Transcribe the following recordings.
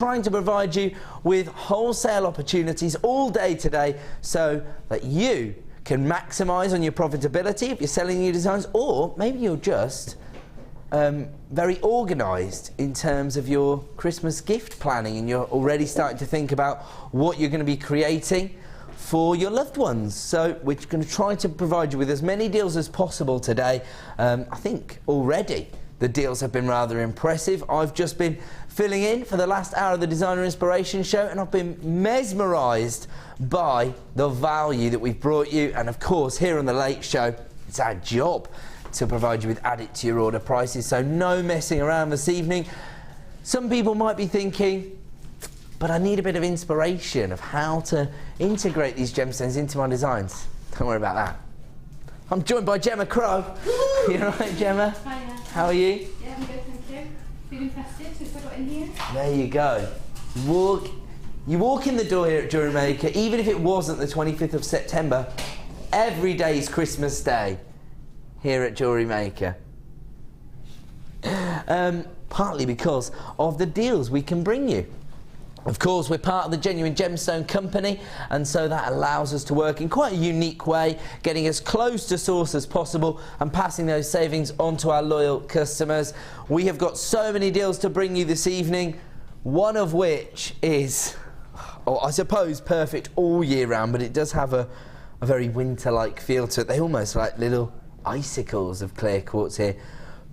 trying to provide you with wholesale opportunities all day today so that you can maximise on your profitability if you're selling your designs, or maybe you're just very organised in terms of your Christmas gift planning and you're already starting to think about what you're going to be creating for your loved ones. So we're going to try to provide you with as many deals as possible today. I think already the deals have been rather impressive. I've just been filling in for the last hour of the Designer Inspiration Show and I've been mesmerised by the value that we've brought you. And of course, here on the Late Show, it's our job to provide you with added to your order prices. So no messing around this evening. Some people might be thinking, but I need a bit of inspiration of how to integrate these gemstones into my designs. Don't worry about that. I'm joined by Gemma Crow. You all right, Gemma? Hiya. How are you? Yeah, I'm good, thank you. Feeling festive since I got in here. There you go. You walk in the door here at JewelleryMaker, even if it wasn't the 25th of September, every day is Christmas Day here at JewelleryMaker. Partly because of the deals we can bring you. Of course, we're part of the Genuine Gemstone Company, and so that allows us to work in quite a unique way, getting as close to source as possible and passing those savings on to our loyal customers. We have got so many deals to bring you this evening, one of which is, I suppose, perfect all year round, but it does have a very winter-like feel to it. They're almost like little icicles of clear quartz here,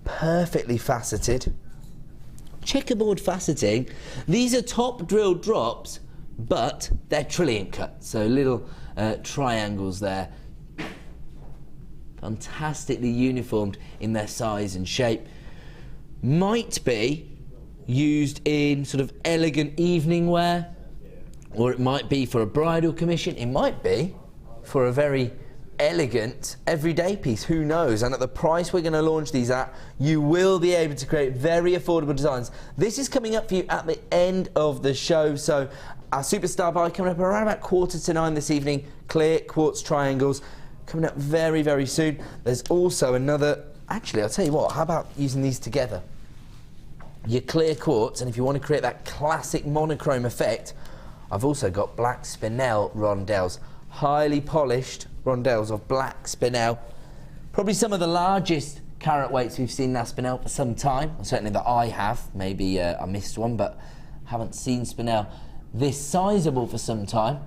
perfectly faceted. Checkerboard faceting. These are top drilled drops, but they're trillium cut, so little triangles there. Fantastically uniformed in their size and shape. Might be used in sort of elegant evening wear, or it might be for a bridal commission. It might be for a very elegant everyday piece, who knows? And at the price we're going to launch these at, you will be able to create very affordable designs. This is coming up for you at the end of the show, so our superstar buy coming up around about 8:45 this evening. Clear quartz triangles coming up very, very soon. There's also another, actually I'll tell you what, how about using these together? Your clear quartz, and if you want to create that classic monochrome effect, I've also got black spinel rondelles, highly polished rondelles of black spinel, probably some of the largest carat weights we've seen in our spinel for some time, certainly that I have. Maybe I missed one, but haven't seen spinel this sizable for some time.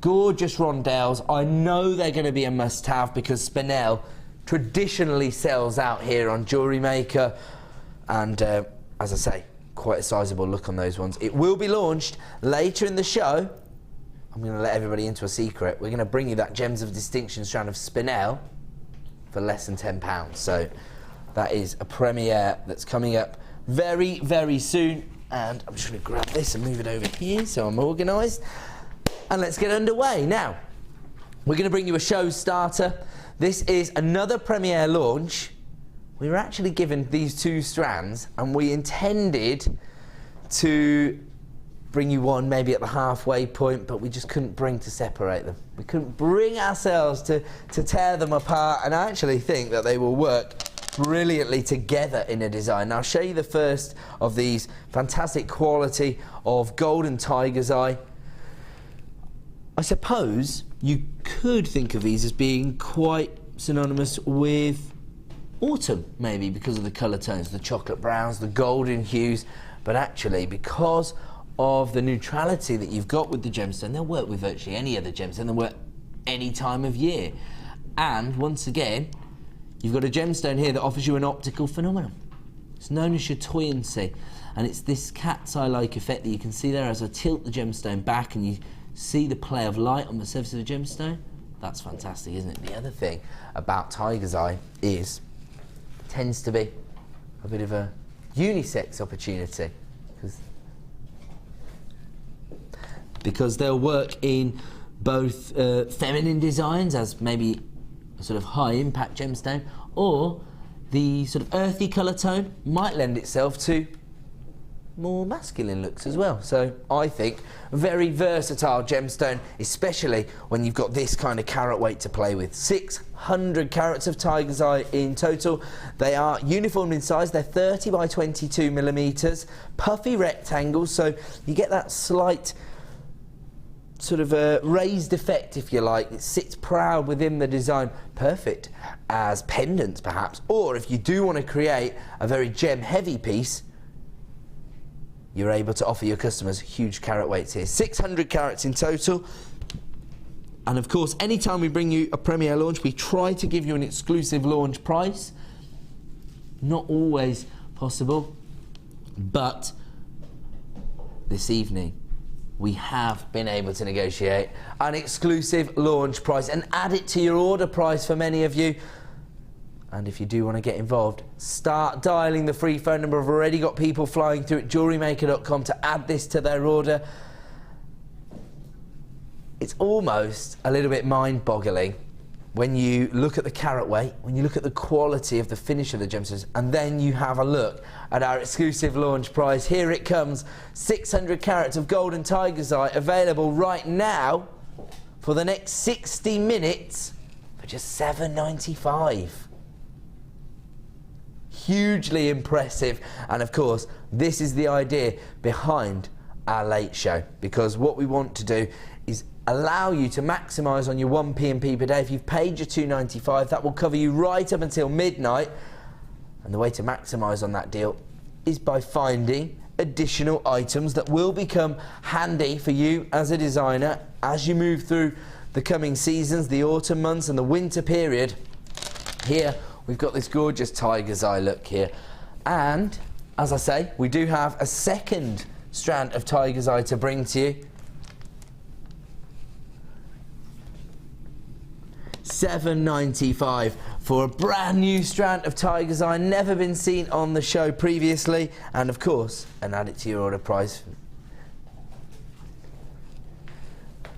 Gorgeous rondelles. I know they're going to be a must-have because spinel traditionally sells out here on JewelleryMaker, and as I say, quite a sizable look on those ones. It will be launched later in the show. I'm going to let everybody into a secret. We're going to bring you that Gems of Distinction strand of spinel for less than £10. So that is a premiere that's coming up very, very soon. And I'm just going to grab this and move it over here so I'm organised. And let's get underway. Now, we're going to bring you a show starter. This is another premiere launch. We were actually given these two strands and we intended to bring you one maybe at the halfway point, but we just couldn't bring to separate them. We couldn't bring ourselves to tear them apart, and I actually think that they will work brilliantly together in a design. Now I'll show you the first of these fantastic quality of golden tiger's eye. I suppose you could think of these as being quite synonymous with autumn, maybe because of the colour tones, the chocolate browns, the golden hues, but actually because of the neutrality that you've got with the gemstone, they'll work with virtually any other gemstone, they'll work any time of year. And once again, you've got a gemstone here that offers you an optical phenomenon. It's known as chatoyancy, and it's this cat's eye-like effect that you can see there as I tilt the gemstone back and you see the play of light on the surface of the gemstone. That's fantastic, isn't it? The other thing about tiger's eye is it tends to be a bit of a unisex opportunity, because they'll work in both feminine designs as maybe a sort of high impact gemstone, or the sort of earthy colour tone might lend itself to more masculine looks as well. So I think a very versatile gemstone, especially when you've got this kind of carat weight to play with. 600 carats of tiger's eye in total. They are uniform in size. They're 30 by 22 millimeters, puffy rectangles, so you get that slight sort of a raised effect, if you like. It sits proud within the design, perfect as pendants perhaps, or if you do want to create a very gem heavy piece, you're able to offer your customers huge carat weights here. 600 carats in total. And of course, anytime we bring you a premiere launch, we try to give you an exclusive launch price. Not always possible, but this evening we have been able to negotiate an exclusive launch price and add it to your order price for many of you. And if you do want to get involved, start dialing the free phone number. I've already got people flying through at JewelleryMaker.com to add this to their order. It's almost a little bit mind-boggling when you look at the carat weight, when you look at the quality of the finish of the gemstones, and then you have a look at our exclusive launch price. Here it comes, 600 carats of golden tiger's eye, available right now for the next 60 minutes for just $7.95. Hugely impressive, and of course this is the idea behind our late show, because what we want to do is allow you to maximise on your 1 P&P per day. If you've paid your $2.95, that will cover you right up until midnight, and the way to maximise on that deal is by finding additional items that will become handy for you as a designer as you move through the coming seasons, the autumn months and the winter period. Here we've got this gorgeous tiger's eye look here, and as I say, we do have a second strand of tiger's eye to bring to you. $7.95 for a brand new strand of tiger's eye, never been seen on the show previously, and of course and add it to your order price.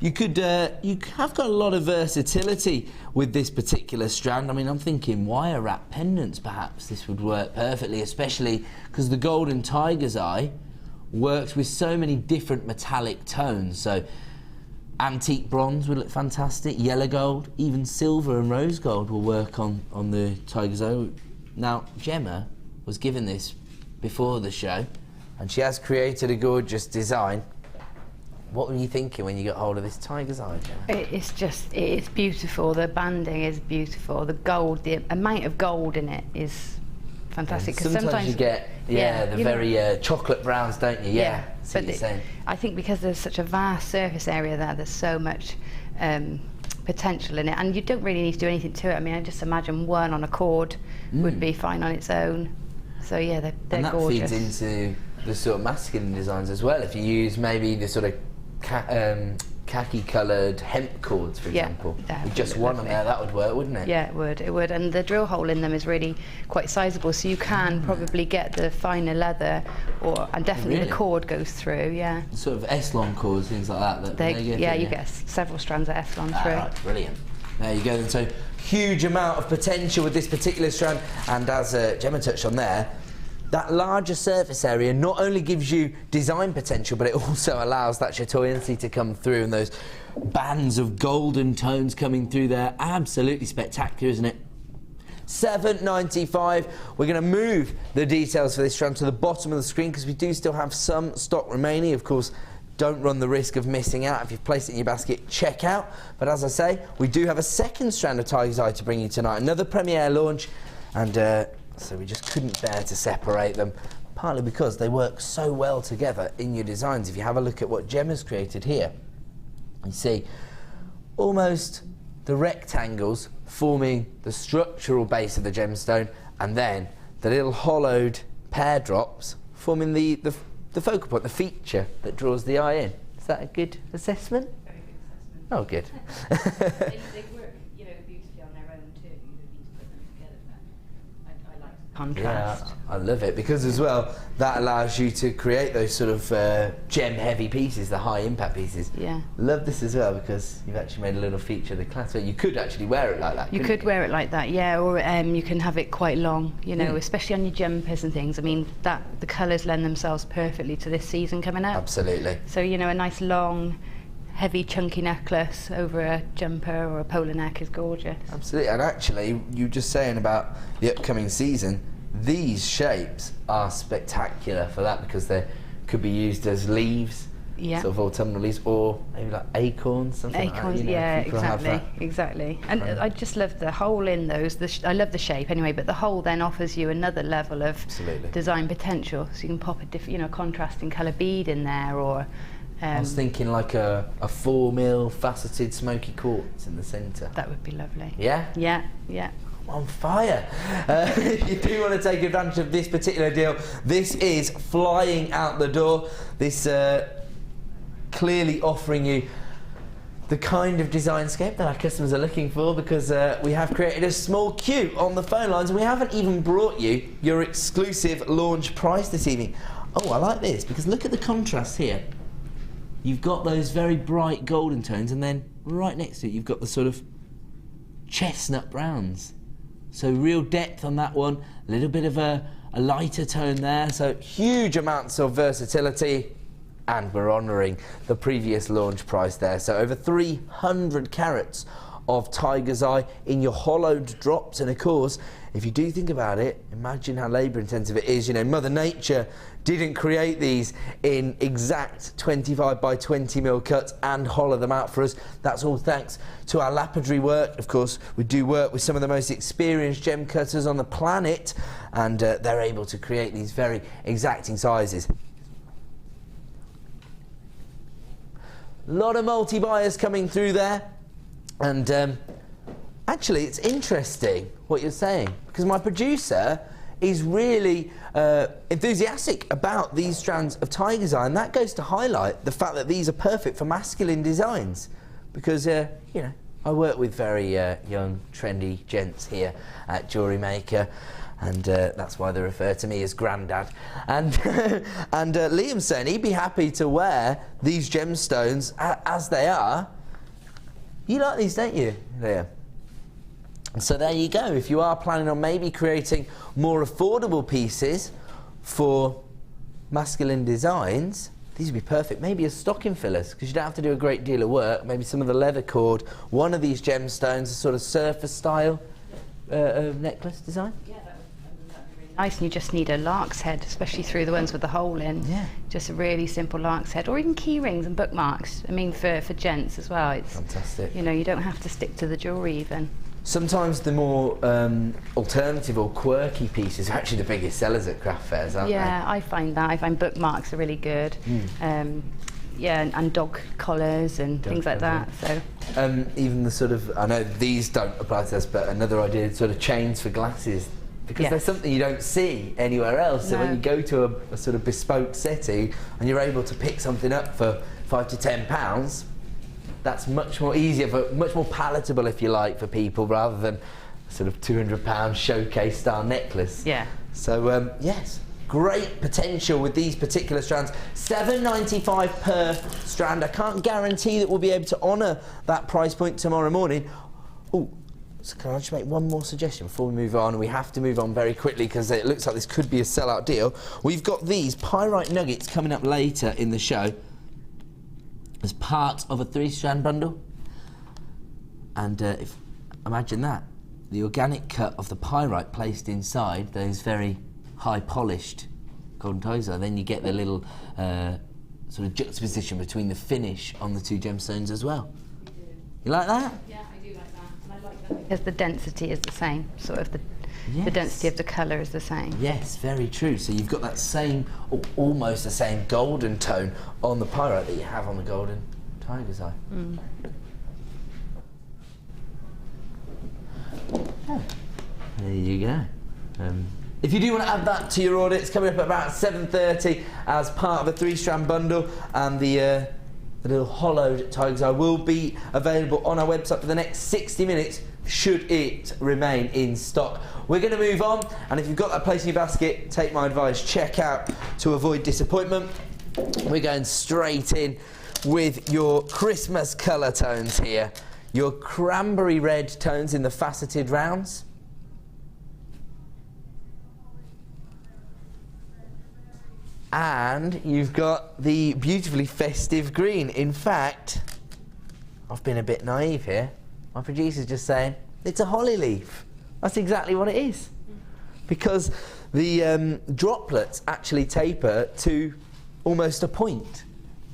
You have got a lot of versatility with this particular strand. I mean, I'm thinking wire wrap pendants, perhaps this would work perfectly, especially because the golden tiger's eye works with so many different metallic tones. So antique bronze would look fantastic, yellow gold, even silver and rose gold will work on the tiger's eye. Now, Gemma was given this before the show, and she has created a gorgeous design. What were you thinking when you got hold of this tiger's eye, Gemma? It's beautiful. The banding is beautiful. The gold, the amount of gold in it is fantastic. Yeah, sometimes you get the very chocolate browns, don't you? Yeah. But I think because there's such a vast surface area there, there's so much potential in it, and you don't really need to do anything to it. I mean, I just imagine one on a cord would be fine on its own. So yeah, they're and that gorgeous. feeds into the sort of masculine designs as well. If you use maybe the sort of khaki coloured hemp cords, for example, with just one on there, that would work, wouldn't it? Yeah, it would. And the drill hole in them is really quite sizable, so you can probably get the finer leather, and definitely the cord goes through. Yeah. Sort of Eslon cords, things like that. You get several strands of Eslon through. Right, brilliant. There you go. And so huge amount of potential with this particular strand, and as Gemma touched on there, that larger surface area not only gives you design potential, but it also allows that chatoyancy to come through, and those bands of golden tones coming through there. Absolutely spectacular, isn't it? $7.95. We're going to move the details for this strand to the bottom of the screen because we do still have some stock remaining. Of course, don't run the risk of missing out. If you've placed it in your basket, check out. But as I say, we do have a second strand of tiger's eye to bring you tonight. Another premiere launch, and so we just couldn't bear to separate them, partly because they work so well together in your designs. If you have a look at what Gemma's created here, you see almost the rectangles forming the structural base of the gemstone, and then the little hollowed pear drops forming the focal point, the feature that draws the eye in. Is that a good assessment? Very good assessment. Oh, good. They work, beautifully on their own too. You don't need to put them together. But I like contrast. Yeah, I love it because as well that allows you to create those sort of gem heavy pieces, the high impact pieces. Yeah. Love this as well because you've actually made a little feature of the class where you could actually wear it like that. You could wear it like that, yeah, or you can have it quite long, you know, especially on your jumpers and things. I mean, the colours lend themselves perfectly to this season coming up. Absolutely. So, you know, a nice long, heavy, chunky necklace over a jumper or a polo neck is gorgeous. Absolutely, and actually, you were just saying about the upcoming season, these shapes are spectacular for that because they could be used as leaves, sort of autumnal leaves, or maybe like acorns, something like that. You know, yeah, exactly, exactly. And I just love the hole in those. I love the shape anyway, but the hole then offers you another level of design potential. So you can pop a different, you know, contrasting colour bead in there, or I was thinking like a 4mm faceted smoky quartz in the centre. That would be lovely. Yeah? Yeah, yeah. I'm on fire. If you do want to take advantage of this particular deal, this is flying out the door. This clearly offering you the kind of design scape that our customers are looking for, because we have created a small queue on the phone lines, and we haven't even brought you your exclusive launch price this evening. Oh, I like this because look at the contrast here. You've got those very bright golden tones, and then right next to it you've got the sort of chestnut browns. So real depth on that one, a little bit of a lighter tone there, so huge amounts of versatility, and we're honouring the previous launch price there. So over 300 carats of tiger's eye in your hollowed drops, and of course, if you do think about it, imagine how labour intensive it is. You know, Mother Nature didn't create these in exact 25 by 20 mil cuts and hollow them out for us. That's all thanks to our lapidary work. Of course, we do work with some of the most experienced gem cutters on the planet, and they're able to create these very exacting sizes. A lot of multi-buyers coming through there, and actually it's interesting what you're saying, because my producer is really enthusiastic about these strands of tiger's eye, and that goes to highlight the fact that these are perfect for masculine designs, because you know, I work with very young trendy gents here at JewelleryMaker, and that's why they refer to me as Grandad. And Liam's saying he'd be happy to wear these gemstones as they are. You like these, don't you, Liam? So there you go. If you are planning on maybe creating more affordable pieces for masculine designs, these would be perfect. Maybe as stocking fillers, because you don't have to do a great deal of work. Maybe some of the leather cord, one of these gemstones, a sort of surfer style necklace design. Yeah, that would be really nice, and you just need a lark's head, especially through the ones with the hole in. Yeah. Just a really simple lark's head, or even key rings and bookmarks. I mean, for gents as well. It's fantastic. You know, you don't have to stick to the jewellery even. Sometimes the more alternative or quirky pieces are actually the biggest sellers at craft fairs, aren't they? Yeah, I find that. I find bookmarks are really good. Yeah, and dog collars and things like that. So even the sort of, I know these don't apply to this, but another idea, sort of chains for glasses, because there's something you don't see anywhere else. So when you go to a sort of bespoke setting and you're able to pick something up for £5 to £10, that's much more easier, much more palatable, if you like, for people, rather than a sort of £200 showcase style necklace. Yeah. So yes, great potential with these particular strands. £7.95 per strand. I can't guarantee that we'll be able to honour that price point tomorrow morning. Oh, so can I just make one more suggestion before we move on? We have to move on very quickly because it looks like this could be a sellout deal. We've got these pyrite nuggets coming up later in the show as part of a 3-strand bundle, and imagine that, the organic cut of the pyrite placed inside those very high polished golden tozer, then you get the little sort of juxtaposition between the finish on the 2 gemstones as well. You like that? Yeah, I do like that, and I like that because the density is the same, sort of the density of the colour is the same. Yes, very true. So you've got that same, or almost the same golden tone on the pyrite that you have on the golden tiger's eye. Oh, there you go. If you do want to add that to your order, it's coming up at about 7:30 as part of a 3-strand bundle, and the little hollowed tiger's eye will be available on our website for the next 60 minutes should it remain in stock. We're going to move on, and if you've got that place in your basket, take my advice, check out to avoid disappointment. We're going straight in with your Christmas colour tones here. Your cranberry red tones in the faceted rounds. And you've got the beautifully festive green. In fact, I've been a bit naive here. My producer's just saying, it's a holly leaf. That's exactly what it is. Because the droplets actually taper to almost a point,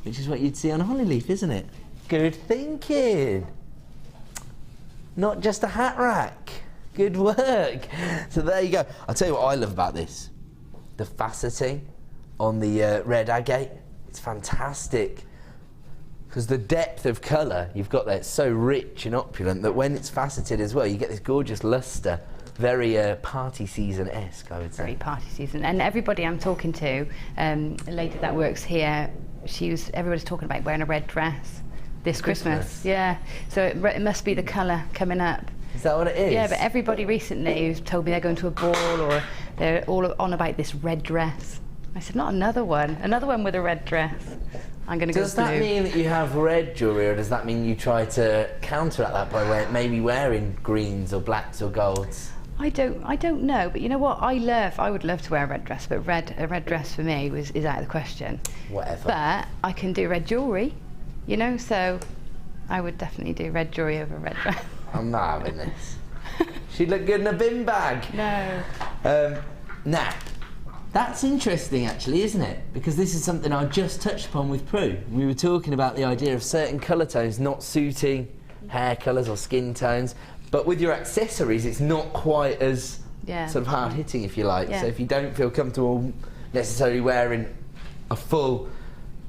which is what you'd see on a holly leaf, isn't it? Good thinking. Not just a hat rack. Good work. So there you go. I'll tell you what I love about this. The faceting on the red agate, it's fantastic, because the depth of colour you've got there, it's so rich and opulent that when it's faceted as well, you get this gorgeous lustre, very party season-esque, I would say. Very party season. And everybody I'm talking to, a lady that works here, everybody's talking about wearing a red dress this Christmas. Yeah, so it must be the colour coming up. Is that what it is? Yeah, but everybody recently who's told me they're going to a ball or they're all on about this red dress. I said, not another one with a red dress. I'm going to go blue. Does that mean that you have red jewellery, or does that mean you try to counteract that by maybe wearing greens or blacks or golds? I don't know, but you know what? I would love to wear a red dress, but a red dress for me is out of the question. Whatever. But I can do red jewellery, you know, so I would definitely do red jewellery over red dress. I'm not having this. She'd look good in a bin bag. No. Now, that's interesting actually, isn't it? Because this is something I just touched upon with Prue. We were talking about the idea of certain colour tones not suiting hair colours or skin tones, but with your accessories it's not quite as sort of hard hitting, if you like. So if you don't feel comfortable necessarily wearing a full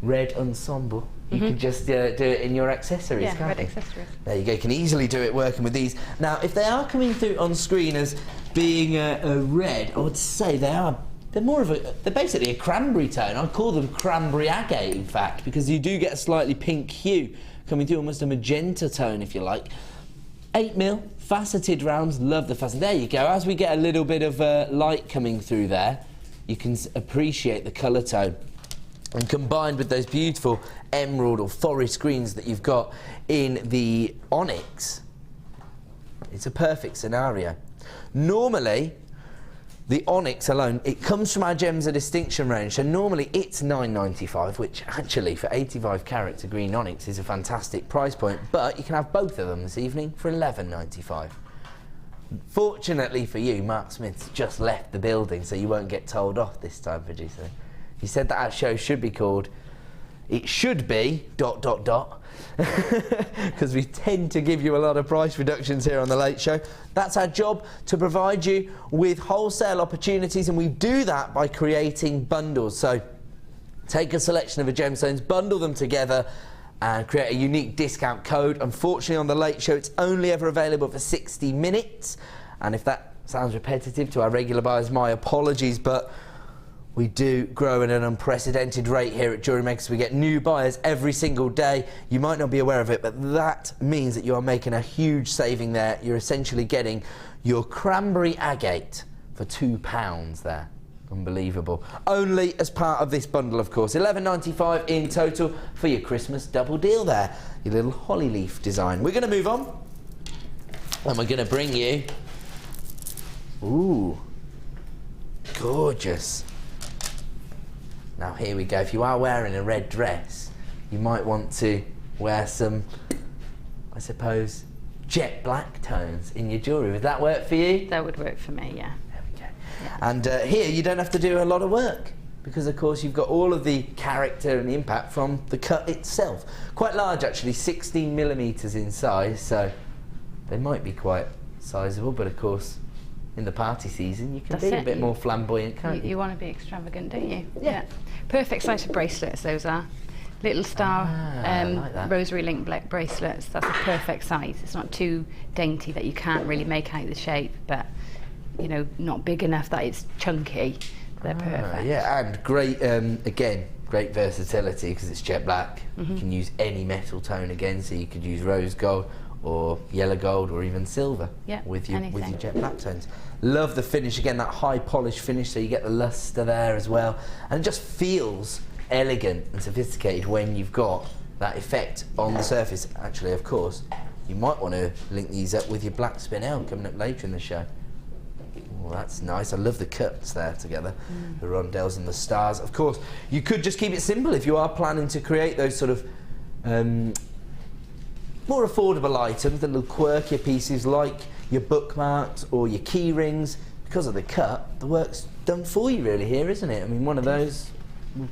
red ensemble, you can just do it in your accessories, can't red you? accessories. There you go, you can easily do it working with these. Now, if they are coming through on screen as being a red, I would say they're basically a cranberry tone. I'd call them cranberry agate, in fact, because you do get a slightly pink hue coming through, almost a magenta tone, if you like. 8mm, faceted rounds, love the facet. There you go, as we get a little bit of light coming through there, you can appreciate the colour tone. And combined with those beautiful emerald or forest greens that you've got in the onyx, it's a perfect scenario. Normally, the onyx alone, it comes from our Gems of Distinction range, so normally it's $9.95, which actually for 85 carats of green onyx is a fantastic price point, but you can have both of them this evening for $11.95. Fortunately for you, Mark Smith's just left the building, so you won't get told off this time, producer. He said that our show should be called It Should Be ... because we tend to give you a lot of price reductions here on The Late Show. That's our job, to provide you with wholesale opportunities, and we do that by creating bundles. So take a selection of the gemstones, bundle them together and create a unique discount code. Unfortunately, on The Late Show, it's only ever available for 60 minutes. And if that sounds repetitive to our regular buyers, my apologies, but we do grow at an unprecedented rate here at JewelleryMaker, so we get new buyers every single day. You might not be aware of it, but that means that you are making a huge saving there. You're essentially getting your cranberry agate for £2 there. Unbelievable. Only as part of this bundle, of course. $11.95 in total for your Christmas double deal there. Your little holly leaf design. We're going to move on, and we're going to bring you... Ooh, gorgeous. Now here we go. If you are wearing a red dress, you might want to wear some, I suppose, jet black tones in your jewellery. Would that work for you? That would work for me, yeah. There we go. Yeah. And here you don't have to do a lot of work, because of course you've got all of the character and the impact from the cut itself. Quite large actually, 16mm in size, so they might be quite sizable, but of course in the party season you can be a bit more flamboyant, can't you? You want to be extravagant, don't you? Yeah. Perfect size for bracelets, those are. Little star like rosary link bracelets, that's a perfect size. It's not too dainty that you can't really make out the shape, but you know, not big enough that it's chunky. They're perfect. Yeah, and great, again, great versatility because it's jet black. You can use any metal tone again, so you could use rose gold or yellow gold, or even silver with your jet black tones. Love the finish, again, that high polish finish, so you get the luster there as well, and it just feels elegant and sophisticated when you've got that effect on the surface. Actually, of course, you might want to link these up with your black spinel coming up later in the show. Well, that's nice. I love the cuts there together, the rondelles and the stars. Of course, you could just keep it simple if you are planning to create those sort of more affordable items, the little quirkier pieces like your bookmarks or your key rings. Because of the cut, the work's done for you really here, isn't it? I mean, one of those will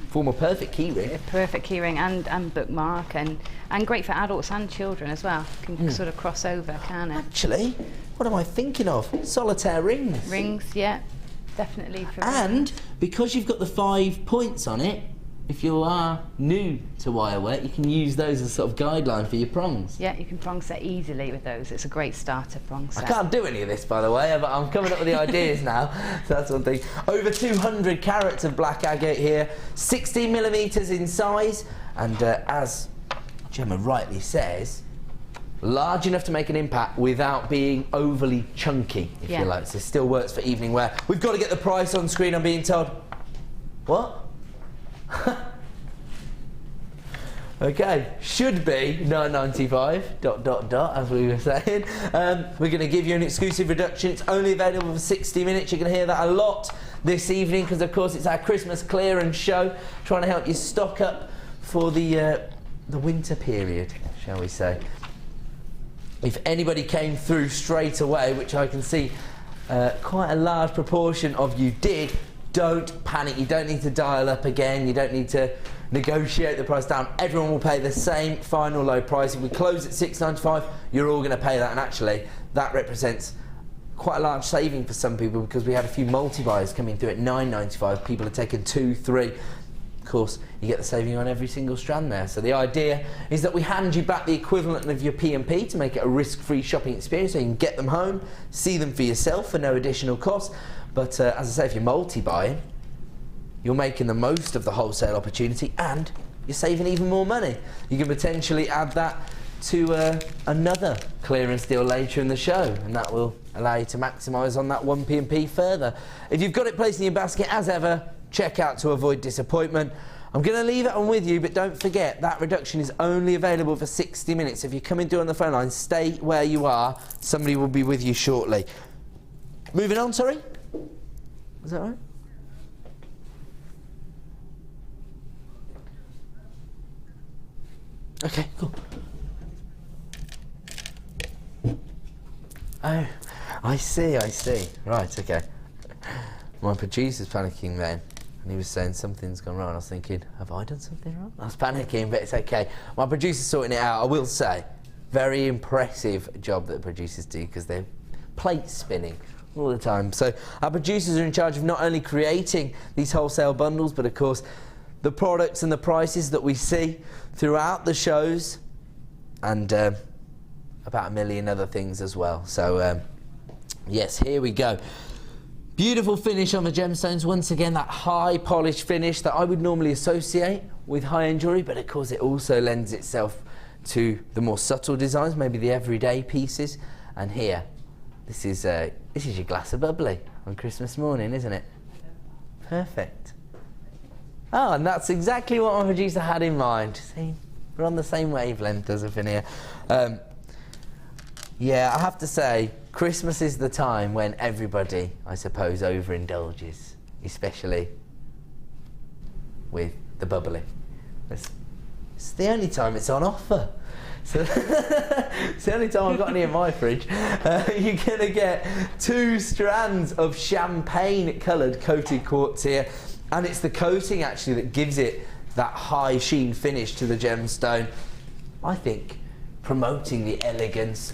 form a perfect key ring. A perfect key ring and bookmark, and great for adults and children as well. Can sort of cross over, can it? Actually, what am I thinking of? Solitaire rings. Rings, yeah, definitely. And because you've got the 5 points on it, if you are new to wire work, you can use those as a sort of guideline for your prongs. Yeah, you can prong set easily with those. It's a great starter prong set. I can't do any of this, by the way, but I'm coming up with the ideas now. So that's one thing. Over 200 carats of black agate here, 16 millimetres in size, and as Gemma rightly says, large enough to make an impact without being overly chunky, if you like. So it still works for evening wear. We've got to get the price on screen, I'm being told. What? Okay, should be $9.95, ... as we were saying. We're going to give you an exclusive reduction. It's only available for 60 minutes. You're going to hear that a lot this evening because, of course, it's our Christmas clearance show, trying to help you stock up for the winter period, shall we say. If anybody came through straight away, which I can see quite a large proportion of you did, don't panic. You don't need to dial up again. You don't need to negotiate the price down. Everyone will pay the same final low price. If we close at $6.95, you're all going to pay that, and actually that represents quite a large saving for some people because we had a few multi-buyers coming through at $9.95. People are taking 2, 3. Of course, you get the saving on every single strand there. So the idea is that we hand you back the equivalent of your P&P to make it a risk-free shopping experience so you can get them home, see them for yourself for no additional cost. But as I say, if you're multi-buying, you're making the most of the wholesale opportunity and you're saving even more money. You can potentially add that to another clearance deal later in the show, and that will allow you to maximise on that 1 P&P further. If you've got it placed in your basket, as ever, check out to avoid disappointment. I'm going to leave it on with you, but don't forget that reduction is only available for 60 minutes. If you're coming through on the phone line, stay where you are. Somebody will be with you shortly. Moving on, sorry? Is that right? Okay, cool. Oh, I see. Right, okay. My producer's panicking then, and he was saying something's gone wrong. I was thinking, have I done something wrong? I was panicking, but it's okay. My producer's sorting it out. I will say, very impressive job that the producers do because they're plate spinning all the time. So our producers are in charge of not only creating these wholesale bundles, but of course the products and the prices that we see throughout the shows, and about a million other things as well. So yes, here we go. Beautiful finish on the gemstones. Once again, that high polish finish that I would normally associate with high-end jewellery, but of course it also lends itself to the more subtle designs, maybe the everyday pieces. And here, this is your glass of bubbly on Christmas morning, isn't it? Perfect. Oh, and that's exactly what my producer had in mind. See, we're on the same wavelength as up in here. Yeah, I have to say, Christmas is the time when everybody, I suppose, overindulges, especially with the bubbly. It's the only time it's on offer. So it's the only time I've got any in my fridge. You're going to get 2 strands of champagne-coloured coated quartz here, and it's the coating actually that gives it that high sheen finish to the gemstone. I think promoting the elegance.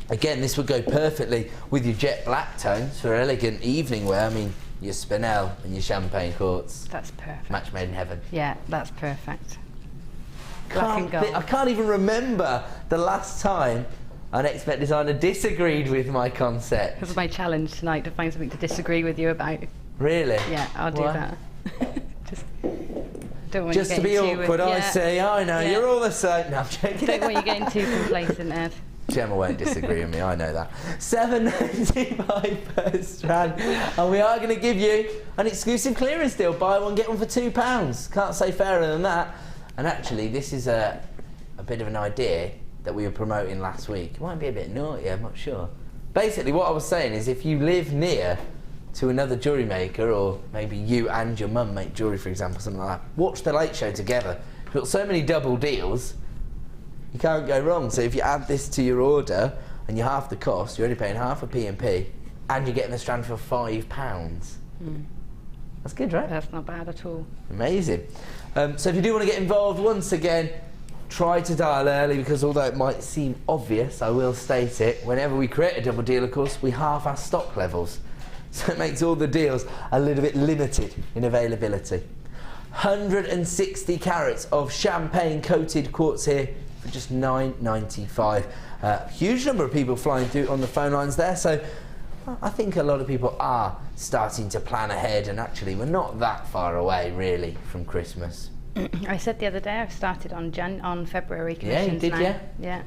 Again, this would go perfectly with your jet black tones for elegant evening wear. I mean, your spinel and your champagne quartz. That's perfect. Match made in heaven. Yeah, that's perfect. Black and gold. I can't even remember the last time an expert designer disagreed with my concept. This is my challenge tonight, to find something to disagree with you about. Really? Yeah, I'll do that. Just Don't want Just you to be getting too, awkward, I see. I know, Yeah. you're all the same. No, I'm joking. Don't want you getting too complacent, Ed. Gemma won't disagree with me, I know that. $7.95 per strand. And we are going to give you an exclusive clearance deal. Buy one, get one for £2. Can't say fairer than that. And actually, this is a bit of an idea that we were promoting last week. It might be a bit naughty, I'm not sure. Basically, what I was saying is if you live near to another jewellery maker, or maybe you and your mum make jewellery, for example, something like that, watch the Late Show together. We've got so many double deals, you can't go wrong. So if you add this to your order and you're half the cost, you're only paying half a P&P and you're getting a strand for £5. That's good, right? That's not bad at all. Amazing. So if you do want to get involved, once again, try to dial early, because although it might seem obvious, I will state it, whenever we create a double deal, of course, we halve our stock levels. So it makes all the deals a little bit limited in availability. 160 carats of champagne coated quartz here for just $9.95. Huge number of people flying through on the phone lines there, so I think a lot of people are starting to plan ahead, and actually we're not that far away really from Christmas. I said the other day I've started on February Yeah, commissions you did, now. yeah? Yeah.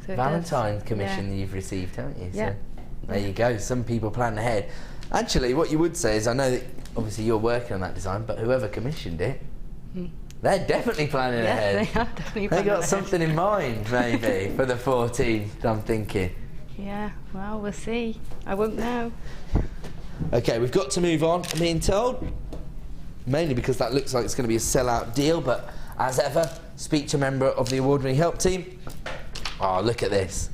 So it Valentine's does. commission Yeah. that you've received, haven't you? Yeah. So there you go, some people plan ahead. Actually, what you would say is, I know that obviously you're working on that design, but whoever commissioned it, they're definitely planning Yeah, ahead. they are definitely They planning got ahead. something in mind, maybe, for the 14th, I'm thinking. Yeah, well, we'll see. I won't know. Okay, we've got to move on, I'm being told. Mainly because that looks like it's going to be a sellout deal, but as ever, speak to a member of the award-winning help team. Oh, look at this.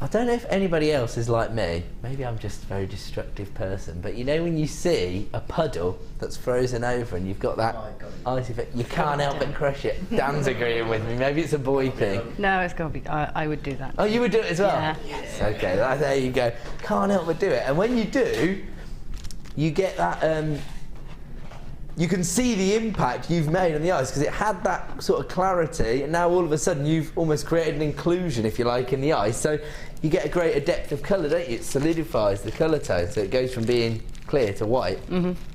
I don't know if anybody else is like me. Maybe I'm just a very destructive person, but you know when you see a puddle that's frozen over and you've got that ice effect, you can't help but crush it. Dan's agreeing with me. Maybe it's a boy thing. No, it's got to be. I would do that. Oh, you would do it as well? Yeah. Yes. Okay, there you go. Can't help but do it. And when you do, you get that, you can see the impact you've made on the ice, because it had that sort of clarity, and now all of a sudden you've almost created an inclusion, if you like, in the ice. So you get a greater depth of colour, don't you? It solidifies the colour tone, so it goes from being clear to white.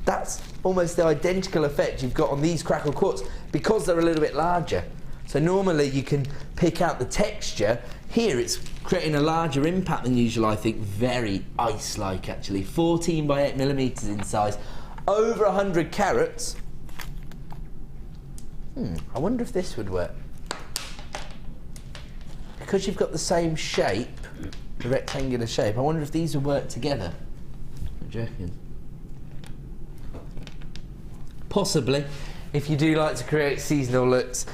That's almost the identical effect you've got on these Crackled quartz, because they're a little bit larger. So normally you can pick out the texture. Here it's creating a larger impact than usual, I think. Very ice-like, actually. 14 by 8 millimetres in size. Over 100 carats. I wonder if this would work. Because you've got the same shape, the rectangular shape, I wonder if these would work together. What do you reckon? Possibly, if you do like to create seasonal looks,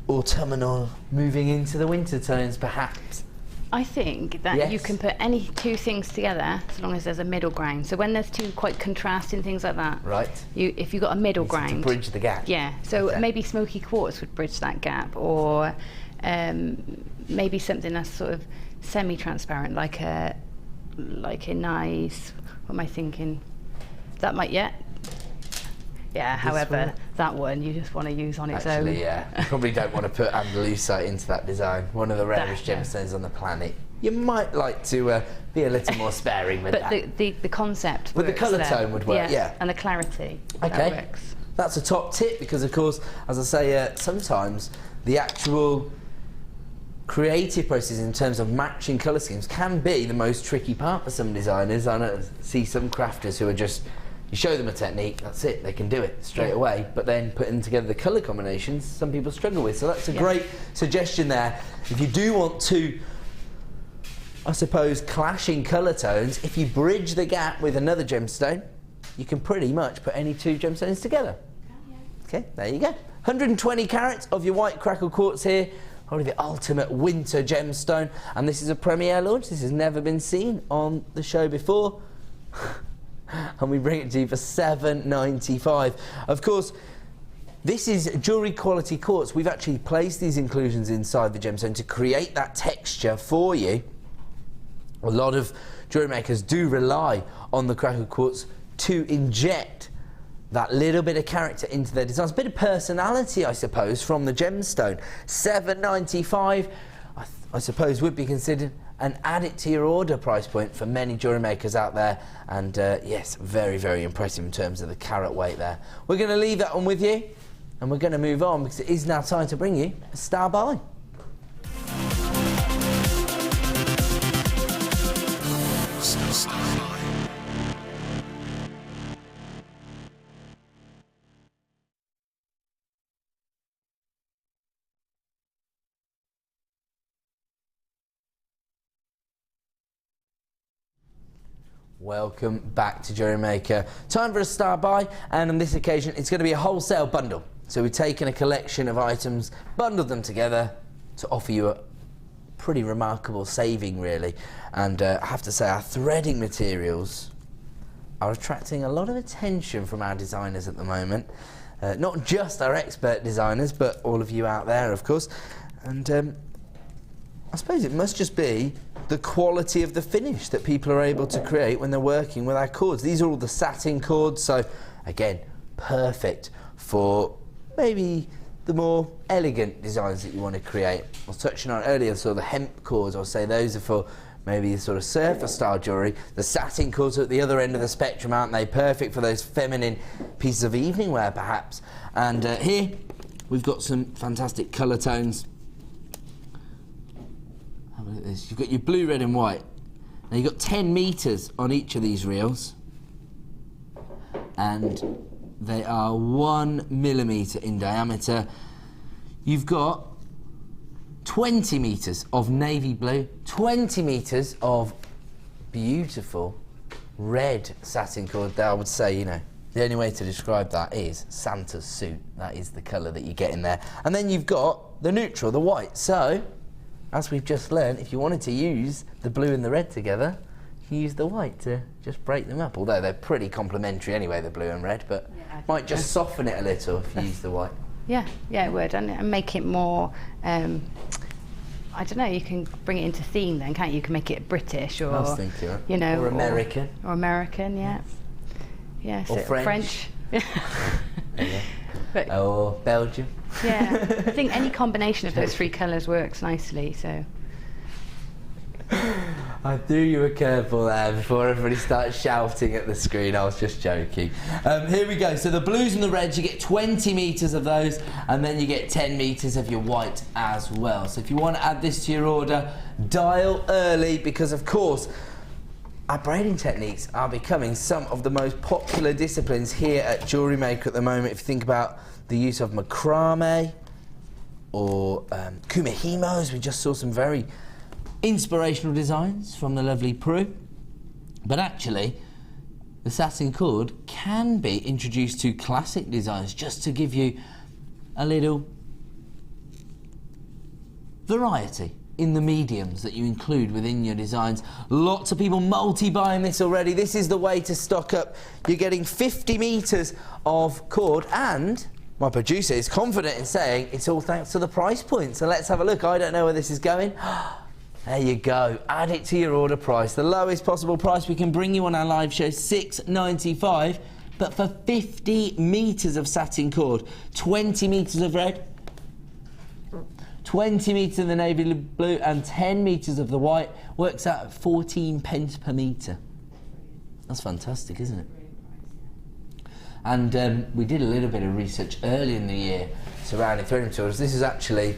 autumnal, moving into the winter tones, perhaps. I think that Yes. you can put any two things together as long as there's a middle ground. So when there's two quite contrasting things like that, Right. if you've got a middle To ground, bridge the gap. yeah. So Okay. maybe smoky quartz would bridge that gap, or maybe something that's sort of semi-transparent, like a nice. What am I thinking? That might however, one? that one you just want to use on its own. Actually, yeah. You probably don't want to put andalusite into that design. One of the rarest no. gemstones on the planet. You might like to be a little more sparing with But that. the concept But the works colour there. tone would work, yeah. And the clarity, Okay. that works. That's a top tip, because of course, as I say, sometimes the actual creative process in terms of matching colour schemes can be the most tricky part for some designers. I see some crafters who are just, you show them a technique, that's it, they can do it straight away, but then putting together the colour combinations, some people struggle with. So that's a great suggestion there. If you do want to, I suppose, clashing colour tones, if you bridge the gap with another gemstone, you can pretty much put any two gemstones together. Okay, there you go. 120 carats of your white Crackled quartz here, probably the ultimate winter gemstone, and this is a premiere launch. This has never been seen on the show before. And we bring it to you for $7.95. Of course, this is jewellery quality quartz. We've actually placed these inclusions inside the gemstone to create that texture for you. A lot of jewellery makers do rely on the Crackled quartz to inject that little bit of character into their designs, a bit of personality, I suppose, from the gemstone. $7.95, I suppose, would be considered and add it to your order price point for many jewellery makers out there. And yes, very, very impressive in terms of the carat weight there. We're going to leave that one with you, and we're going to move on because it is now time to bring you a star buy. Welcome back to JewelleryMaker. Time for a star buy, and on this occasion it's going to be a wholesale bundle. So we've taken a collection of items, bundled them together to offer you a pretty remarkable saving, really. And I have to say, our threading materials are attracting a lot of attention from our designers at the moment. Not just our expert designers, but all of you out there, of course. And I suppose it must just be the quality of the finish that people are able to create when they're working with our cords. These are all the satin cords, so again, perfect for maybe the more elegant designs that you want to create. I was touching on earlier, so the hemp cords, I'll say those are for maybe the sort of surfer style jewellery. The satin cords are at the other end of the spectrum, aren't they? Perfect for those feminine pieces of evening wear, perhaps. And here, we've got some fantastic colour tones. Have a look at this. You've got your blue, red and white. Now you've got 10 metres on each of these reels. And they are 1 millimetre in diameter. You've got 20 metres of navy blue, 20 metres of beautiful red satin cord. There, I would say, you know, the only way to describe that is Santa's suit. That is the colour that you get in there. And then you've got the neutral, the white. So, as we've just learned, if you wanted to use the blue and the red together, you use the white to just break them up. Although they're pretty complementary anyway, the blue and red, but might just soften it a little if you use the white. Yeah, it would, and make it more, I don't know, you can bring it into theme then, can't you? You can make it British or, I was thinking, you know, or American. Or American, yeah. Yeah, or so French. But, or Belgium. Yeah, I think any combination of those three colours works nicely, so. I threw you a curveball there before everybody starts shouting at the screen. I was just joking. Here we go. So the blues and the reds, you get 20 metres of those, and then you get 10 metres of your white as well. So if you want to add this to your order, dial early, because of course our braiding techniques are becoming some of the most popular disciplines here at JewelleryMaker at the moment. If you think about the use of macrame or kumihimos, we just saw some very inspirational designs from the lovely Prue. But actually, the satin cord can be introduced to classic designs just to give you a little variety in the mediums that you include within your designs. Lots of people multi-buying this already. This is the way to stock up. You're getting 50 metres of cord, and my producer is confident in saying it's all thanks to the price point. So let's have a look. I don't know where this is going. There you go. Add it to your order price. The lowest possible price we can bring you on our live show, $6.95, but for 50 metres of satin cord, 20 metres of red, 20 metres of the navy blue and 10 metres of the white, works out at 14 pence per metre. That's fantastic, isn't it? And we did a little bit of research early in the year surrounding threading tools. This is actually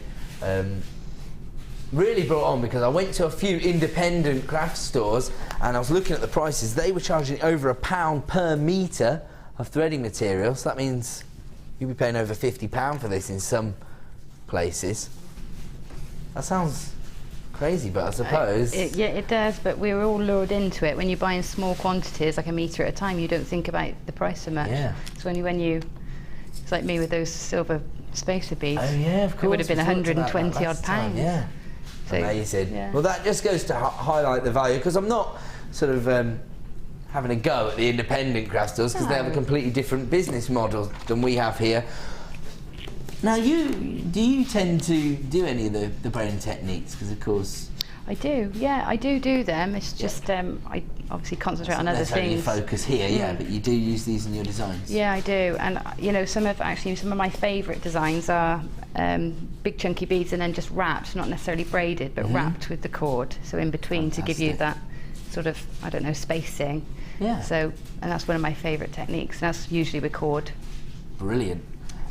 really brought on because I went to a few independent craft stores and I was looking at the prices. They were charging over £1 per metre of threading material, so that means you'll be paying over £50 for this in some places. That sounds crazy, but I suppose... yeah, it does, but we were all lured into it. When you buy in small quantities, like a metre at a time, you don't think about the price so much. Yeah. It's only when you... It's like me with those silver spacer beads. Oh yeah, of course. It would have been 120 odd pounds. Yeah. So, amazing. Yeah. Well, that just goes to highlight the value, because I'm not sort of having a go at the independent craft stores, because they have a completely different business model than we have here. Now, do you tend to do any of the braiding techniques? Because of course, I do, yeah, I do them. It's just I obviously concentrate on other things. That's only focus here, yeah, but you do use these in your designs. Yeah, I do, and you know, some of my favourite designs are big chunky beads and then just wrapped, not necessarily braided, but wrapped with the cord. So in between to give you that sort of, I don't know, spacing. Yeah. So, and that's one of my favourite techniques. And that's usually with cord. Brilliant.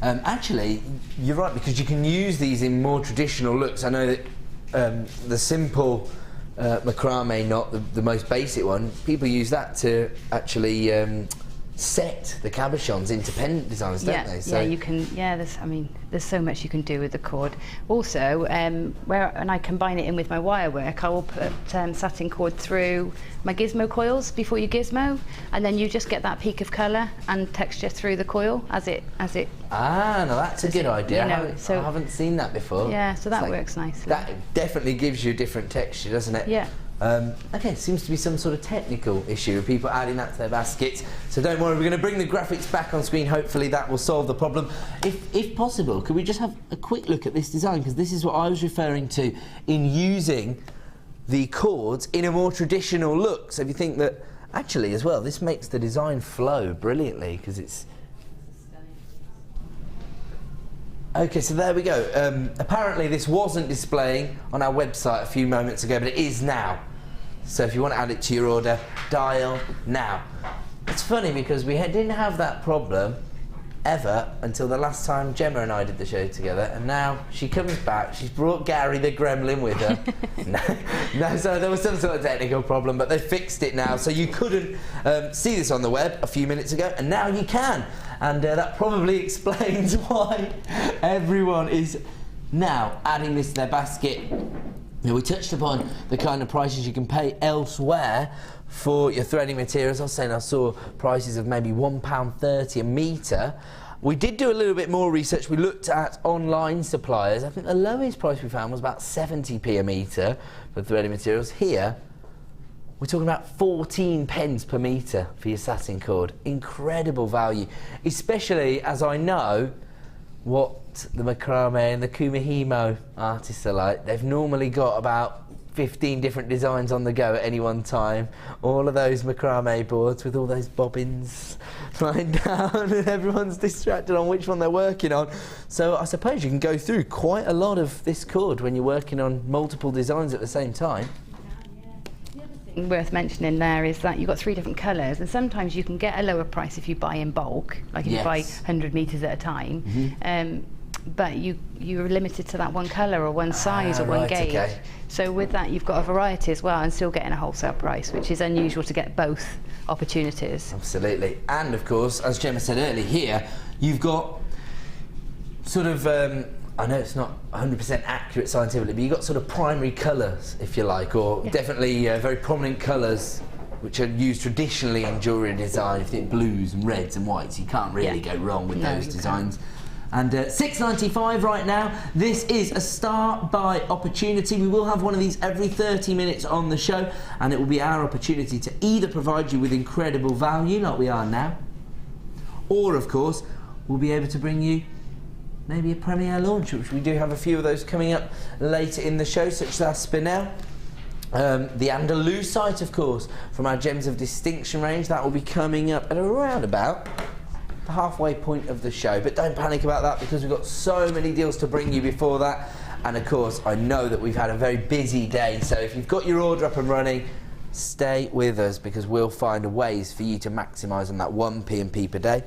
Actually, you're right, because you can use these in more traditional looks. I know that the simple macrame knot, the most basic one, people use that to actually set the cabochons into pendant designs, don't they? So yeah, you can. Yeah, there's so much you can do with the cord. Also, when I combine it in with my wire work, I will put satin cord through my gizmo coils before you gizmo, and then you just get that peak of colour and texture through the coil as it. Ah, no, that's a good idea. You know, I haven't seen that before. Yeah, so that works nicely. That definitely gives you a different texture, doesn't it? Yeah. Okay, seems to be some sort of technical issue with people adding that to their baskets. So don't worry, we're going to bring the graphics back on screen. Hopefully that will solve the problem. If possible, could we just have a quick look at this design? Because this is what I was referring to in using the cords in a more traditional look. So if you think that, actually as well, this makes the design flow brilliantly, because it's... Okay, so there we go. Apparently this wasn't displaying on our website a few moments ago, but it is now. So if you want to add it to your order, dial now. It's funny because we didn't have that problem ever until the last time Gemma and I did the show together, and now she comes back, she's brought Gary the gremlin with her. no, so there was some sort of technical problem, but they fixed it now, so you couldn't see this on the web a few minutes ago, and now you can. And that probably explains why everyone is now adding this to their basket. Now, we touched upon the kind of prices you can pay elsewhere for your threading materials. I was saying I saw prices of maybe £1.30 a metre. We did do a little bit more research. We looked at online suppliers. I think the lowest price we found was about 70p a metre for threading materials. Here, we're talking about 14 pence per metre for your satin cord. Incredible value, especially as I know what the macrame and the kumihimo artists are like. They've normally got about 15 different designs on the go at any one time. All of those macrame boards with all those bobbins flying down, and everyone's distracted on which one they're working on. So I suppose you can go through quite a lot of this cord when you're working on multiple designs at the same time. Worth mentioning there is that you've got 3 different colours, and sometimes you can get a lower price if you buy in bulk, like if you buy 100 metres at a time. But you're limited to that one colour or one size or one gauge. Okay. So with that you've got a variety as well, and still getting a wholesale price, which is unusual to get both opportunities. Absolutely. And of course, as Gemma said earlier, here you've got sort of I know it's not 100% accurate scientifically, but you've got sort of primary colours, if you like, or definitely very prominent colours which are used traditionally in jewellery design. If you think blues and reds and whites, you can't really go wrong with those designs. And £6.95 right now. This is a start buy opportunity. We will have one of these every 30 minutes on the show, and it will be our opportunity to either provide you with incredible value, like we are now, or of course, we'll be able to bring you maybe a premiere launch, which we do have a few of those coming up later in the show, such as our Spinel. The Andalusite, of course, from our Gems of Distinction range, that will be coming up at around about the halfway point of the show. But don't panic about that, because we've got so many deals to bring you before that. And of course, I know that we've had a very busy day, so if you've got your order up and running, stay with us, because we'll find ways for you to maximise on that 1 P&P per day.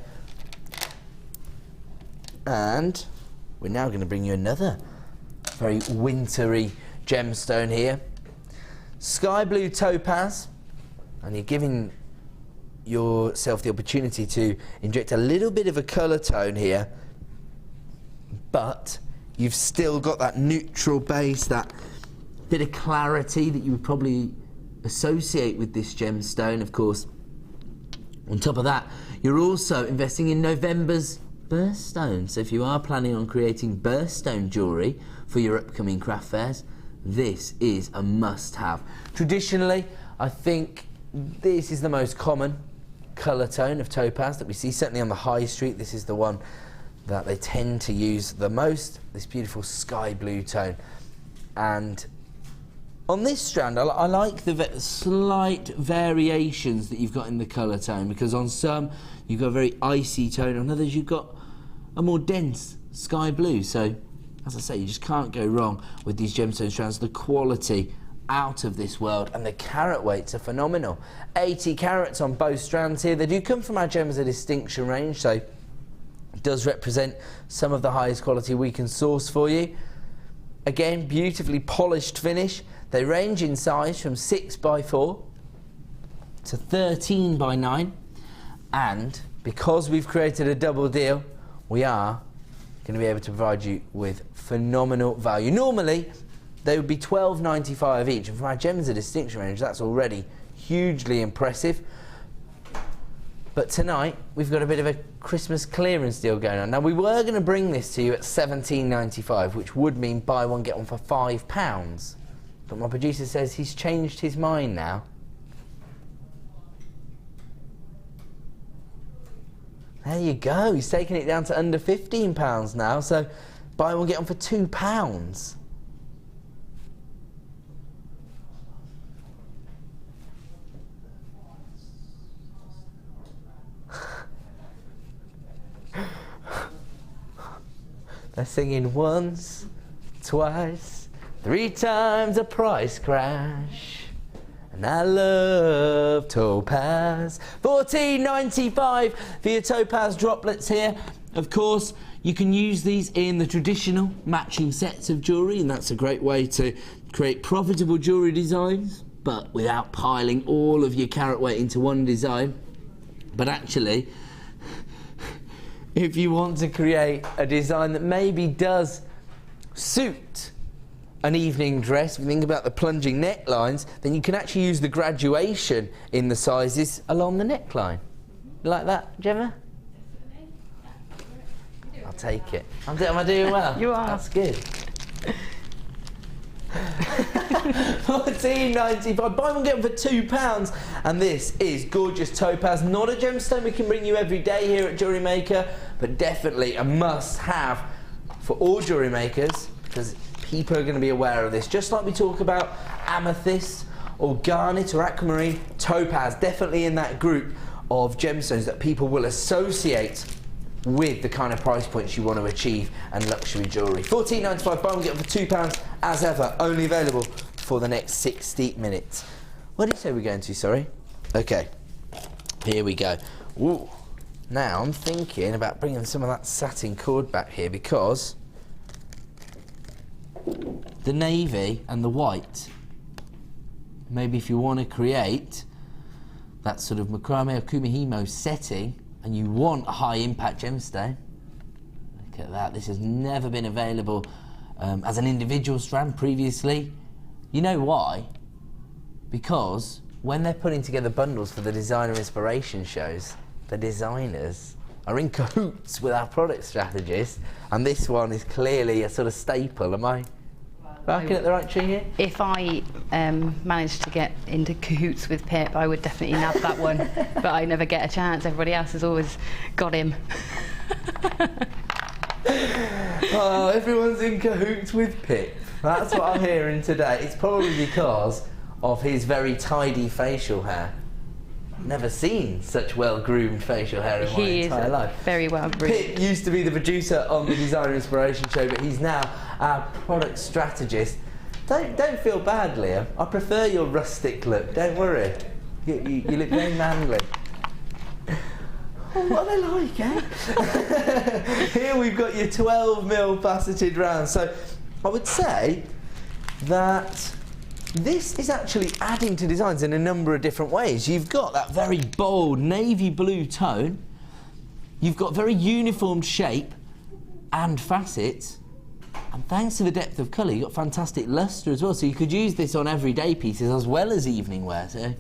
And we're now going to bring you another very wintry gemstone here. Sky blue topaz, and you're giving yourself the opportunity to inject a little bit of a colour tone here, but you've still got that neutral base, that bit of clarity that you would probably associate with this gemstone. Of course, on top of that, you're also investing in November's birthstone. So if you are planning on creating birthstone jewellery for your upcoming craft fairs, this is a must-have. Traditionally, I think this is the most common colour tone of topaz that we see, certainly on the high street. This is the one that they tend to use the most, this beautiful sky blue tone. And On this strand, I like the slight variations that you've got in the colour tone, because on some you've got a very icy tone, on others you've got a more dense sky blue. So, as I say, you just can't go wrong with these gemstone strands. The quality out of this world, and the carat weights are phenomenal. 80 carats on both strands here. They do come from our Gems of Distinction range, so it does represent some of the highest quality we can source for you. Again, beautifully polished finish. They range in size from 6x4 to 13x9, and because we've created a double deal, we are going to be able to provide you with phenomenal value. Normally, they would be $12.95 each, and from our Gems of Distinction range, that's already hugely impressive. But tonight, we've got a bit of a Christmas clearance deal going on. Now, we were going to bring this to you at $17.95, which would mean buy one, get one for £5. But my producer says he's changed his mind now. There you go, he's taking it down to under £15 now, so buy one, get one for £2. They're singing once, twice, 3 times a price crash. And I love Topaz. $14.95 for your Topaz droplets here. Of course, you can use these in the traditional matching sets of jewellery, and that's a great way to create profitable jewellery designs, but without piling all of your carat weight into one design. But actually, if you want to create a design that maybe does suit an evening dress, if you think about the plunging necklines, then you can actually use the graduation in the sizes along the neckline. Like that, Gemma? I'll take it. Am I doing well? You are. That's good. $14.95. Buy one, get one for £2. And this is gorgeous Topaz. Not a gemstone we can bring you every day here at Jewellery Maker, but definitely a must-have for all jewellery makers, because people are going to be aware of this. Just like we talk about amethyst or garnet or aquamarine, Topaz definitely in that group of gemstones that people will associate with the kind of price points you want to achieve and luxury jewellery. $14.95, buy one, get one for £2, as ever, only available for the next 60 minutes. Where did you say we're going to, sorry? Okay, here we go. Ooh. Now I'm thinking about bringing some of that satin cord back here, because the navy and the white, maybe if you want to create that sort of macrame or kumihimo setting and you want a high impact gemstone, look at that. This has never been available as an individual strand previously. You know why? Because when they're putting together bundles for the designer inspiration shows, the designers are in cahoots with our product strategists, and this one is clearly a sort of staple. Am I barking at the right tree here? If I managed to get into cahoots with Pip, I would definitely nab that one, but I never get a chance. Everybody else has always got him. Oh, everyone's in cahoots with Pip. That's what I'm hearing today. It's probably because of his very tidy facial hair. Never seen such well-groomed facial hair in my entire life. Very well groomed. Pip used to be the producer on the Designer Inspiration Show, but he's now our product strategist. Don't feel bad, Liam. I prefer your rustic look. Don't worry. You look very manly. Oh, what are they like, eh? Here we've got your 12mm faceted rounds. So I would say that this is actually adding to designs in a number of different ways. You've got that very bold navy blue tone. You've got very uniform shape and facets. And thanks to the depth of colour, you've got fantastic lustre as well. So you could use this on everyday pieces as well as evening wear. So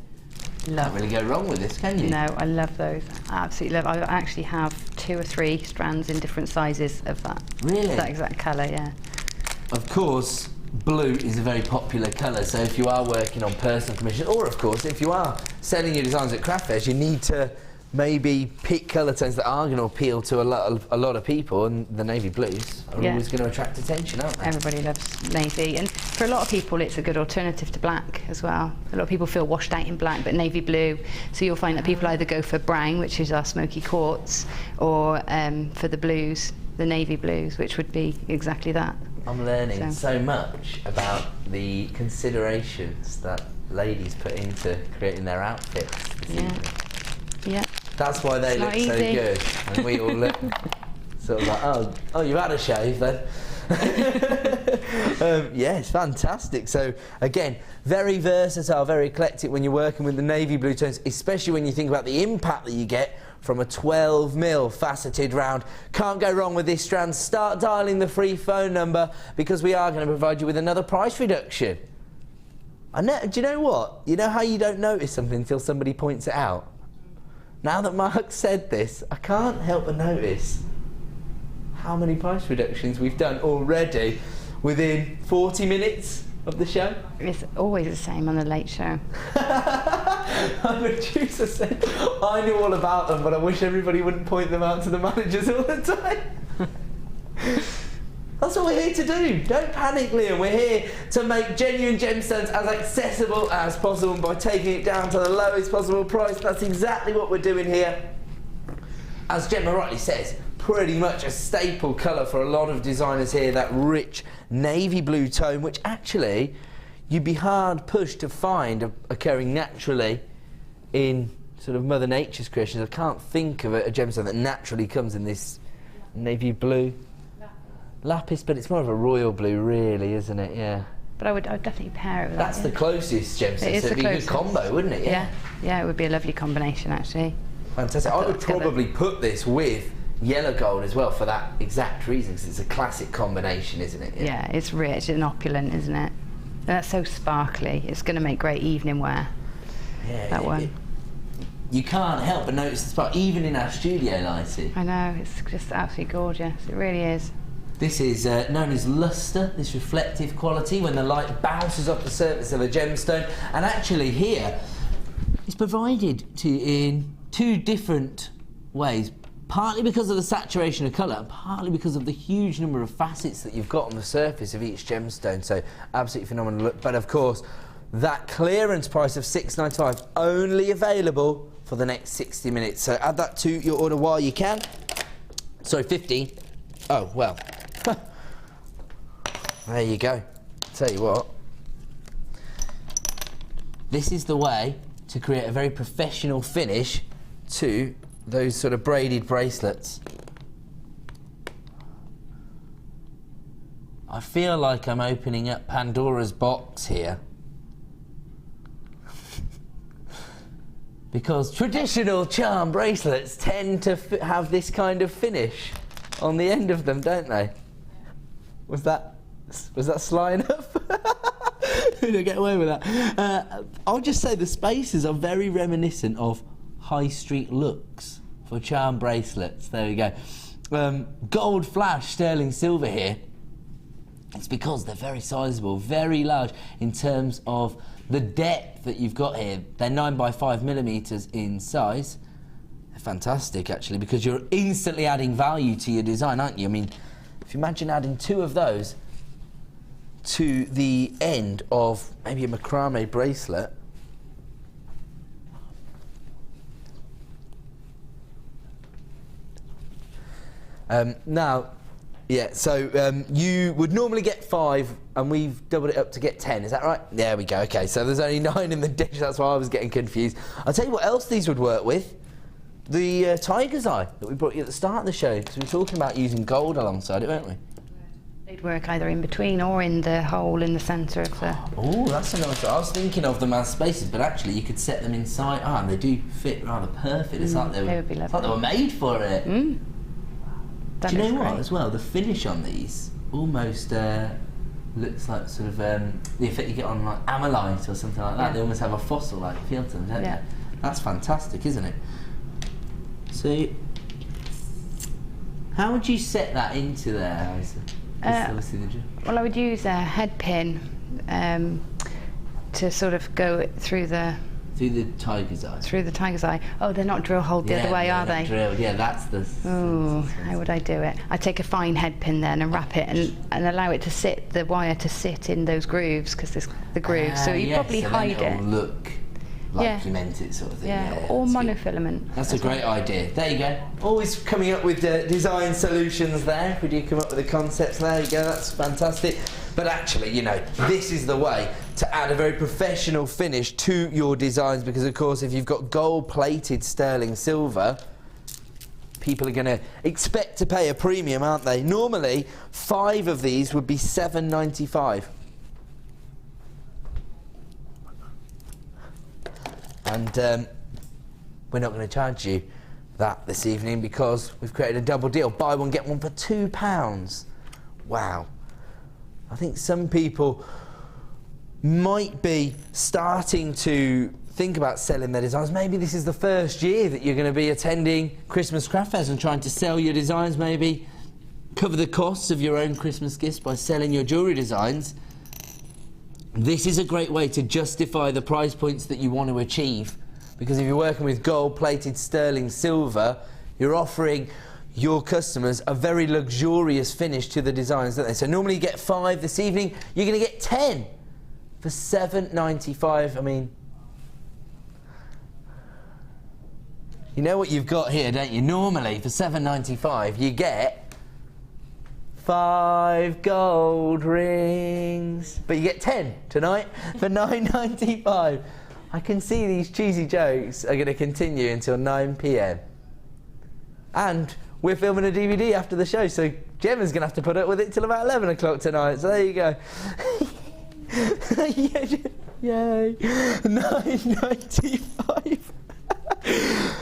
can't really go wrong with this, can you? No, I love those. I absolutely love. I actually have 2 or 3 strands in different sizes of that. Really? That exact colour, yeah. Of course, blue is a very popular colour, so if you are working on personal commission, or of course if you are selling your designs at craft fairs, you need to maybe pick colour tones that are going to appeal to a lot of people, and the navy blues are always going to attract attention, aren't they? Everybody loves navy, and for a lot of people it's a good alternative to black as well. A lot of people feel washed out in black, but navy blue, so you'll find that people either go for brown, which is our smoky quartz, or for the blues, the navy blues, which would be exactly that. I'm learning so much about the considerations that ladies put into creating their outfits this evening. Yeah. That's why they look so good, and we all look sort of like, oh, you've had a shave then. Yeah, it's fantastic. So again, very versatile, very eclectic when you're working with the navy blue tones, especially when you think about the impact that you get from a 12mm faceted round. Can't go wrong with this strand. Start dialing the free phone number, because we are going to provide you with another price reduction. Do you know what? You know how you don't notice something until somebody points it out? Now that Mark said this, I can't help but notice how many price reductions we've done already within 40 minutes of the show. It's always the same on the late show. Our producer said, I knew all about them, but I wish everybody wouldn't point them out to the managers all the time. That's what we're here to do. Don't panic, Liam. We're here to make genuine gemstones as accessible as possible by taking it down to the lowest possible price. That's exactly what we're doing here. As Gemma rightly says, pretty much a staple colour for a lot of designers here, that rich navy blue tone, which actually you'd be hard pushed to find occurring naturally in sort of Mother Nature's creations. I can't think of a gemstone that naturally comes in this navy blue. Lapis, but it's more of a royal blue, really, isn't it? Yeah. But I would definitely pair it with that. That's the closest gemstone. It is so it'd the be a good combo, wouldn't it? Yeah, it would be a lovely combination, actually. Fantastic. I would probably put this with yellow gold as well for that exact reason, because it's a classic combination, isn't it? Yeah, it's rich and opulent, isn't it? And that's so sparkly. It's going to make great evening wear. Yeah. That one. You can't help but notice the spark, even in our studio lighting. I know, it's just absolutely gorgeous. It really is. This is known as lustre, this reflective quality when the light bounces off the surface of a gemstone. And actually here, it's provided in two different ways. Partly because of the saturation of colour, and partly because of the huge number of facets that you've got on the surface of each gemstone. So absolutely phenomenal look. But of course, that clearance price of $6.95 only available for the next 60 minutes. So add that to your order while you can. Sorry, 50. Oh, well. There you go. Tell you what. This is the way to create a very professional finish to those sort of braided bracelets. I feel like I'm opening up Pandora's box here. Because traditional charm bracelets tend to have this kind of finish on the end of them, don't they? Was that sly enough? We don't get away with that. I'll just say the spaces are very reminiscent of high street looks for charm bracelets. There we go. Gold flash sterling silver here. It's because they're very sizable, very large in terms of the depth that you've got here. They're 9x5mm in size. They're fantastic, actually, because you're instantly adding value to your design, aren't you? I mean, if you imagine adding two of those to the end of maybe a macrame bracelet. Now, yeah, so you would normally get 5 and we've doubled it up to get 10, is that right? There we go, okay, so there's only 9 in the dish, that's why I was getting confused. I'll tell you what else these would work with. The tiger's eye that we brought you at the start of the show, because we were talking about using gold alongside it, weren't we? They'd work either in between or in the hole in the centre of the... Oh, that's a nice one. I was thinking of them as spaces, but actually you could set them inside. Ah, and they do fit rather perfect. It's like they were made for it. Mm. Do you know what, as well? The finish on these almost looks like sort of the effect you get on like amylite or something like that. Yeah. They almost have a fossil-like feel to them, don't they? That's fantastic, isn't it? So, how would you set that into there, Alisa? Well, I would use a head pin to sort of go through the Through the tiger's eye. Through the tiger's eye. Oh, they're not drill holed the other way, are they? Drilled. Yeah, that's the... Oh, how would I do it? I'd take a fine head pin then and wrap it and allow it to sit, the wire to sit in those grooves, because there's the grooves. So you'd probably hide then it. Look like you meant it, sort of thing. Yeah, or monofilament. That's a great idea. There you go. Always coming up with design solutions there. If we do come up with the concepts, there you go. That's fantastic. But actually, you know, this is the way to add a very professional finish to your designs, because of course if you've got gold-plated sterling silver, people are going to expect to pay a premium, aren't they? Normally, 5 of these would be $7.95. And we're not going to charge you that this evening because we've created a double deal. Buy one, get one for £2. Wow. I think some people might be starting to think about selling their designs. Maybe this is the first year that you're going to be attending Christmas craft fairs and trying to sell your designs, maybe cover the costs of your own Christmas gifts by selling your jewellery designs. This is a great way to justify the price points that you want to achieve, because if you're working with gold-plated sterling silver, you're offering your customers a very luxurious finish to the designs, don't they? So normally you get 5. This evening you're going to get 10 for $7.95. I mean, you know what you've got here, don't you? Normally for $7.95 you get 5 gold rings, but you get 10 tonight for $9.95. I can see these cheesy jokes are going to continue until 9 p.m. And we're filming a DVD after the show, so Gemma's going to have to put up with it till about 11 o'clock tonight. So there you go. Yay. $9.95.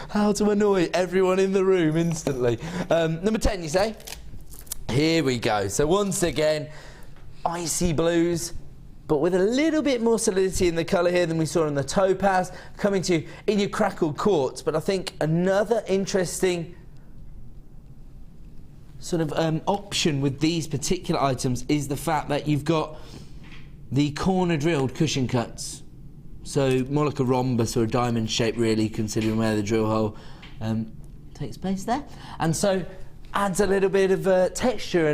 How to annoy everyone in the room instantly. Number 10, you say? Here we go. So once again, icy blues, but with a little bit more solidity in the colour here than we saw in the Topaz, coming to you in your Crackled Quartz. But I think another interesting sort of option with these particular items is the fact that you've got the corner drilled cushion cuts. So more like a rhombus or a diamond shape, really, considering where the drill hole takes place there. And so adds a little bit of texture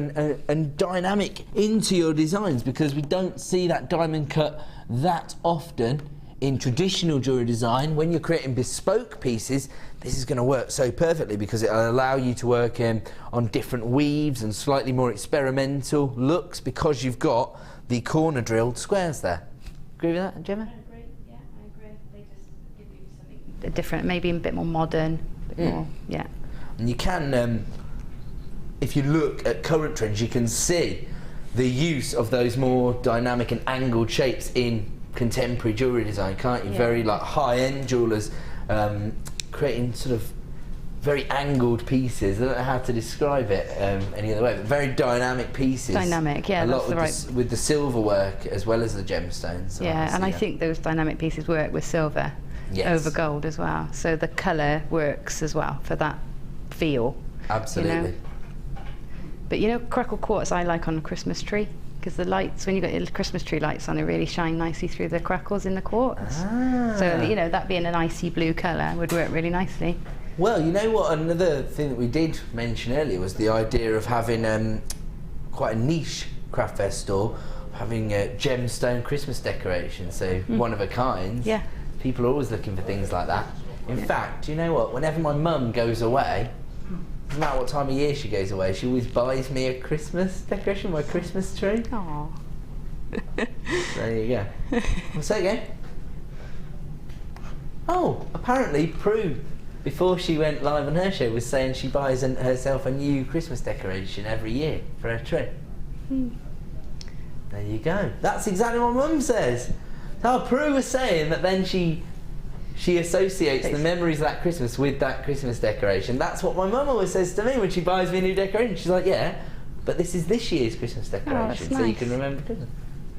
and dynamic into your designs, because we don't see that diamond cut that often in traditional jewellery design. When you're creating bespoke pieces, this is going to work so perfectly, because it'll allow you to work on different weaves and slightly more experimental looks, because you've got the corner drilled squares there. Agree with that, Gemma? I agree. Yeah, I agree. They just give you something Different, maybe a bit more modern, a bit more, yeah. And you can, if you look at current trends, you can see the use of those more dynamic and angled shapes in contemporary jewellery design, can't you? Yeah. Very like high-end jewellers creating sort of very angled pieces. I don't know how to describe it any other way, but very dynamic pieces. Dynamic, yeah, a that's lot the with right... with the silver work as well as the gemstones. So yeah, and I think those dynamic pieces work with silver over gold as well. So the colour works as well for that feel. Absolutely. You know? But you know, Crackled Quartz I like on a Christmas tree, because the lights, when you've got your Christmas tree lights on, they really shine nicely through the crackles in the quartz. So, you know, that being an icy blue colour would work really nicely. Well, you know what, another thing that we did mention earlier was the idea of having quite a niche craft fair store, having gemstone Christmas decorations, so one of a kind. Yeah. People are always looking for things like that. In fact, you know what, whenever my mum goes away, no matter what time of year she goes away, she always buys me a Christmas decoration, my Christmas tree. Aww. There you go. Well, say again. Oh, apparently Prue, before she went live on her show, was saying she buys herself a new Christmas decoration every year for her tree. There you go. That's exactly what Mum says. So Prue was saying that then she associates the memories of that Christmas with that Christmas decoration. That's what my mum always says to me when she buys me a new decoration. She's like, yeah, but this is this year's Christmas decoration, so you can remember Christmas.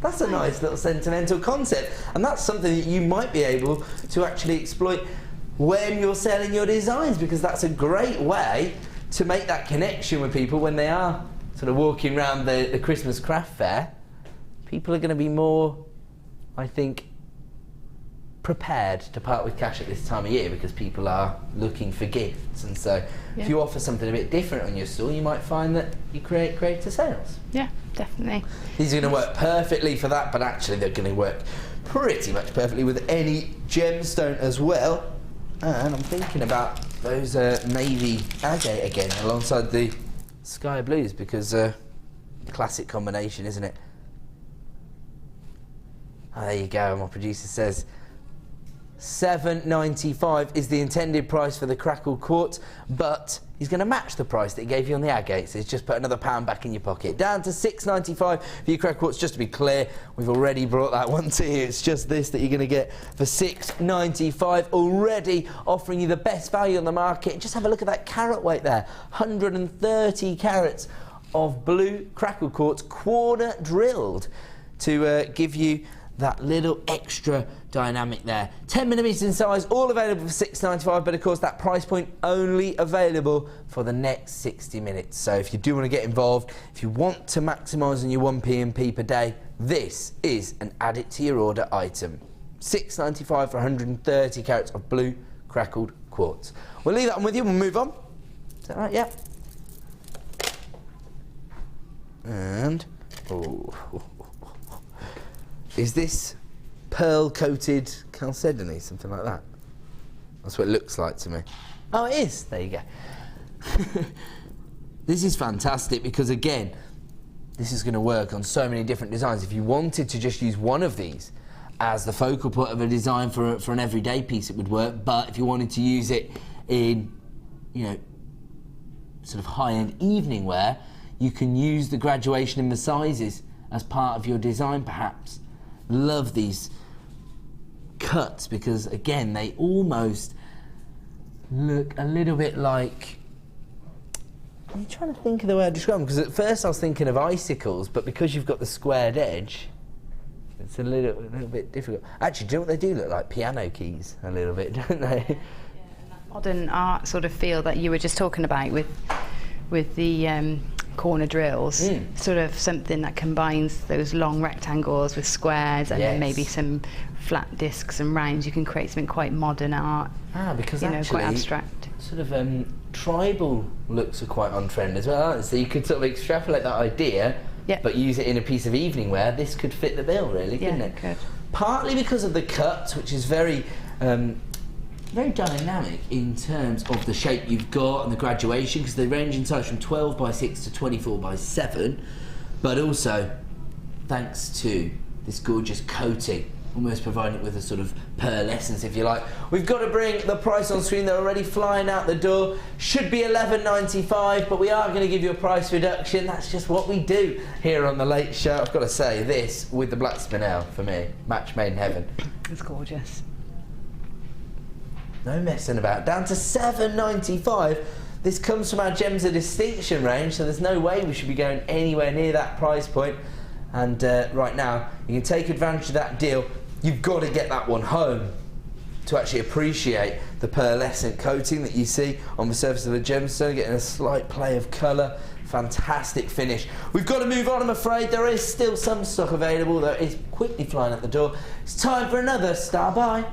That's a nice little sentimental concept, and that's something that you might be able to actually exploit when you're selling your designs, because that's a great way to make that connection with people when they are sort of walking around the Christmas craft fair. People are going to be more, I think, prepared to part with cash at this time of year because people are looking for gifts, and so if you offer something a bit different on your store, you might find that you create greater sales. Yeah, definitely. These are going to work perfectly for that, but actually they're going to work pretty much perfectly with any gemstone as well. And I'm thinking about those navy agate again alongside the sky blues, because classic combination, isn't it? Oh, there you go. My producer says $7.95 is the intended price for the Crackled Quartz, but he's going to match the price that he gave you on the agate, so he's just put another £1 back in your pocket. Down to $6.95 for your Crackled Quartz. Just to be clear, we've already brought that one to you. It's just this that you're going to get for $6.95, already offering you the best value on the market. Just have a look at that carat weight there, 130 carats of blue Crackled Quartz, corner drilled, to give you that little extra dynamic there. 10mm in size, all available for $6.95, but of course that price point only available for the next 60 minutes. So if you do want to get involved, if you want to maximise on your 1p and p per day, this is an add it to your order item. $6.95 for 130 carats of blue Crackled Quartz. We'll leave that one with you, we'll move on. Is that right? Yeah. And, is this pearl-coated Chalcedony, something like that? That's what it looks like to me. Oh, it is. There you go. This is fantastic because, again, this is going to work on so many different designs. If you wanted to just use one of these as the focal point of a design for an everyday piece, it would work. But if you wanted to use it in, you know, sort of high-end evening wear, you can use the graduation in the sizes as part of your design, perhaps. Love these cuts because, again, they almost look a little bit like, I'm trying to think of the way I describe them, because at first I was thinking of icicles, but because you've got the squared edge, it's a little bit difficult. Actually, do you know what they do look like? Piano keys, a little bit, don't they? Yeah, and that modern art sort of feel that you were just talking about with the corner drills, sort of something that combines those long rectangles with squares and then maybe some flat discs and rounds. You can create something quite modern art. Because you know, actually, quite abstract. Sort of tribal looks are quite on trend as well, aren't they? So you could sort of extrapolate that idea, but use it in a piece of evening wear. This could fit the bill, really, couldn't it? Could. Partly because of the cut, which is very very dynamic in terms of the shape you've got and the graduation, because they range in size from 12 by 6 to 24 by 7, but also thanks to this gorgeous coating, almost providing it with a sort of pearlescence, if you like. We've got to bring the price on screen. They're already flying out the door. Should be $11.95, but we are going to give you a price reduction. That's just what we do here on The Late Show. I've got to say, this with the black spinel, for me, match made in heaven. It's gorgeous. No messing about. Down to $7.95. This comes from our Gems of Distinction range, so there's no way we should be going anywhere near that price point. And right now, you can take advantage of that deal. You've got to get that one home to actually appreciate the pearlescent coating that you see on the surface of the gemstone, getting a slight play of colour. Fantastic finish. We've got to move on, I'm afraid. There is still some stock available, though it's quickly flying at the door. It's time for another Star Buy.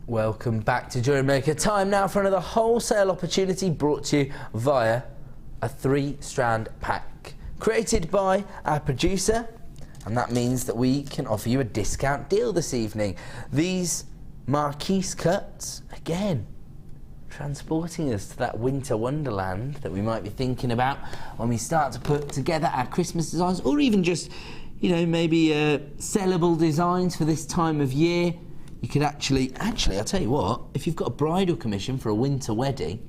Welcome back to JewelleryMaker. Time now for another wholesale opportunity brought to you via a 3-strand pack. Created by our producer, and that means that we can offer you a discount deal this evening. These Marquise cuts, again, transporting us to that winter wonderland that we might be thinking about when we start to put together our Christmas designs, or even just, you know, maybe sellable designs for this time of year. You could actually, I'll tell you what, if you've got a bridal commission for a winter wedding,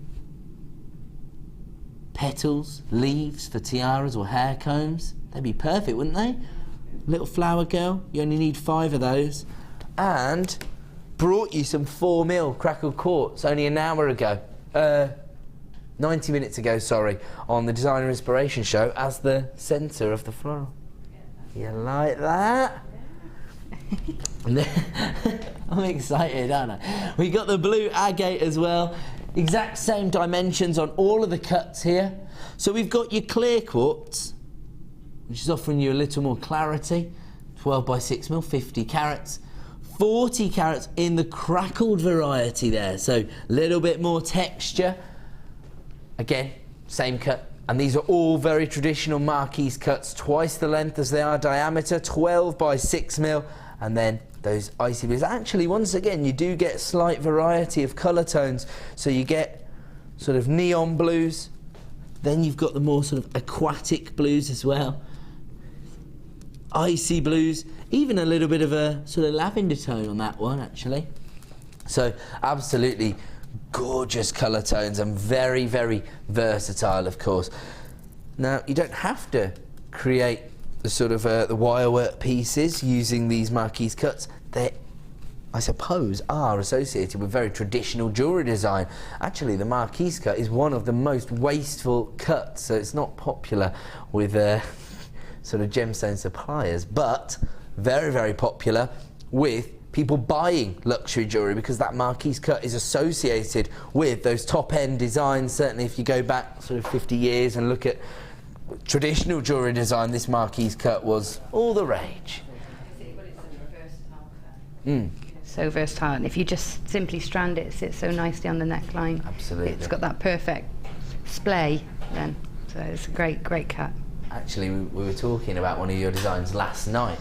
petals, leaves for tiaras or hair combs, they'd be perfect, wouldn't they? Little flower girl, you only need 5 of those. And brought you some 4mm Crackled Quartz only an hour ago. 90 minutes ago, sorry, on the Designer Inspiration Show as the centre of the floral. You like that? I'm excited, aren't I? We got the blue agate as well. Exact same dimensions on all of the cuts here. So we've got your clear quartz, which is offering you a little more clarity. 12 by 6 mil, 50 carats. 40 carats in the crackled variety there. So a little bit more texture. Again, same cut. And these are all very traditional Marquise cuts, twice the length as they are diameter, 12 by 6 mil, and then those icy blues. Actually, once again, you do get slight variety of colour tones. So you get sort of neon blues, then you've got the more sort of aquatic blues as well. Icy blues, even a little bit of a sort of lavender tone on that one, actually. So absolutely gorgeous colour tones and very, very versatile, of course. Now, you don't have to create the sort of the wirework pieces using these Marquise cuts. They, I suppose, are associated with very traditional jewellery design. Actually, the Marquise cut is one of the most wasteful cuts, so it's not popular with sort of gemstone suppliers, but very, very popular with people buying luxury jewellery, because that Marquise cut is associated with those top-end designs. Certainly if you go back sort of 50 years and look at traditional jewellery design, this Marquise cut was all the rage. So versatile, and if you just simply strand it, it sits so nicely on the neckline. Absolutely. It's got that perfect splay then, so it's a great, great cut. Actually, we were talking about one of your designs last night,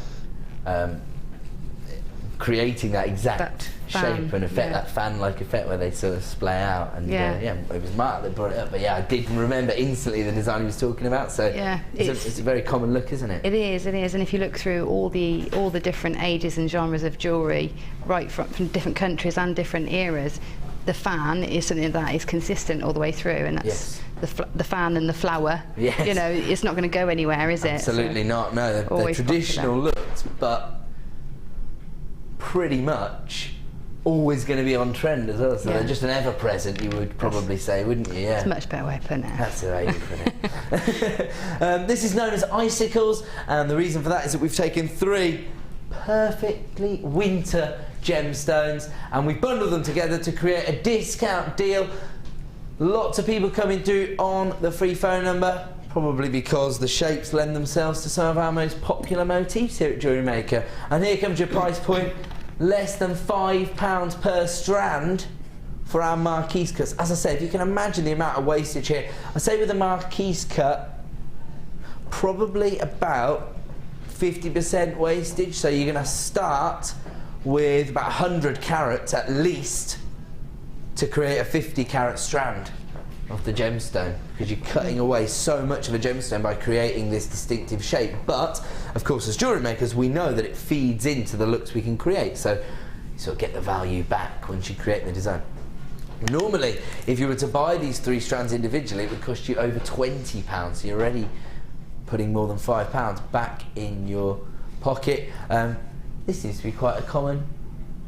creating that exact shape and effect, that fan-like effect where they sort of splay out. And yeah, it was Mark that brought it up, but yeah, I did remember instantly the design he was talking about. So yeah, it's a very common look, isn't it? It is, and if you look through all the different ages and genres of jewellery, right from different countries and different eras, the fan is something that is consistent all the way through, and that's the fan and the flower. Yes. You know, it's not going to go anywhere, is it? Absolutely not. No, they're traditional looks, but pretty much always going to be on trend as well. So they're just an ever-present, you would probably say, wouldn't you? Yeah. It's a much better way of putting it. That's the way you put it. This is known as icicles, and the reason for that is that we've taken 3 perfectly winter gemstones and we've bundled them together to create a discount deal. Lots of people coming through on the free phone number, probably because the shapes lend themselves to some of our most popular motifs here at JewelleryMaker. And here comes your price point, less than £5 per strand for our Marquise cuts. As I say, if you can imagine the amount of wastage here, I say with the Marquise cut, probably about 50% wastage, so you're going to start with about 100 carats at least to create a 50 carat strand of the gemstone, because you're cutting away so much of a gemstone by creating this distinctive shape. But of course, as jewellery makers, we know that it feeds into the looks we can create, so you sort of get the value back once you create the design. Normally, if you were to buy these 3 strands individually, it would cost you over £20, so you're already putting more than £5 back in your pocket. This seems to be quite a common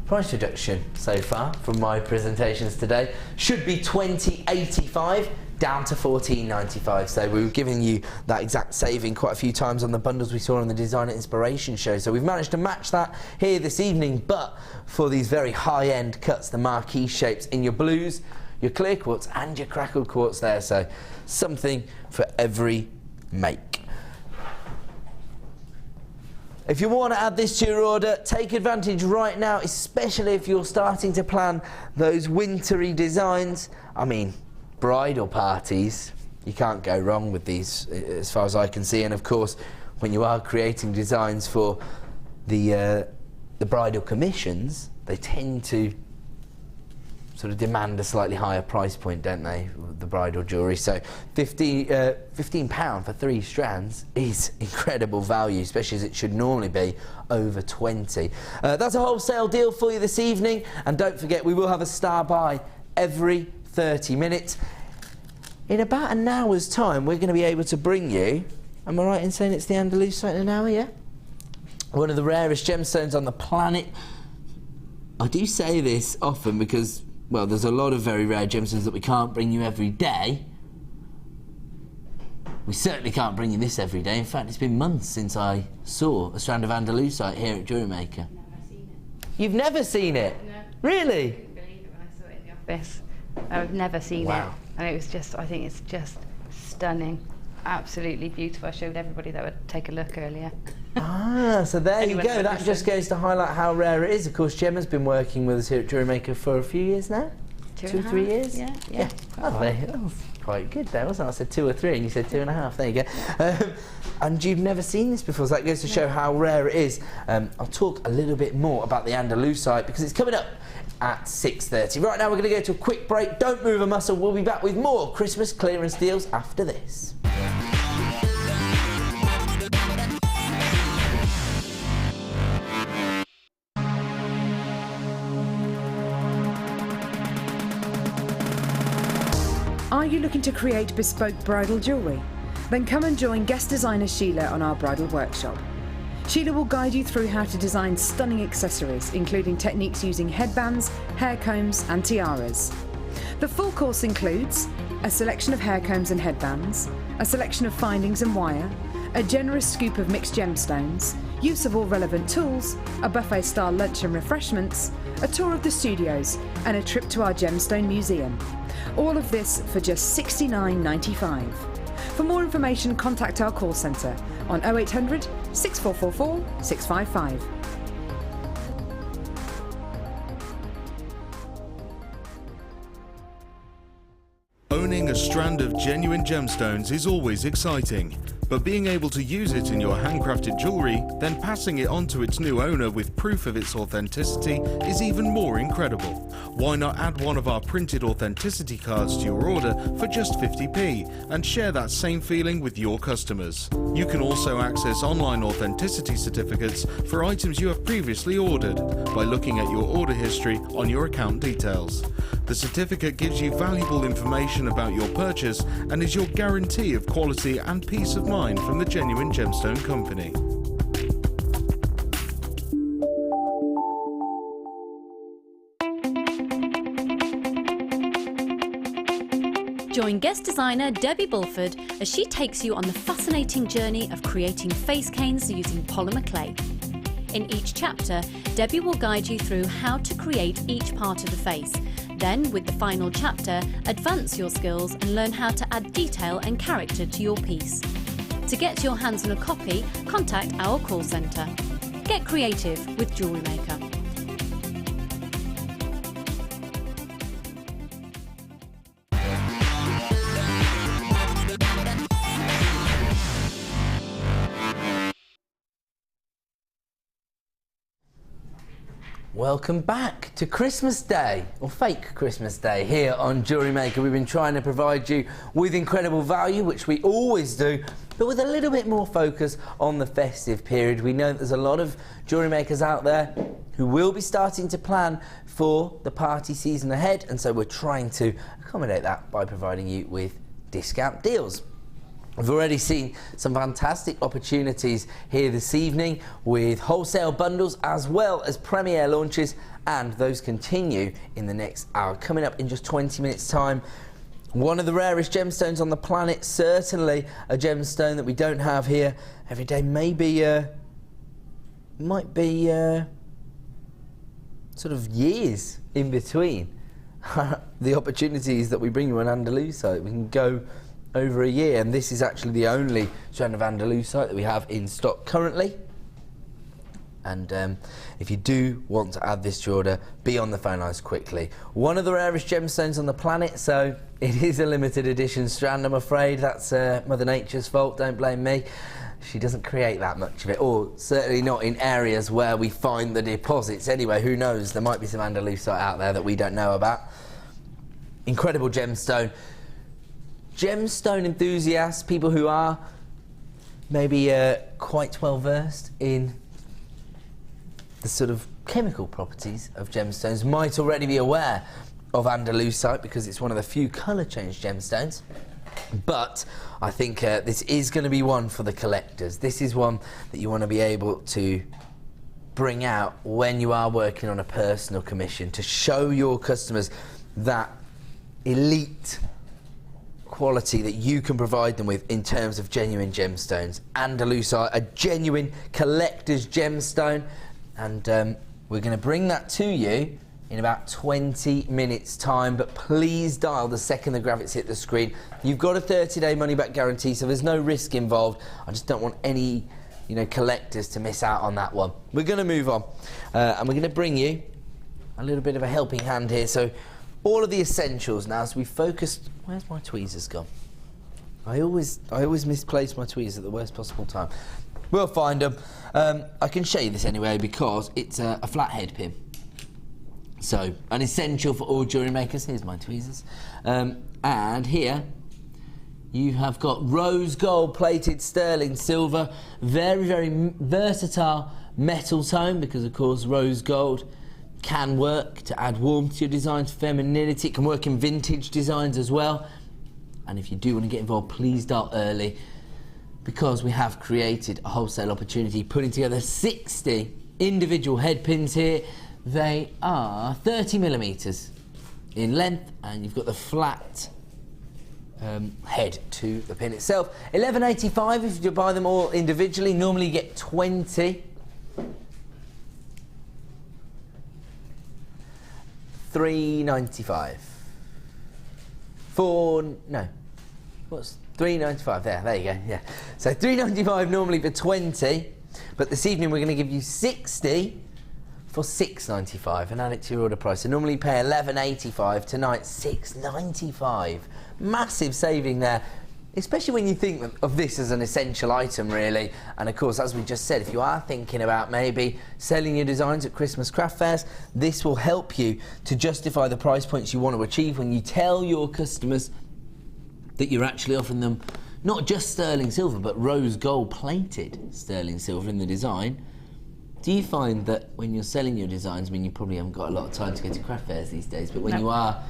price reduction so far from my presentations today. Should be $20.85 down to $14.95. So we were giving you that exact saving quite a few times on the bundles we saw on the Designer Inspiration show. So we've managed to match that here this evening, but for these very high-end cuts, the Marquise shapes in your blues, your clear quartz and your crackled quartz there. So something for every make. If you want to add this to your order, take advantage right now, especially if you're starting to plan those wintry designs. I mean, bridal parties, you can't go wrong with these as far as I can see. And of course, when you are creating designs for the bridal commissions, they tend to sort of demand a slightly higher price point, don't they, the bridal jewellery? So £15 for 3 strands is incredible value, especially as it should normally be over 20. That's a wholesale deal for you this evening, and don't forget, we will have a star buy every 30 minutes. In about an hour's time, we're going to be able to bring you, am I right in saying it's the Andalusite in an hour, yeah? One of the rarest gemstones on the planet. I do say this often because, well, there's a lot of very rare gemstones that we can't bring you every day. We certainly can't bring you this every day. In fact, it's been months since I saw a strand of Andalusite here at JewelleryMaker. Never seen You've never seen it? No. Really? I couldn't believe it when I saw it in the office. I've never seen it. And it was just, I think it's just stunning. Absolutely beautiful. I showed everybody that would take a look earlier. So there Anyone you go. would That listen. just goes to highlight how rare it is. Of course, Gemma's been working with us here at JewelleryMaker for a few years now. 2 or 3 years? Yeah. Oh, that was quite good there, wasn't it? I said 2 or 3 and you said 2.5. There you go. And you've never seen this before, so that goes to show how rare it is. I'll talk a little bit more about the Andalusite because it's coming up at 6:30. Right now we're going to go to a quick break. Don't move a muscle. We'll be back with more Christmas clearance deals after this. Are you looking to create bespoke bridal jewellery? Then come and join guest designer Sheila on our bridal workshop. Sheila will guide you through how to design stunning accessories, including techniques using headbands, hair combs and tiaras. The full course includes a selection of hair combs and headbands, a selection of findings and wire, a generous scoop of mixed gemstones, use of all relevant tools, a buffet-style lunch and refreshments, a tour of the studios and a trip to our gemstone museum. All of this for just $69.95. For more information, contact our call centre on 0800 6444 655. Owning a strand of genuine gemstones is always exciting, but being able to use it in your handcrafted jewellery, then passing it on to its new owner with proof of its authenticity is even more incredible. Why not add one of our printed authenticity cards to your order for just 50p and share that same feeling with your customers? You can also access online authenticity certificates for items you have previously ordered by looking at your order history on your account details. The certificate gives you valuable information about your purchase and is your guarantee of quality and peace of mind from the Genuine Gemstone Company. Join guest designer Debbie Bulford as she takes you on the fascinating journey of creating face canes using polymer clay. In each chapter, Debbie will guide you through how to create each part of the face. Then, with the final chapter, advance your skills and learn how to add detail and character to your piece. To get your hands on a copy, contact our call centre. Get creative with JewelleryMaker. Welcome back to Christmas Day, or fake Christmas Day, here on JewelleryMaker. We've been trying to provide you with incredible value, which we always do, but with a little bit more focus on the festive period. We know that there's a lot of jewellery makers out there who will be starting to plan for the party season ahead, and so we're trying to accommodate that by providing you with discount deals. We've already seen some fantastic opportunities here this evening with wholesale bundles as well as premiere launches, and those continue in the next hour. Coming up in just 20 minutes time, one of the rarest gemstones on the planet, certainly a gemstone that we don't have here every day, might be sort of years in between the opportunities that we bring you on Andalusite. We can go over a year, and this is actually the only strand of Andalusite that we have in stock currently. And if you do want to add this to your order, be on the phone lines quickly. One of the rarest gemstones on the planet, so it is a limited edition strand, I'm afraid. That's Mother Nature's fault, don't blame me. She doesn't create that much of it, or certainly not in areas where we find the deposits. Anyway, who knows, there might be some Andalusite out there that we don't know about. Incredible gemstone. Gemstone enthusiasts, people who are maybe quite well versed in the sort of chemical properties of gemstones, might already be aware of Andalusite because it's one of the few colour change gemstones. But I think this is going to be one for the collectors. This is one that you want to be able to bring out when you are working on a personal commission, to show your customers that elite quality that you can provide them with in terms of genuine gemstones. Andalusite, a genuine collector's gemstone, and We're going to bring that to you in about 20 minutes time, but please dial the second the graphics hit the screen. You've got a 30-day money-back guarantee, so there's no risk involved. I just don't want any, collectors to miss out on that one. We're going to move on, and we're going to bring you a little bit of a helping hand here. So all of the essentials now, so we focused. Where's my tweezers gone? I always misplace my tweezers at the worst possible time. We'll find them. I can show you this anyway because it's a flathead pin. So, an essential for all jewellery makers. Here's my tweezers. And here, you have got rose gold plated sterling silver. Very, very versatile metal tone because, of course, rose gold can work to add warmth to your designs, femininity. It can work in vintage designs as well. And if you do want to get involved, please dial early because we have created a wholesale opportunity, putting together 60 individual head pins here. They are 30 millimetres in length, and you've got the flat head to the pin itself. $11.85 if you buy them all individually. Normally you get 20. $3.95. What's $3.95? There you go. Yeah. So $3.95 normally for 20, but this evening we're going to give you 60 for $6.95 and add it to your order price. So normally you pay $11.85, tonight $6.95. Massive saving there, especially when you think of this as an essential item, really. And of course, as we just said, if you are thinking about maybe selling your designs at Christmas craft fairs, this will help you to justify the price points you want to achieve when you tell your customers that you're actually offering them not just sterling silver, but rose gold plated sterling silver in the design. Do you find that when you're selling your designs, I mean, you probably haven't got a lot of time to go to craft fairs these days, but when you are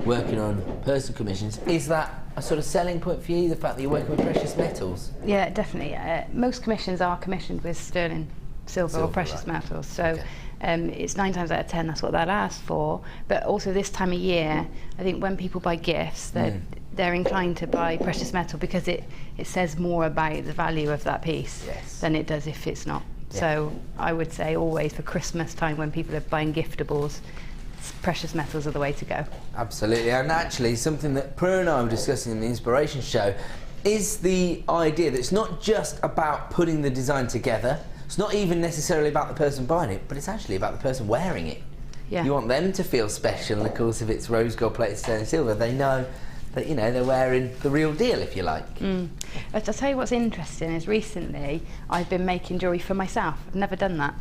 working on personal commissions, is that a sort of selling point for you, the fact that you're working with precious metals? Yeah, definitely. Most commissions are commissioned with sterling silver or precious metals, so it's 9 times out of 10 that's what they'll ask for. But also this time of year, I think when people buy gifts, they're inclined to buy precious metal because it says more about the value of that piece than it does if it's not. Yeah. So I would say always for Christmas time when people are buying giftables, precious metals are the way to go. Absolutely, and actually something that Prue and I were discussing in the Inspiration Show is the idea that it's not just about putting the design together, it's not even necessarily about the person buying it, but it's actually about the person wearing it. Yeah. You want them to feel special, and of course if it's rose gold plated sterling silver, they know that, you know, they're wearing the real deal, if you like. I'll tell you what's interesting is recently I've been making jewellery for myself. I've never done that.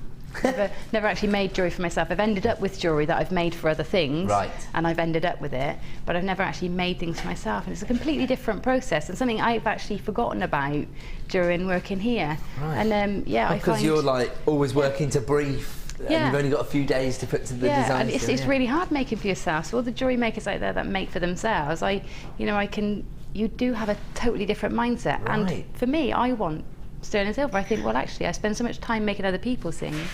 Never actually made jewellery for myself. I've ended up with jewellery that I've made for other things, and I've ended up with it, but I've never actually made things for myself, and it's a completely different process and something I've actually forgotten about during working here. And because you're like always working to brief. And you've only got a few days to put to the design. And it's really hard making for yourself. So all the jewellery makers out there that make for themselves, you do have a totally different mindset. And for me, I want sterling silver. I think, well, actually, I spend so much time making other people things.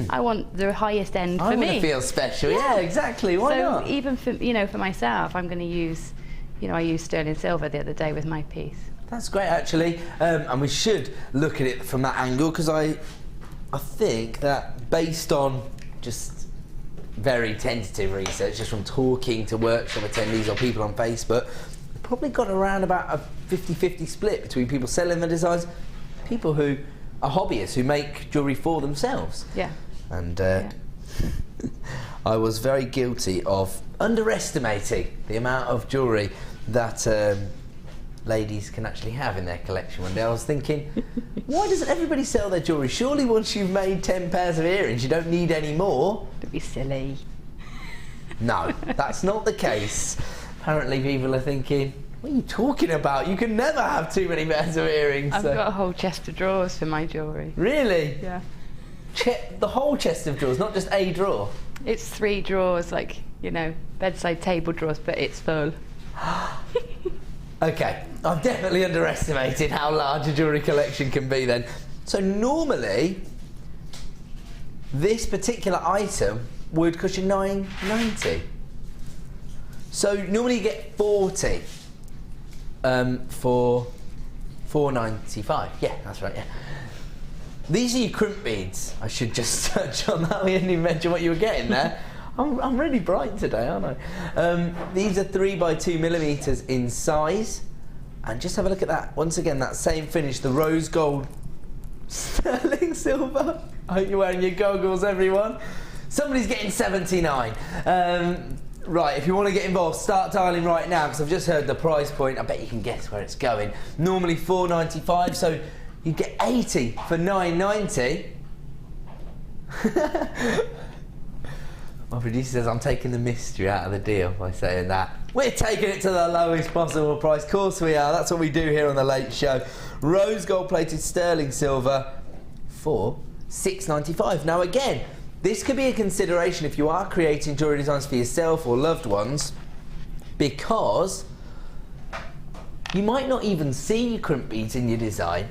I want the highest end for me. I want to feel special. Yeah, exactly. Why not? So even for myself, I'm going to use, I used sterling silver the other day with my piece. That's great, actually. And we should look at it from that angle because I think that based on just very tentative research, just from talking to workshop attendees or people on Facebook, we've probably got around about a 50-50 split between people selling the designs, people who are hobbyists who make jewellery for themselves. Yeah. And I was very guilty of underestimating the amount of jewellery that ladies can actually have in their collection. One day I was thinking, why doesn't everybody sell their jewellery? Surely once you've made 10 pairs of earrings, you don't need any more. Don't be silly. No, that's not the case. Apparently people are thinking, what are you talking about? You can never have too many pairs of earrings. I've got a whole chest of drawers for my jewellery. Really? Yeah. The whole chest of drawers, not just a drawer? It's 3 drawers, like, bedside table drawers, but it's full. Okay, I've definitely underestimated how large a jewellery collection can be then. So normally, this particular item would cost you $9.90. So normally you get 40 for $4.95. Yeah, that's right, yeah. These are your crimp beads. I should just touch on that. We didn't even mention what you were getting there. I'm really bright today, aren't I? These are 3x2mm in size. And just have a look at that. Once again, that same finish, the rose gold sterling silver. I hope you're wearing your goggles, everyone. Somebody's getting 79. Right, if you want to get involved, start dialing right now, because I've just heard the price point. I bet you can guess where it's going. Normally $4.95, so you get 80 for $9.90. My producer says I'm taking the mystery out of the deal by saying that. We're taking it to the lowest possible price. Of course we are. That's what we do here on The Late Show. Rose gold plated sterling silver for $6.95. Now again, this could be a consideration if you are creating jewellery designs for yourself or loved ones, because you might not even see your crimp beads in your design.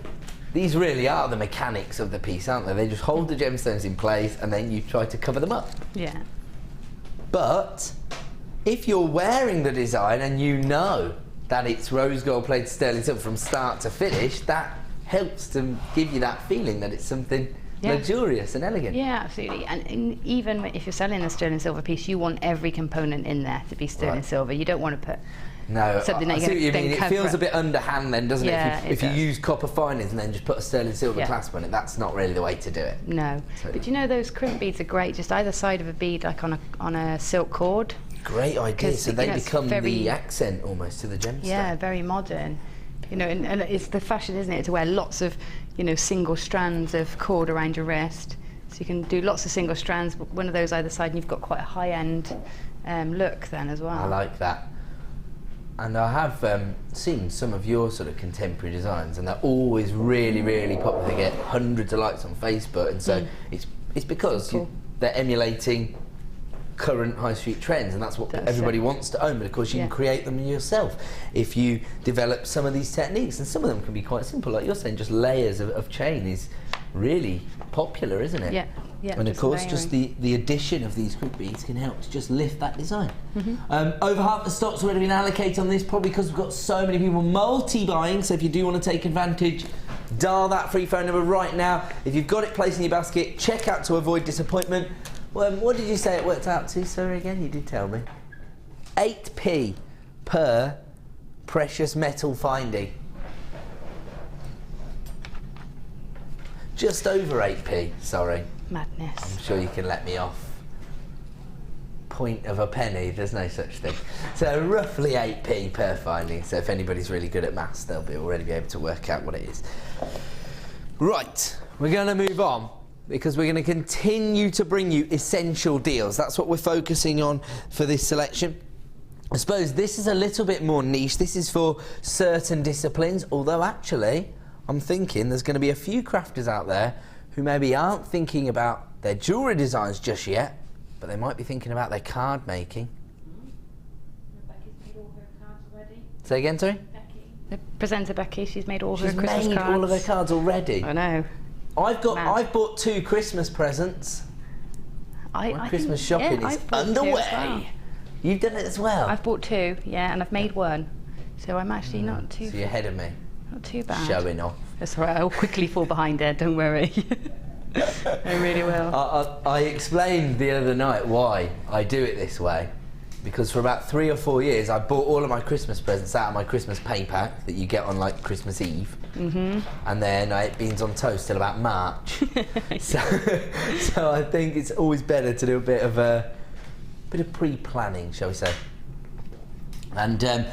These really are the mechanics of the piece, aren't they? They just hold the gemstones in place and then you try to cover them up. Yeah. But if you're wearing the design and you know that it's rose gold plated sterling silver from start to finish, that helps to give you that feeling that it's something luxurious and elegant. Yeah, absolutely. And even if you're selling a sterling silver piece, you want every component in there to be sterling silver. You don't want to put something that I see what you mean. It feels a bit underhand then, doesn't it? If you use copper finings and then just put a sterling silver clasp on it, that's not really the way to do it. No. But you know, those crimp beads are great, just either side of a bead, like on a silk cord. Great idea. So they become the accent almost to the gemstone. Yeah, very modern. You know, and it's the fashion, isn't it, to wear lots of, you know, single strands of cord around your wrist. So you can do lots of single strands, but one of those either side, and you've got quite a high-end look then as well. I like that. And I have seen some of your sort of contemporary designs, and they're always really, really popular. They get hundreds of likes on Facebook, and so it's because they're emulating current high street trends, and that's what everybody wants to own. But of course, you can create them yourself if you develop some of these techniques, and some of them can be quite simple. Like you're saying, just layers of chain is really popular, isn't it? Yeah. And of course, just the addition of these crimp beads can help to just lift that design. Over half the stock's already been allocated on this, probably because we've got so many people multi-buying. So if you do want to take advantage, dial that free phone number right now. If you've got it placed in your basket, check out to avoid disappointment. Well, what did you say it worked out to, sir, again? You did tell me. 8p per precious metal finding. Just over 8p, sorry. Madness. I'm sure you can let me off. Point of a penny, there's no such thing. So roughly 8p per finding. So if anybody's really good at maths, they'll already be able to work out what it is. Right, we're going to move on, because we're going to continue to bring you essential deals. That's what we're focusing on for this selection. I suppose this is a little bit more niche. This is for certain disciplines, although actually I'm thinking there's going to be a few crafters out there who maybe aren't thinking about their jewellery designs just yet, but they might be thinking about their card making. Becky's made all her cards already. Say again, sorry? Becky. The presenter Becky, she's made all her Christmas cards. She's made all of her cards already. I know. I've bought 2 Christmas presents. My Christmas shopping is underway. Well. You've done it as well? I've bought 2, and I've made 1. So I'm actually not too... So you're ahead of me. Not too bad. Showing off. That's all right, I'll quickly fall behind her, don't worry. I really will. I explained the other night why I do it this way. Because for about 3 or 4 years, I bought all of my Christmas presents out of my Christmas pay pack that you get on like Christmas Eve. And then I ate beans on toast till about March. So I think it's always better to do a bit of pre-planning, shall we say. And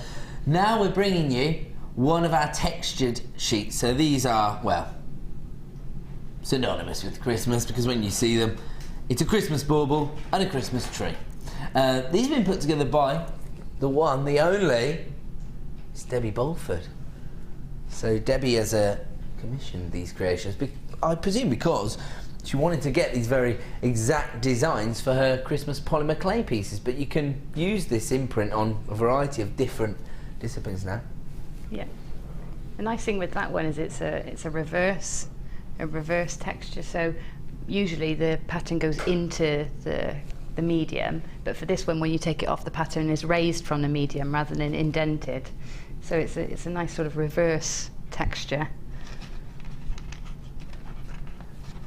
now we're bringing you one of our textured sheets. So these are, well, synonymous with Christmas, because when you see them, it's a Christmas bauble and a Christmas tree. These have been put together by the one, the only, it's Debbie Bolford. So Debbie has commissioned these creations, I presume because she wanted to get these very exact designs for her Christmas polymer clay pieces, but you can use this imprint on a variety of different disciplines now. Yeah. The nice thing with that one is it's a reverse texture. So usually the pattern goes into the medium, but for this one, when you take it off, the pattern is raised from the medium rather than indented. So it's a nice sort of reverse texture.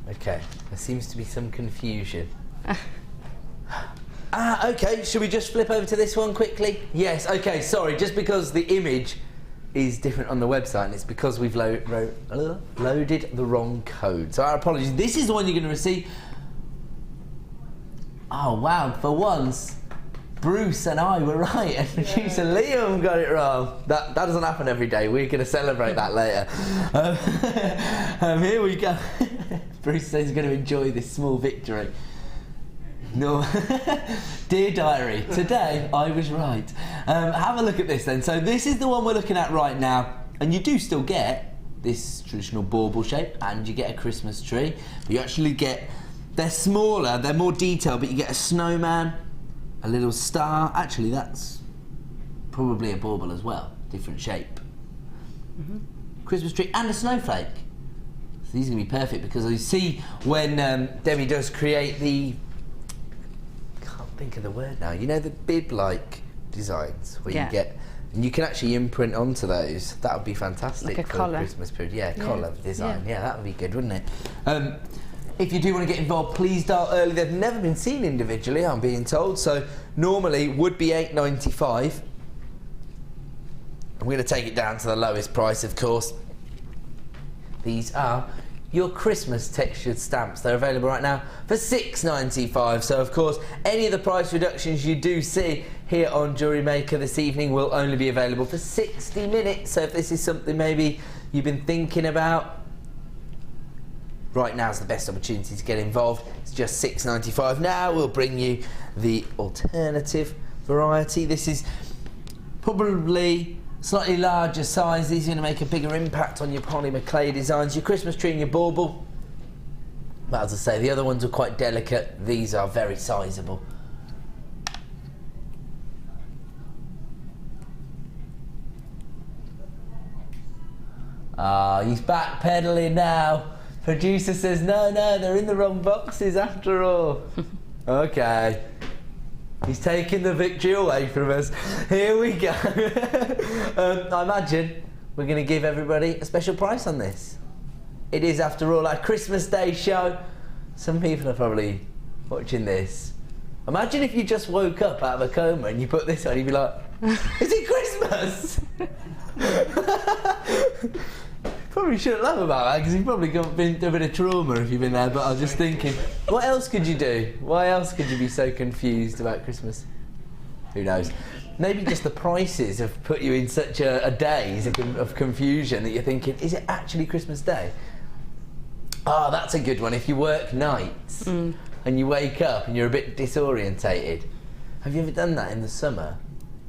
Okay, there seems to be some confusion. Okay, should we just flip over to this one quickly? Yes, okay, sorry, just because the image is different on the website, and it's because we've loaded the wrong code. So our apologies. This is the one you're going to receive. Oh, wow, for once, Bruce and I were right, and producer Liam got it wrong. That doesn't happen every day. We're going to celebrate that later. Here we go. Bruce says he's going to enjoy this small victory. No, dear diary, today I was right. Have a look at this then. So this is the one we're looking at right now, and you do still get this traditional bauble shape, and you get a Christmas tree. But you actually get, they're smaller, they're more detailed, but you get a snowman, a little star. Actually, that's probably a bauble as well, different shape. Christmas tree and a snowflake. So these are going to be perfect, because you see when Debbie does create the, think of the word now, you know, the bib-like designs where you get, and you can actually imprint onto those. That would be fantastic, like a for collar. The Christmas period. Yeah, collar design. Yeah, that would be good, wouldn't it? If you do want to get involved, please dial early. They've never been seen individually, I'm being told, so normally would be $8.95. I'm going to take it down to the lowest price, of course. These are your Christmas textured stamps. They're available right now for $6.95. So of course, any of the price reductions you do see here on JewelleryMaker this evening will only be available for 60 minutes. So if this is something maybe you've been thinking about, right now is the best opportunity to get involved. It's just $6.95. Now we'll bring you the alternative variety. This is probably slightly larger size. These are going to make a bigger impact on your polymer clay designs, your Christmas tree and your bauble. But as I say, the other ones are quite delicate. These are very sizable. He's backpedaling now. Producer says, no, they're in the wrong boxes after all. Okay. He's taking the victory away from us. Here we go. I imagine we're going to give everybody a special price on this. It is, after all, our Christmas Day show. Some people are probably watching this. Imagine if you just woke up out of a coma and you put this on, you'd be like, is it Christmas? Probably shouldn't laugh about that, because you've probably been through a bit of trauma if you've been there, but I was just thinking, what else could you do? Why else could you be so confused about Christmas? Who knows? Maybe just the prices have put you in such a daze of confusion that you're thinking, is it actually Christmas Day? Oh, that's a good one. If you work nights and you wake up and you're a bit disorientated. Have you ever done that in the summer?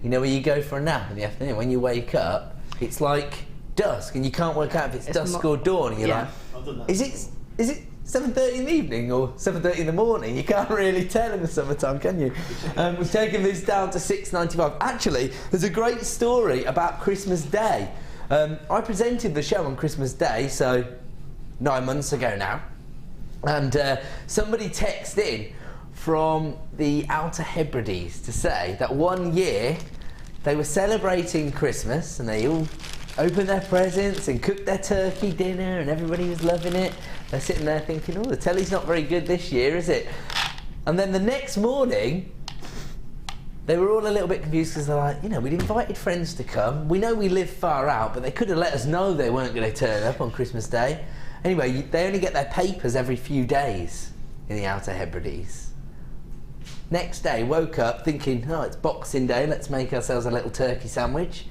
You know, where you go for a nap in the afternoon, when you wake up, it's like dusk and you can't work out if it's dusk or dawn, and you're like, is it 7:30 in the evening or 7:30 in the morning? You can't really tell in the summertime, can you? We've taken this down to $6.95. Actually, there's a great story about Christmas Day. I presented the show on Christmas Day, so 9 months ago now, and somebody texted in from the Outer Hebrides to say that one year they were celebrating Christmas and they all opened their presents and cooked their turkey dinner and everybody was loving it. They're sitting there thinking, oh, the telly's not very good this year, is it? And then the next morning, they were all a little bit confused, because they're like, you know, we'd invited friends to come. We know we live far out, but they could have let us know they weren't going to turn up on Christmas Day. Anyway, they only get their papers every few days in the Outer Hebrides. Next day, woke up thinking, oh, it's Boxing Day, let's make ourselves a little turkey sandwich.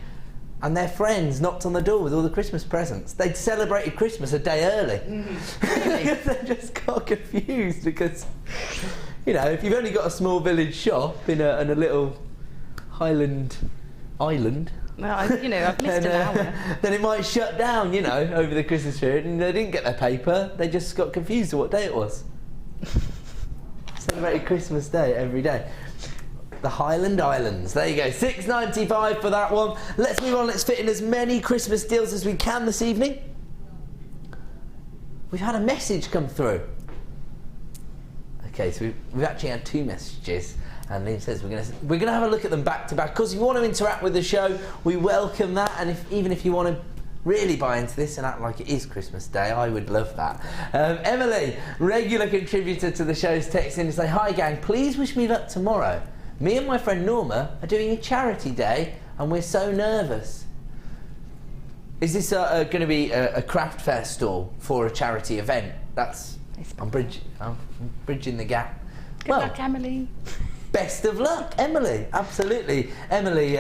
And their friends knocked on the door with all the Christmas presents. They'd celebrated Christmas a day early. They just got confused because, you know, if you've only got a small village shop in a little Highland island, well, I've missed an hour. Then it might shut down, you know, over the Christmas period, and they didn't get their paper. They just got confused of what day it was. Celebrated Christmas Day every day. The Highland Islands. There you go. $6.95 for that one. Let's move on. Let's fit in as many Christmas deals as we can this evening. We've had a message come through. Okay, so we've actually had two messages, and Liam says we're gonna have a look at them back to back, because if you want to interact with the show, we welcome that. And even if you want to really buy into this and act like it is Christmas Day. I would love that. Emily, regular contributor to the show's, text in to say, "Hi gang, please wish me luck tomorrow. Me and my friend Norma are doing a charity day and we're so nervous." Is this going to be a craft fair stall for a charity event? I'm bridging the gap. Good luck, Emily. Best of luck, Emily. Absolutely. Emily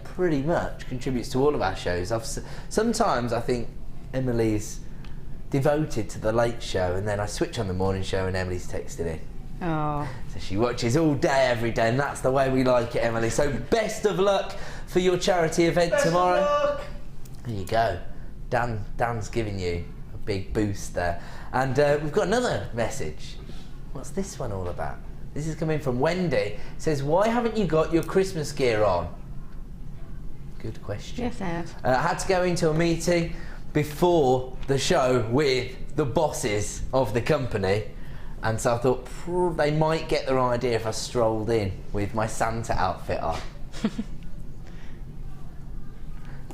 pretty much contributes to all of our shows. Sometimes I think Emily's devoted to the late show, and then I switch on the morning show and Emily's texting in. Oh. So she watches all day, every day, and that's the way we like it, Emily. So best of luck for your charity event tomorrow. There you go. Dan's giving you a big boost there. And we've got another message. What's this one all about? This is coming from Wendy. It says, "Why haven't you got your Christmas gear on?" Good question. Yes, I have. I had to go into a meeting before the show with the bosses of the company, and so I thought they might get their idea if I strolled in with my Santa outfit on.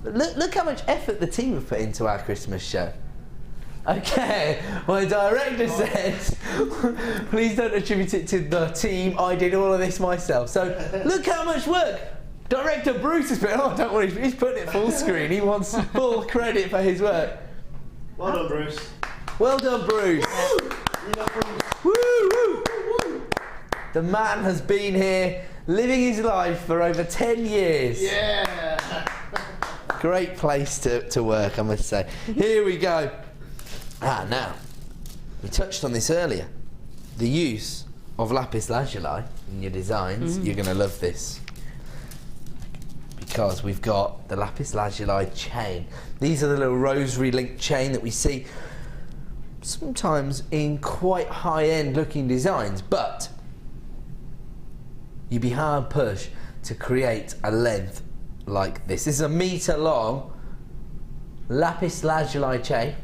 Look how much effort the team have put into our Christmas show. Okay, my director says, "Please don't attribute it to the team. I did all of this myself." So look how much work Director Bruce has put. Oh, don't worry, he's putting it full screen. He wants full credit for his work. Well done, Bruce. Well done, Bruce. Woo, woo, woo. The man has been here, living his life for over 10 years. Yeah. Great place to work, I must say. Here we go. Now, we touched on this earlier. The use of lapis lazuli in your designs. You're going to love this, because we've got the lapis lazuli chain. These are the little rosary link chain that we see sometimes in quite high-end looking designs, but you'd be hard pushed to create a length like this. This is a metre long lapis lazuli chain.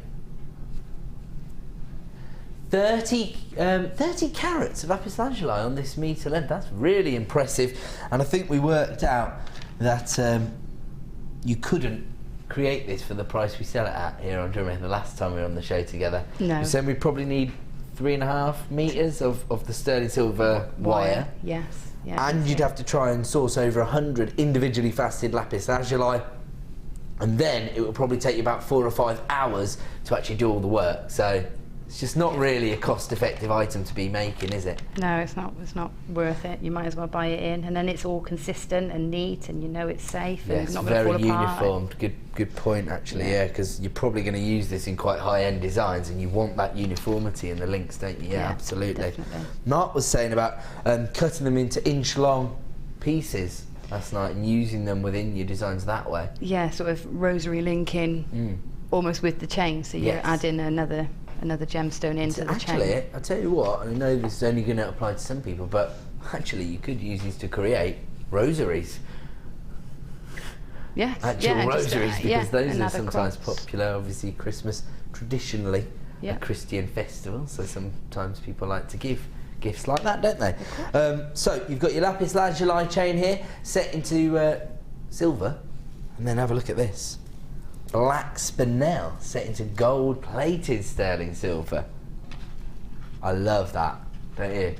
30 carats of lapis lazuli on this metre length. That's really impressive, and I think we worked out that you couldn't create this for the price we sell it at here on JewelleryMaker the last time we were on the show together. No. We said we'd probably need 3.5 metres of the sterling silver wire. Yes. Yeah, And you'd have to try and source over 100 individually faceted lapis lazuli, and then it would probably take you about 4 or 5 hours to actually do all the work. So it's just not really a cost-effective item to be making, is it? No, it's not. It's not worth it. You might as well buy it in, and then it's all consistent and neat, and you know it's safe and Yes, not going to fall very apart. uniformed. Good point, actually. Yeah, because you're probably going to use this in quite high-end designs, and you want that uniformity in the links, don't you? Yeah, absolutely. Definitely. Mark was saying about cutting them into inch-long pieces last night and using them within your designs that way. Yeah, sort of rosary linking, almost with the chain. So you're Yes. adding another gemstone into the chain. Actually, I tell you what, I know this is only going to apply to some people, but actually you could use these to create rosaries. Yeah, Actual rosaries, because those are another sometimes cross. popular. Obviously, Christmas traditionally a Yeah. Christian festival, so sometimes people like to give gifts like that, don't they? So you've got your lapis lazuli chain here, set into silver, and then have a look at this. Black spinel set into gold-plated sterling silver. I love that, don't you?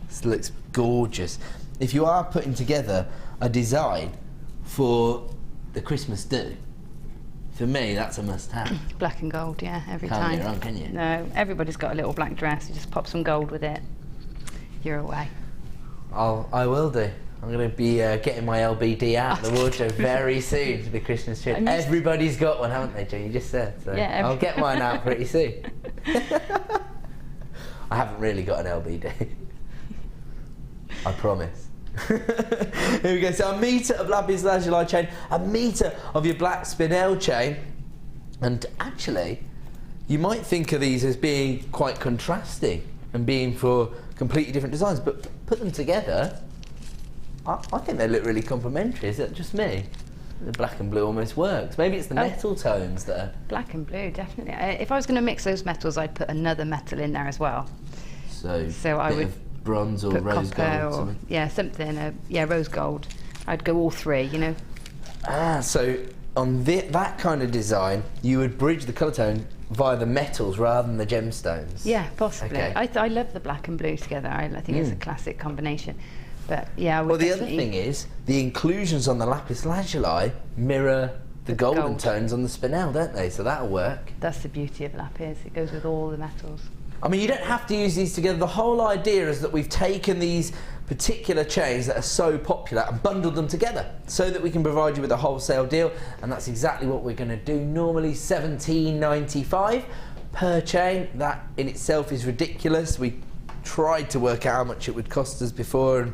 This looks gorgeous. If you are putting together a design for the Christmas do, for me that's a must-have. Black and gold, yeah, every Can't time. get it wrong, can you? No, everybody's got a little black dress. You just pop some gold with it. You're away. I will do. I'm going to be getting my LBD out of the wardrobe very soon for the Christmas trip. Everybody's got one, haven't they, Joe? You just said. So Yeah, I'll get mine out pretty soon. I haven't really got an LBD. I promise. Here we go. So a metre of lapis lazuli chain, a metre of your black spinel chain, and actually, you might think of these as being quite contrasting and being for completely different designs, but put them together, I think they look really complementary. Is that just me? The black and blue almost works. Maybe it's the metal tones that are... Black and blue, definitely. If I was going to mix those metals, I'd put another metal in there as well. So I bit would of bronze or put rose copper gold or or something. yeah, something. Yeah, rose gold. I'd go all three. You know. So that kind of design, you would bridge the colour tone via the metals rather than the gemstones. Yeah, possibly. Okay. I love the black and blue together. I think it's a classic combination. But yeah, I would Well, the other definitely- thing is, the inclusions on the lapis lazuli mirror the golden gold. tones on the spinel, don't they? So that'll work. That's the beauty of lapis. It goes with all the metals. I mean, you don't have to use these together. The whole idea is that we've taken these particular chains that are so popular and bundled them together so that we can provide you with a wholesale deal, and that's exactly what we're going to do. Normally $17.95 per chain. That in itself is ridiculous. We tried to work out how much it would cost us before, and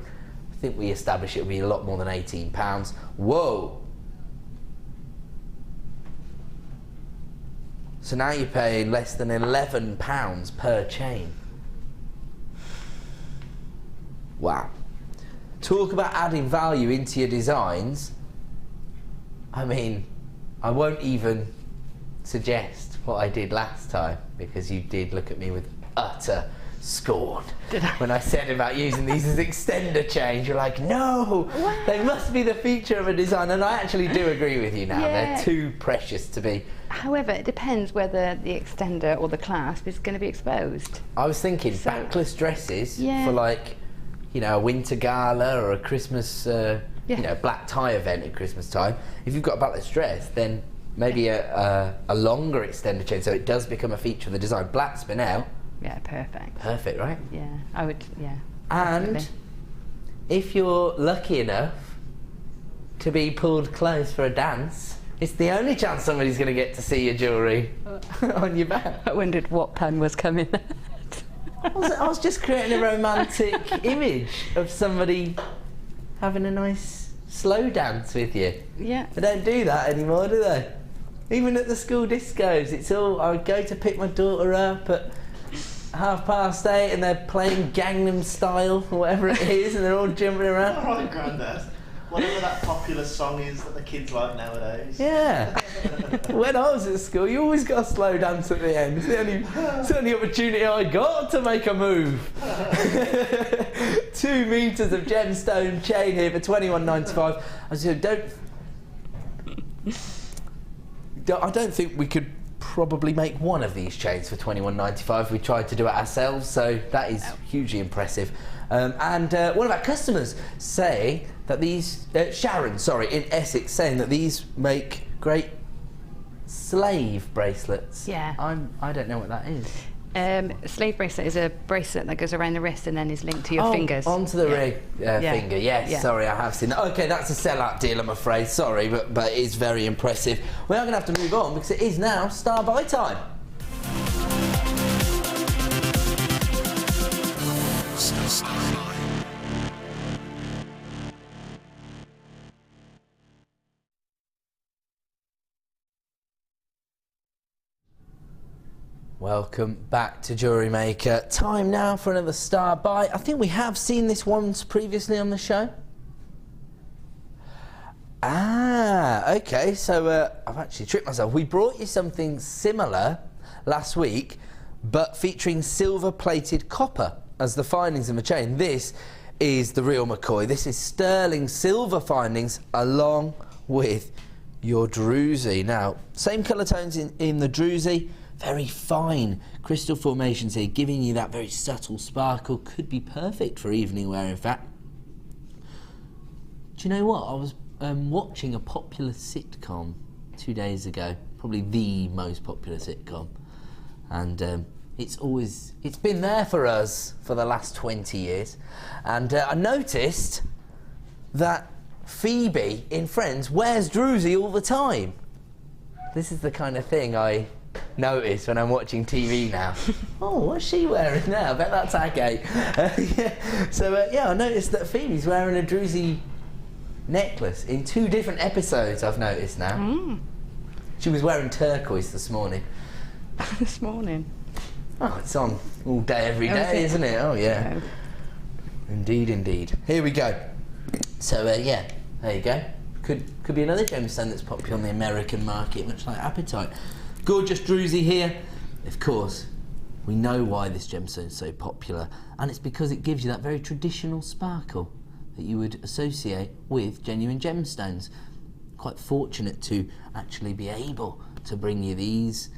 I think we established it would be a lot more than £18. Whoa! So now you're paying less than £11 per chain. Wow. Talk about adding value into your designs. I mean, I won't even suggest what I did last time, because you did look at me with utter scorn. Did I? When I said about using these as extender chains, you're like, no, they must be the feature of a design. And I actually do agree with you now. Yeah. They're too precious to be. However, it depends whether the extender or the clasp is going to be exposed. I was thinking So- backless dresses Yeah. for, like, you know, a winter gala or a Christmas, you know, black tie event at Christmas time. If you've got a backless dress, then maybe a longer extender chain, so it does become a feature of the design. Black spinel, Yeah, perfect. perfect, right? Yeah, I would, yeah. And definitely. if you're lucky enough to be pulled close for a dance, it's the only chance somebody's going to get to see your jewellery on your back. I wondered what pen was coming. I was just creating a romantic image of somebody having a nice slow dance with you. Yeah. They don't do that anymore, do they? Even at the school discos, it's all, I would go to pick my daughter up at 8:30 and they're playing Gangnam Style or whatever it is, and they're all jumping around. All right, Grandad. Whatever that popular song is that the kids like nowadays. Yeah. When I was at school, you always got a slow dance at the end. It's the only opportunity I got to make a move. 2 meters of gemstone chain here for $21.95. I said, I don't think we could probably make one of these chains for $21.95. We tried to do it ourselves, so that is hugely impressive. And one of our customers say that these, Sharon, sorry, in Essex, saying that these make great slave bracelets. Yeah. I don't know what that is. Slave bracelet is a bracelet that goes around the wrist and then is linked to your fingers. Onto the ring finger, yes. Yeah. Sorry, I have seen that. Okay, that's a sellout deal, I'm afraid. Sorry, but it is very impressive. We are going to have to move on because it is now star buy time. Welcome back to JewelleryMaker. Time now for another star buy. I think we have seen this once previously on the show. Okay, so I've actually tricked myself. We brought you something similar last week, but featuring silver-plated copper as the findings in the chain. This is the real McCoy. This is sterling silver findings along with your druzy. Now, same colour tones in the druzy. Very fine crystal formations here, giving you that very subtle sparkle. Could be perfect for evening wear, in fact. Do you know what? I was watching a popular sitcom 2 days ago, probably the most popular sitcom, and it's been there for us for the last 20 years. And I noticed that Phoebe in Friends wears druzy all the time. This is the kind of thing I notice when I'm watching TV now. Oh, what's she wearing now? I bet that's Agate. Yeah. So yeah, I noticed that Phoebe's wearing a druzy necklace in 2 different episodes. I've noticed now. She was wearing turquoise this morning. This morning. Oh, it's on all day, every day, isn't it? Oh yeah. No. Indeed, indeed. Here we go. So yeah, there you go. Could be another gemstone that's popular on the American market, much like apatite. Gorgeous druzy here. Of course, we know why this gemstone is so popular, and it's because it gives you that very traditional sparkle that you would associate with genuine gemstones. quite fortunate to actually be able to bring you these.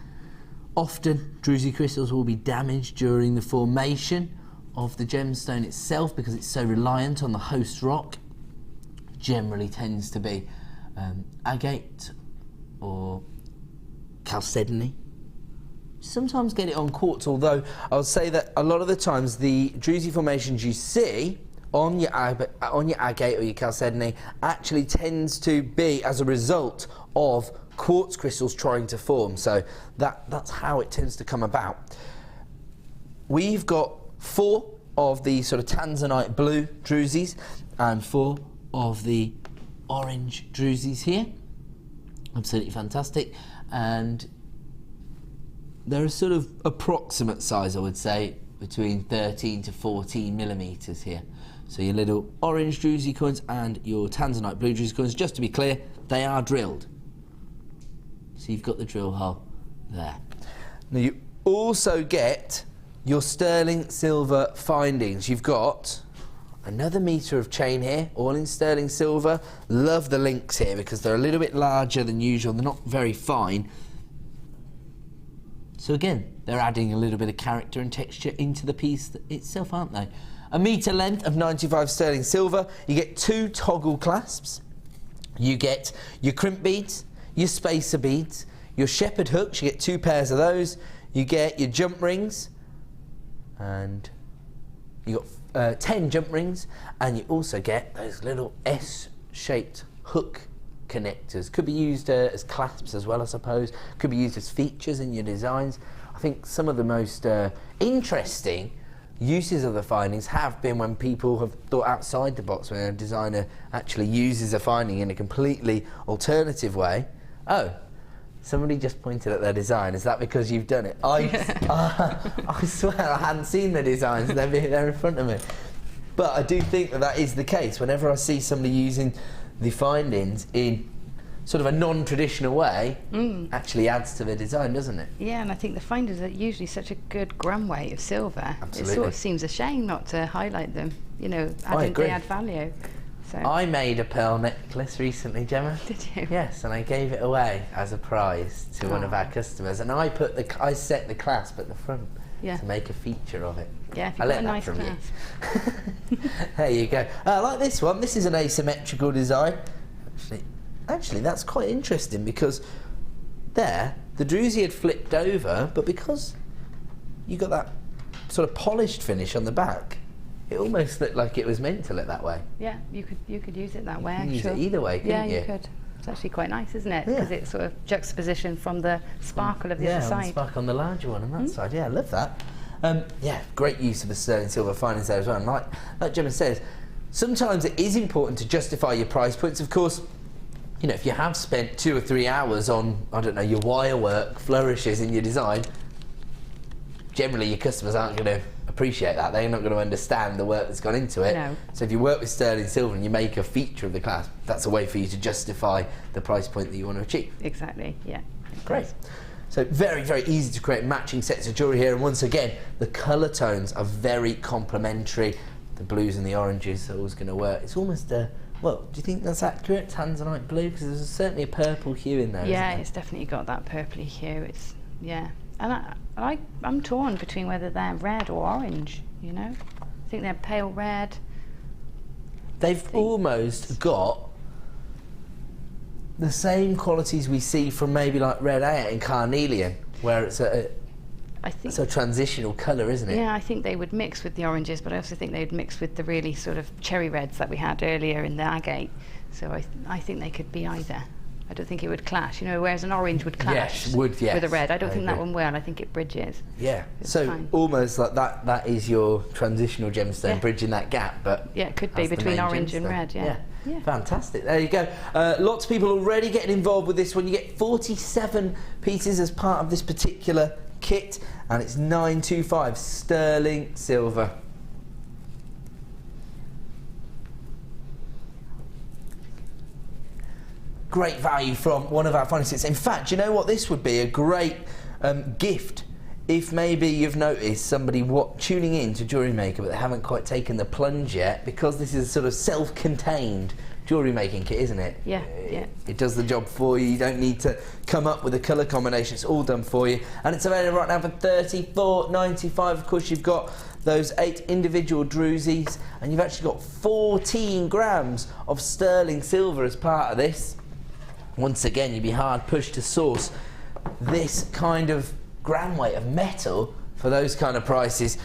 Often druzy crystals will be damaged during the formation of the gemstone itself because it's so reliant on the host rock. Generally tends to be agate or chalcedony. Sometimes get it on quartz, although I would say that a lot of the times the druzy formations you see on your agate or your chalcedony actually tends to be as a result of quartz crystals trying to form. So that's how it tends to come about. We've got 4 of the sort of tanzanite blue druzes and 4 of the orange druzes here. Absolutely fantastic. And they're a sort of approximate size, I would say, between 13 to 14 millimeters here. So your little orange druzy coins and your tanzanite blue druzy coins, just to be clear, they are drilled. So you've got the drill hole there. Now you also get your sterling silver findings. You've got another metre of chain here, all in sterling silver. Love the links here because they're a little bit larger than usual. They're not very fine. So again, they're adding a little bit of character and texture into the piece itself, aren't they? A metre length of 95 sterling silver. You get 2 toggle clasps. You get your crimp beads, your spacer beads, your shepherd hooks. You get 2 pairs of those. You get your jump rings, and you got 10 jump rings, and you also get those little S-shaped hook connectors. Could be used as clasps as well, I suppose. Could be used as features in your designs. I think some of the most interesting uses of the findings have been when people have thought outside the box, when a designer actually uses a finding in a completely alternative way. Oh, somebody just pointed at their design. Is that because you've done it? I swear I hadn't seen the designs. They're in front of me. But I do think that is the case. Whenever I see somebody using the findings in sort of a non-traditional way, actually adds to the design, doesn't it? Yeah, and I think the findings are usually such a good gram weight of silver. Absolutely. It sort of seems a shame not to highlight them. You know, they add value. So. I made a pearl necklace recently, Gemma. Did you? Yes, and I gave it away as a prize to one of our customers, and I set the clasp at the front to make a feature of it. Yeah, if you've got a nice clasp. There you go. I like this one. This is an asymmetrical design. Actually, that's quite interesting because there, the druzy had flipped over, but because you got that sort of polished finish on the back, it almost looked like it was meant to look that way. Yeah, you could use it that way. You could use it either way, couldn't you? Yeah, you could. It's actually quite nice, isn't it? Because it's sort of juxtaposition from the sparkle of the other side. Yeah, the sparkle on the larger one on that side. Yeah, I love that. Yeah, great use of the sterling silver findings there as well. And like Gemma says, sometimes it is important to justify your price points. Of course, you know, if you have spent 2 or 3 hours on, I don't know, your wire work flourishes in your design, generally your customers aren't going to appreciate that. They're not going to understand the work that's gone into it. No. So if you work with sterling silver and you make a feature of the clasp, that's a way for you to justify the price point that you want to achieve. Exactly, yeah. Great. So very, very easy to create matching sets of jewellery here. And once again, the colour tones are very complementary. The blues and the oranges are always going to work. It's almost a... Well, do you think that's accurate, tanzanite blue? Because there's certainly a purple hue in there. Yeah, it's definitely got that purpley hue. It's and I'm torn between whether they're red or orange. You know, I think they're pale red. They've almost got the same qualities we see from maybe like red agate and carnelian, where it's it's a transitional colour, isn't it? Yeah, I think they would mix with the oranges, but I also think they'd mix with the really sort of cherry reds that we had earlier in the agate. So I think they could be either. I don't think it would clash, you know, whereas an orange would clash with a red. I don't think that one will. I think it bridges. Yeah, it's so fine. Almost like that is your transitional gemstone, bridging that gap. But yeah, it could be between orange and red, yeah. Fantastic. There you go. Lots of people already getting involved with this one. You get 47 pieces as part of this particular kit, and it's 925 sterling silver. Great value from one of our finest kits. In fact, you know what? This would be a great gift if maybe you've noticed somebody tuning in to JewelleryMaker but they haven't quite taken the plunge yet, because this is a sort of self-contained jewellery making kit, isn't it? Yeah, yeah. It does the job for you. You don't need to come up with a colour combination. It's all done for you. And it's available right now for $34.95. Of course, you've got those 8 individual drusies, and you've actually got 14 grams of sterling silver as part of this. Once again, you'd be hard pushed to source this kind of gram weight of metal for those kind of prices.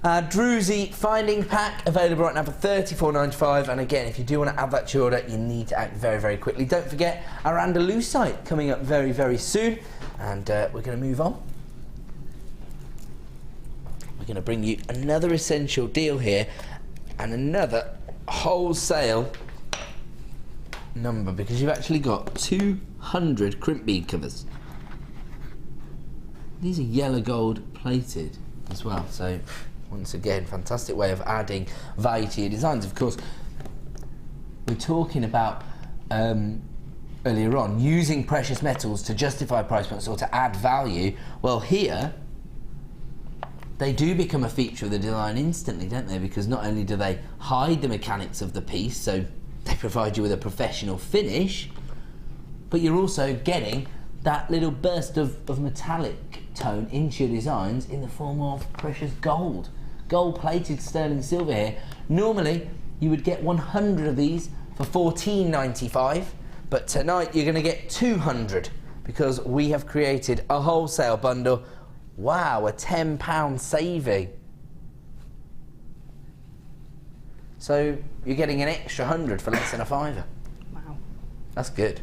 Druzy finding pack available right now for $34.95, and again, if you do want to add that to your order, you need to act very, very quickly. Don't forget our Andalusite coming up very, very soon, and we're going to move on. We're going to bring you another essential deal here and another wholesale number, because you've actually got 200 crimp bead covers. These are yellow gold plated as well, so once again, fantastic way of adding value to your designs. Of course, we're talking about earlier on using precious metals to justify price points or to add value. Well, here they do become a feature of the design instantly, don't they? Because not only do they hide the mechanics of the piece, so they provide you with a professional finish, but you're also getting that little burst of metallic tone into your designs in the form of precious gold. Gold-plated sterling silver here. Normally, you would get 100 of these for $14.95, but tonight you're going to get 200 because we have created a wholesale bundle. Wow, a £10 saving. So you're getting an extra 100 for less than a £5. Wow. That's good.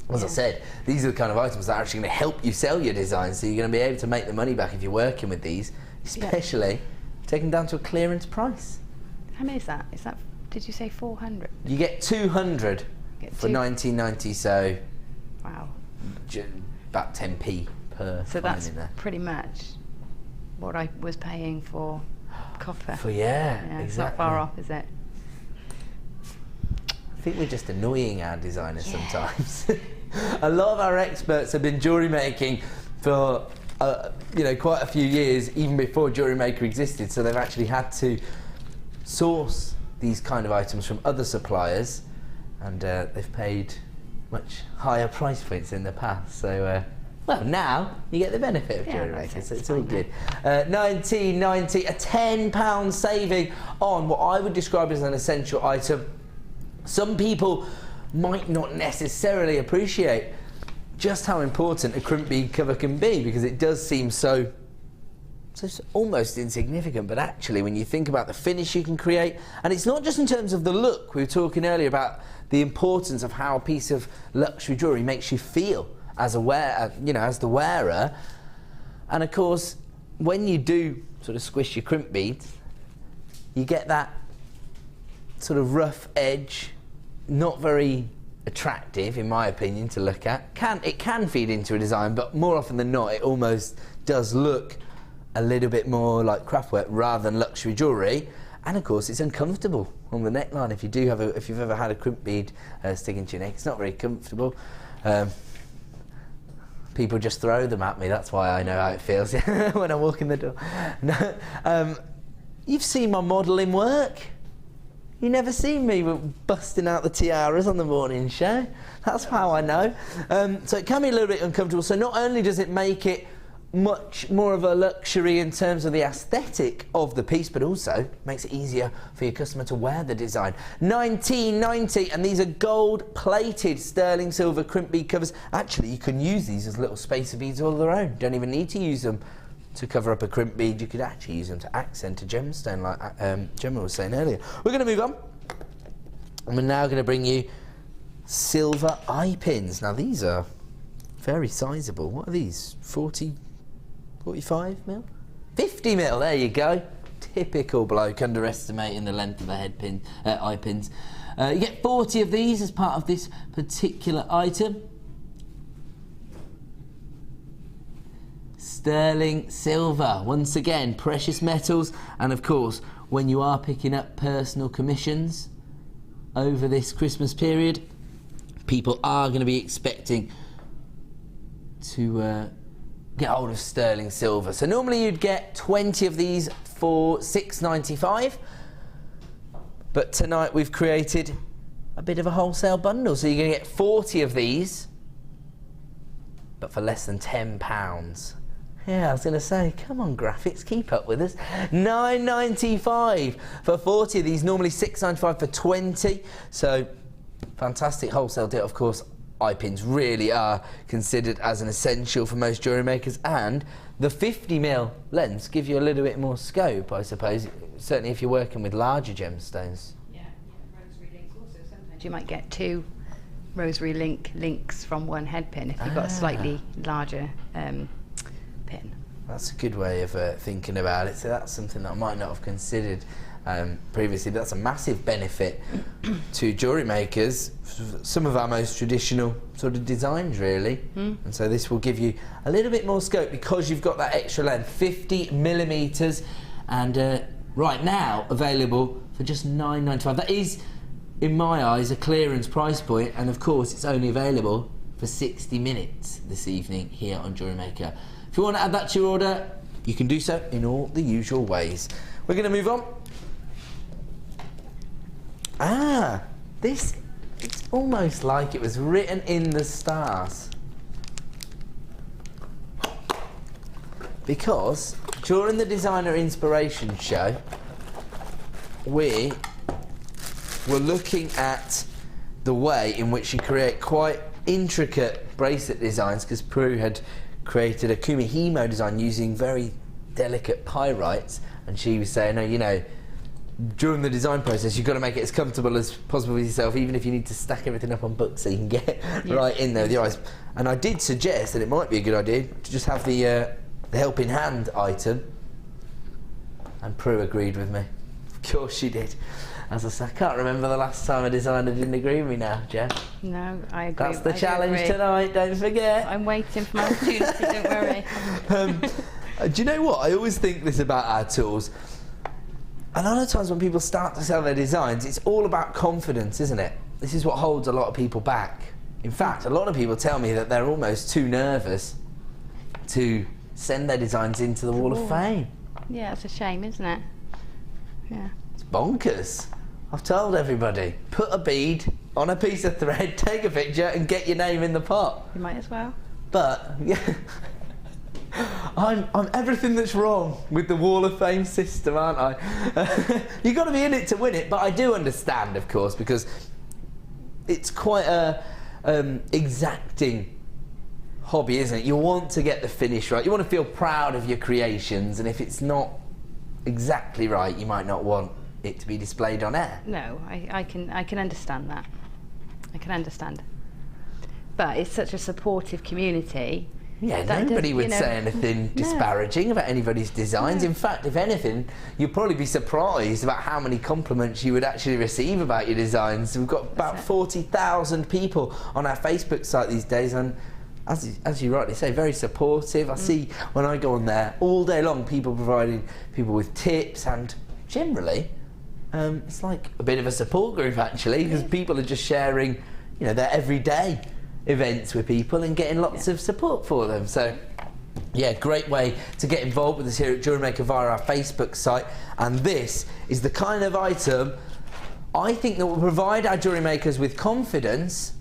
As I said, these are the kind of items that are actually going to help you sell your designs, so you're going to be able to make the money back if you're working with these, especially taken down to a clearance price. How many is that? Did you say 400? You get 200 for $19.90, so wow, about 10p per. So that's in there. pretty much what I was paying for copper. Yeah, It's exactly. not far off, is it? I think we're just annoying our designers sometimes. A lot of our experts have been jewellery making for quite a few years, even before JewelleryMaker existed, so they've actually had to source these kind of items from other suppliers, and they've paid much higher price points in the past. So well, now you get the benefit of JewelleryMaker, so it's all good. $19.90, a £10 saving on what I would describe as an essential item. Some people might not necessarily appreciate just how important a crimp bead cover can be, because it does seem so almost insignificant, but actually when you think about the finish you can create, and it's not just in terms of the look. We were talking earlier about the importance of how a piece of luxury jewellery makes you feel as the wearer, and of course when you do sort of squish your crimp beads, you get that sort of rough edge, not very attractive in my opinion to look at. It can feed into a design, but more often than not it almost does look a little bit more like craftwork rather than luxury jewellery. And of course it's uncomfortable on the neckline. If you've ever had a crimp bead stick into your neck, it's not very comfortable. People just throw them at me, that's why I know how it feels when I walk in the door. No, you've seen my modelling work. You never seen me busting out the tiaras on the morning show. That's how I know. So it can be a little bit uncomfortable. So not only does it make it much more of a luxury in terms of the aesthetic of the piece, but also makes it easier for your customer to wear the design. $19.90, and these are gold-plated sterling silver crimp bead covers. Actually, you can use these as little spacer beads all of their own. Don't even need to use them to cover up a crimp bead. You could actually use them to accent a gemstone, like Gemma was saying earlier. We're going to move on, and we're now going to bring you silver eye pins. Now these are very sizable. What are these? 45 mil? 50 mil, there you go. Typical bloke underestimating the length of the eye pins. You get 40 of these as part of this particular item. Sterling silver, once again, precious metals, and of course, when you are picking up personal commissions over this Christmas period, people are going to be expecting to get hold of sterling silver. So normally you'd get 20 of these for $6.95, but tonight we've created a bit of a wholesale bundle. So you're going to get 40 of these, but for less than £10. Yeah, I was going to say, come on graphics, keep up with us. £9.95 for 40 of these, normally £6.95 for 20. So fantastic wholesale deal. Of course, eye pins really are considered as an essential for most jewellery makers, and the 50mm lens give you a little bit more scope, I suppose, certainly if you're working with larger gemstones. Yeah, rosary links also. Sometimes you might get 2 rosary links from one head pin if you've got a slightly larger pin. That's a good way of thinking about it. So that's something that I might not have considered previously. That's a massive benefit to jewellery makers, some of our most traditional sort of designs really. And so this will give you a little bit more scope because you've got that extra length, 50mm, and right now available for just £9.95. That is, in my eyes, a clearance price point, and of course it's only available for 60 minutes this evening here on JewelleryMaker. If you want to add that to your order, you can do so in all the usual ways. We're going to move on. This, it's almost like it was written in the stars. Because during the Designer Inspiration Show, we were looking at the way in which you create quite intricate bracelet designs, because Prue had created a Kumihimo design using very delicate pyrites, and she was saying, oh, you know, during the design process you've got to make it as comfortable as possible with yourself, even if you need to stack everything up on books so you can get right in there with your eyes. And I did suggest that it might be a good idea to just have the helping hand item, and Prue agreed with me. Of course she did. As I said, I can't remember the last time a designer didn't agree with me now, Jeff. No, I agree. That's the challenge tonight, don't forget. I'm waiting for my opportunity, don't worry. Do you know what? I always think this about our tools. A lot of times when people start to sell their designs, it's all about confidence, isn't it? This is what holds a lot of people back. In fact, a lot of people tell me that they're almost too nervous to send their designs into the Wall of Fame. Yeah, it's a shame, isn't it? Yeah. It's bonkers. I've told everybody, put a bead on a piece of thread, take a picture and get your name in the pot. You might as well. But, yeah, I'm everything that's wrong with the Wall of Fame system, aren't I? You've got to be in it to win it, but I do understand, of course, because it's quite a exacting hobby, isn't it? You want to get the finish right. You want to feel proud of your creations, and if it's not exactly right, you might not want it to be displayed on air. No, I can understand that. I can understand. But it's such a supportive community. Yeah, nobody would say anything disparaging about anybody's designs. In fact, if anything, you'd probably be surprised about how many compliments you would actually receive about your designs. We've got about 40,000 people on our Facebook site these days, and as you rightly say, very supportive. I see when I go on there all day long, people providing people with tips, and generally it's like a bit of a support group actually, because people are just sharing, you know, their everyday events with people and getting lots of support for them. So yeah, great way to get involved with us here at JewelleryMaker via our Facebook site. And this is the kind of item I think that will provide our jewellery makers with confidence,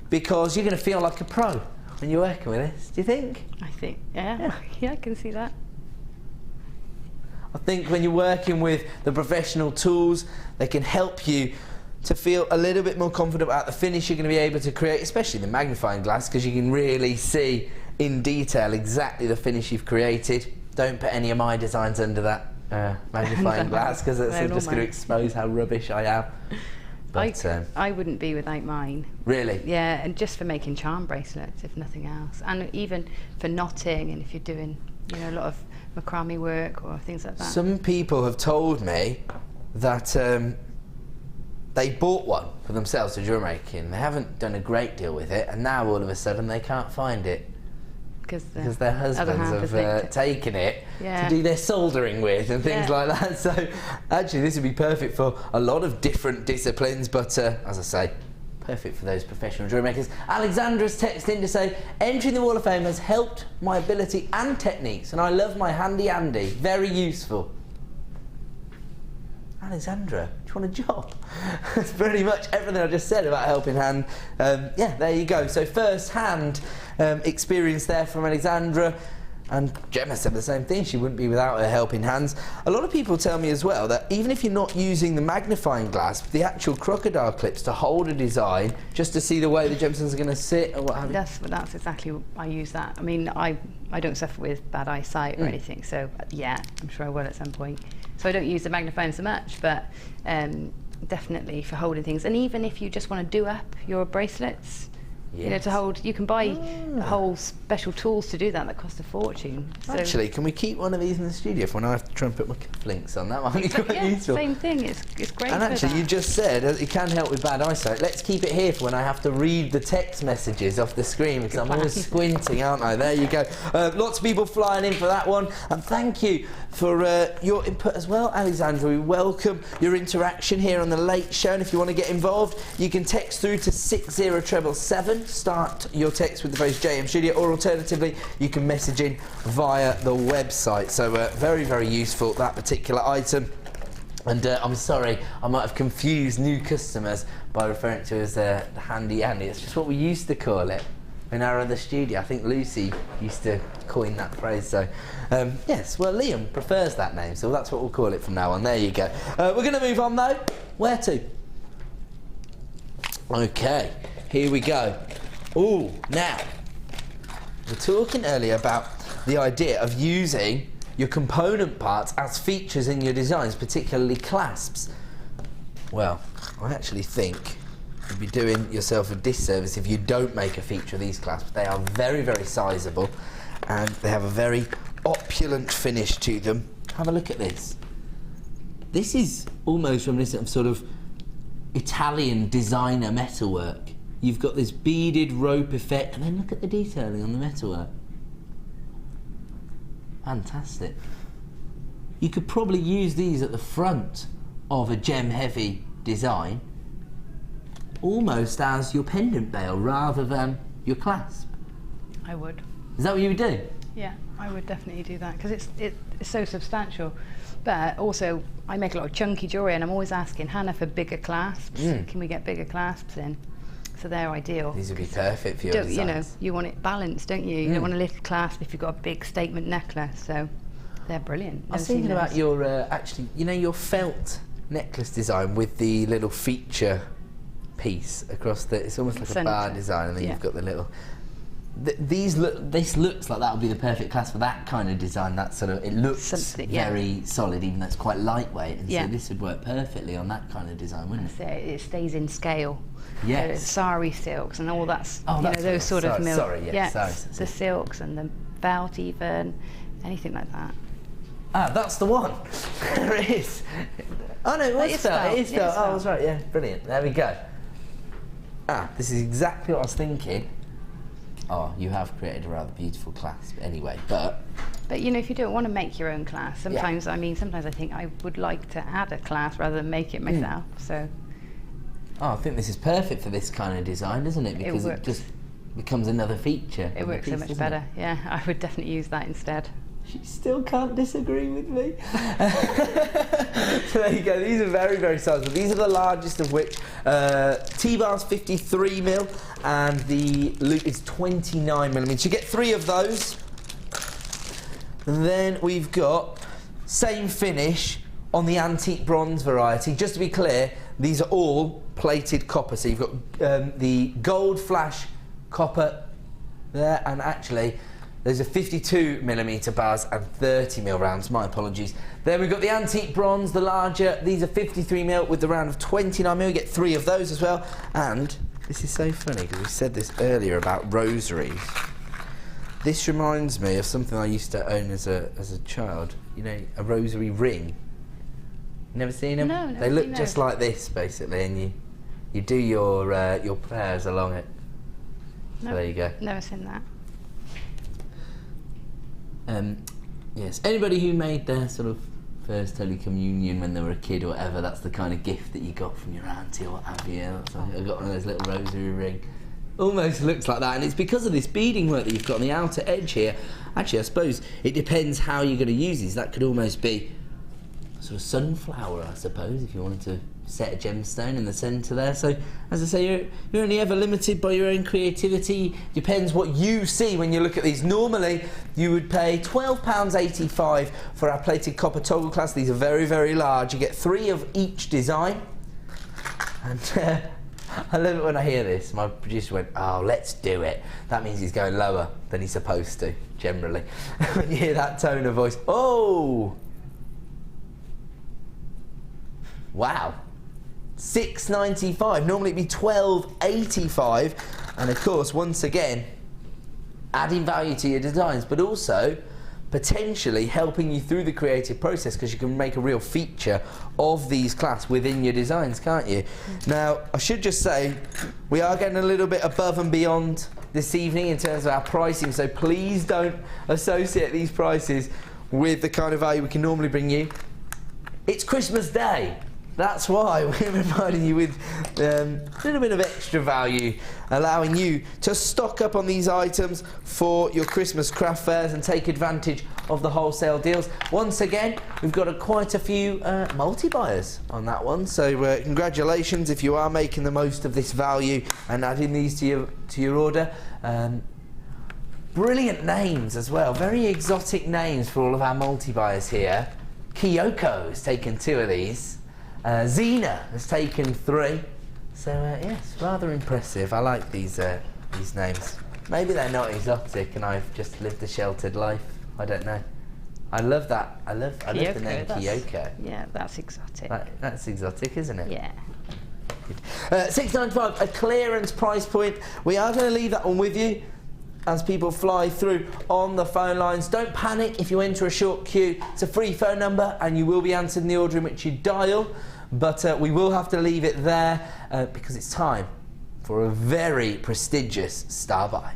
because you're going to feel like a pro when you're working with this. Do you think? I think, yeah, I can see that. I think when you're working with the professional tools, they can help you to feel a little bit more confident about the finish you're going to be able to create, especially the magnifying glass, because you can really see in detail exactly the finish you've created. Don't put any of my designs under that magnifying glass, because it's just going to expose how rubbish I am. But I wouldn't be without mine. Really? Yeah, and just for making charm bracelets, if nothing else, and even for knotting, and if you're doing, you know, a lot of macrame work or things like that. Some people have told me that they bought one for themselves for jewellery making. They haven't done a great deal with it, and now all of a sudden they can't find it because their husbands have taken it to do their soldering with and things like that. So actually this would be perfect for a lot of different disciplines, but as I say, perfect for those professional jewellery makers. Alexandra's texted in to say, entering the Wall of Fame has helped my ability and techniques, and I love my handy Andy. Very useful. Alexandra, do you want a job? That's pretty much everything I just said about helping hand. Yeah, there you go. So first-hand experience there from Alexandra. And Gemma said the same thing, she wouldn't be without her helping hands. A lot of people tell me as well that even if you're not using the magnifying glass, the actual crocodile clips to hold a design, just to see the way the gemstones are going to sit or what have you. That's exactly, I use that. I mean, I don't suffer with bad eyesight or anything, so yeah, I'm sure I will at some point. So I don't use the magnifying so much, but definitely for holding things. And even if you just want to do up your bracelets, you know, to hold, you can buy whole special tools to do that cost a fortune. So actually, can we keep one of these in the studio for when I have to try and put my cufflinks on? That might be quite useful. Same thing, it's great. And actually, you just said it can help with bad eyesight. Let's keep it here for when I have to read the text messages off the screen, because I'm always squinting, aren't I? There you go. Lots of people flying in for that one, and thank you for your input as well, Alexandra. We welcome your interaction here on the Late Show, and if you want to get involved, you can text through to 60777. Start your text with the phrase JM Studio, or alternatively you can message in via the website. So very, very useful, that particular item. And I'm sorry, I might have confused new customers by referring to it as the handy Andy. It's just what we used to call it in our other studio. I think Lucy used to coin that phrase. So yes, well, Liam prefers that name, so that's what we'll call it from now on. There you go. We're going to move on though. Where to? Okay, here we go. Ooh, now, we were talking earlier about the idea of using your component parts as features in your designs, particularly clasps. Well, I actually think you'd be doing yourself a disservice if you don't make a feature of these clasps. They are very, very sizable, and they have a very opulent finish to them. Have a look at this. This is almost reminiscent of sort of Italian designer metalwork. You've got this beaded rope effect, and then look at the detailing on the metalwork. Fantastic. You could probably use these at the front of a gem-heavy design, almost as your pendant bail rather than your clasp. I would. Is that what you would do? Yeah, I would definitely do that, because it's so substantial. But also, I make a lot of chunky jewellery, and I'm always asking Hannah for bigger clasps. Can we get bigger clasps in? So they're ideal. These would be perfect for your designs. You know, you want it balanced, don't you? You don't want a little clasp if you've got a big statement necklace. So they're brilliant. I was thinking about your, actually, you know, your felt necklace design with the little feature piece across the, it's almost like a bar design, and then you've got the little, this looks like that would be the perfect clasp for that kind of design. That sort of, it looks very solid, even though it's quite lightweight, and so this would work perfectly on that kind of design, wouldn't it? It stays in scale. Yes. Sari silks and all that's, you know, those sort of milk. The silks and the felt, even anything like that. Ah, that's the one. There it is. Oh no, it is felt. It is felt. Oh, that's right. Yeah, brilliant. There we go. Ah, this is exactly what I was thinking. Oh, you have created a rather beautiful clasp anyway, but you know, if you don't want to make your own clasp, sometimes I think I would like to add a clasp rather than make it myself. So I think this is perfect for this kind of design, doesn't it? Because it just becomes another feature. It works so much better. Yeah, I would definitely use that instead. She still can't disagree with me. So there you go. These are very, very sizable. These are the largest of which. T-bar's 53mm and the loop is 29mm. You get 3 of those. And then we've got same finish on the antique bronze variety. Just to be clear, these are all plated copper. So you've got the gold flash copper there, and actually there's a 52mm bars and 30mm rounds, my apologies. Then we've got the antique bronze, the larger. These are 53mm with the round of 29mm. You get 3 of those as well. And this is so funny because we said this earlier about rosaries. This reminds me of something I used to own as a child. You know, a rosary ring. Never seen them? No, never They look seen just those. like this basically, and you do your prayers along it. So there you go. Never seen that. Yes, anybody who made their sort of first Holy Communion when they were a kid or whatever, that's the kind of gift that you got from your auntie or what have you. I got one of those little rosary ring. Almost looks like that, and it's because of this beading work that you've got on the outer edge here. Actually, I suppose it depends how you're going to use these. That could almost be sort of sunflower, I suppose, if you wanted to set a gemstone in the centre there. So, as I say, you're only ever limited by your own creativity. Depends what you see when you look at these. Normally, you would pay £12.85 for our plated copper toggle clasp. These are very, very large. You get 3 of each design. And I love it when I hear this. My producer went, oh, let's do it. That means he's going lower than he's supposed to, generally. When you hear that tone of voice, oh! Wow. £6.95. Normally it'd be £12.85. And of course, once again, adding value to your designs, but also potentially helping you through the creative process, because you can make a real feature of these clasps within your designs, can't you? Now, I should just say, we are getting a little bit above and beyond this evening in terms of our pricing, so please don't associate these prices with the kind of value we can normally bring you. It's Christmas Day. That's why we're providing you with a little bit of extra value, allowing you to stock up on these items for your Christmas craft fairs and take advantage of the wholesale deals. Once again, we've got quite a few multi-buyers on that one, so congratulations if you are making the most of this value and adding these to your order. Brilliant names as well, very exotic names for all of our multi-buyers here. Kyoko has taken 2 of these. Xena has taken 3, so yes, rather impressive. I like these names. Maybe they're not exotic and I've just lived a sheltered life. I don't know. I love that. I love the name Kyoko. Yeah, that's exotic. That's exotic, isn't it? Yeah. £6.95, a clearance price point. We are going to leave that one with you as people fly through on the phone lines. Don't panic if you enter a short queue. It's a free phone number and you will be answered in the order in which you dial, but we will have to leave it there because it's time for a very prestigious star buy.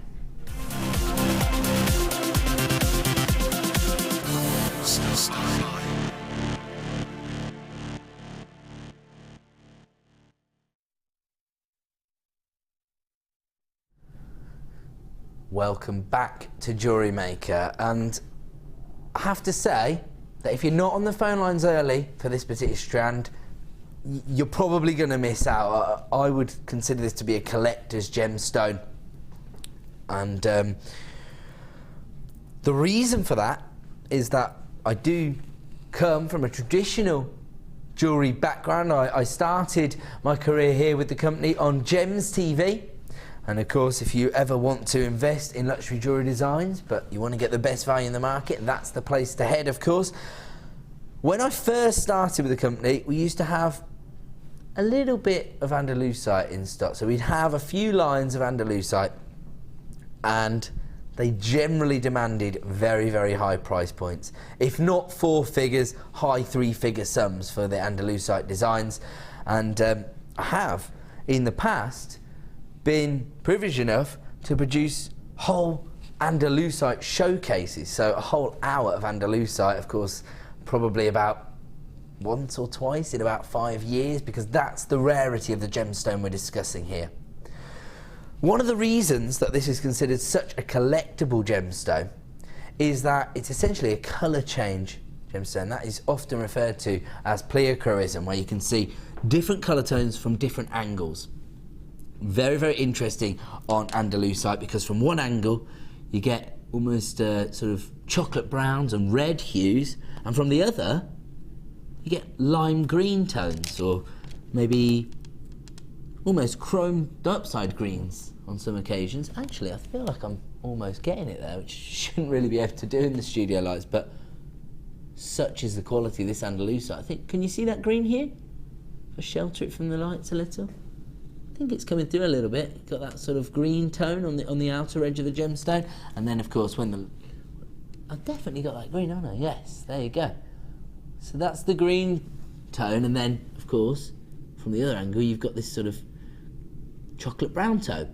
Welcome back to JewelleryMaker, and I have to say that if you're not on the phone lines early for this particular strand, you're probably going to miss out. I would consider this to be a collector's gemstone, and the reason for that is that I do come from a traditional jewellery background. I started my career here with the company on Gems TV. And of course, if you ever want to invest in luxury jewellery designs, but you want to get the best value in the market, that's the place to head, of course. When I first started with the company, we used to have a little bit of Andalusite in stock. So we'd have a few lines of Andalusite, and they generally demanded very, very high price points. If not 4 figures, high 3-figure sums for the Andalusite designs. And I have, in the past, been privileged enough to produce whole Andalusite showcases, so a whole hour of Andalusite, of course, probably about once or twice in about 5 years, because that's the rarity of the gemstone we're discussing here. One of the reasons that this is considered such a collectible gemstone is that it's essentially a colour change gemstone. That is often referred to as pleochroism, where you can see different colour tones from different angles. Very, very interesting on Andalusite, because from one angle you get almost sort of chocolate browns and red hues, and from the other you get lime green tones, or maybe almost chrome dioxide greens on some occasions. Actually, I feel like I'm almost getting it there, which shouldn't really be able to do in the studio lights, but such is the quality of this Andalusite. I think, can you see that green here? If I shelter it from the lights a little. I think it's coming through a little bit. Got that sort of green tone on the outer edge of the gemstone, and then of course I've definitely got that green, haven't I? Yes, there you go. So that's the green tone, and then of course from the other angle you've got this sort of chocolate brown tone.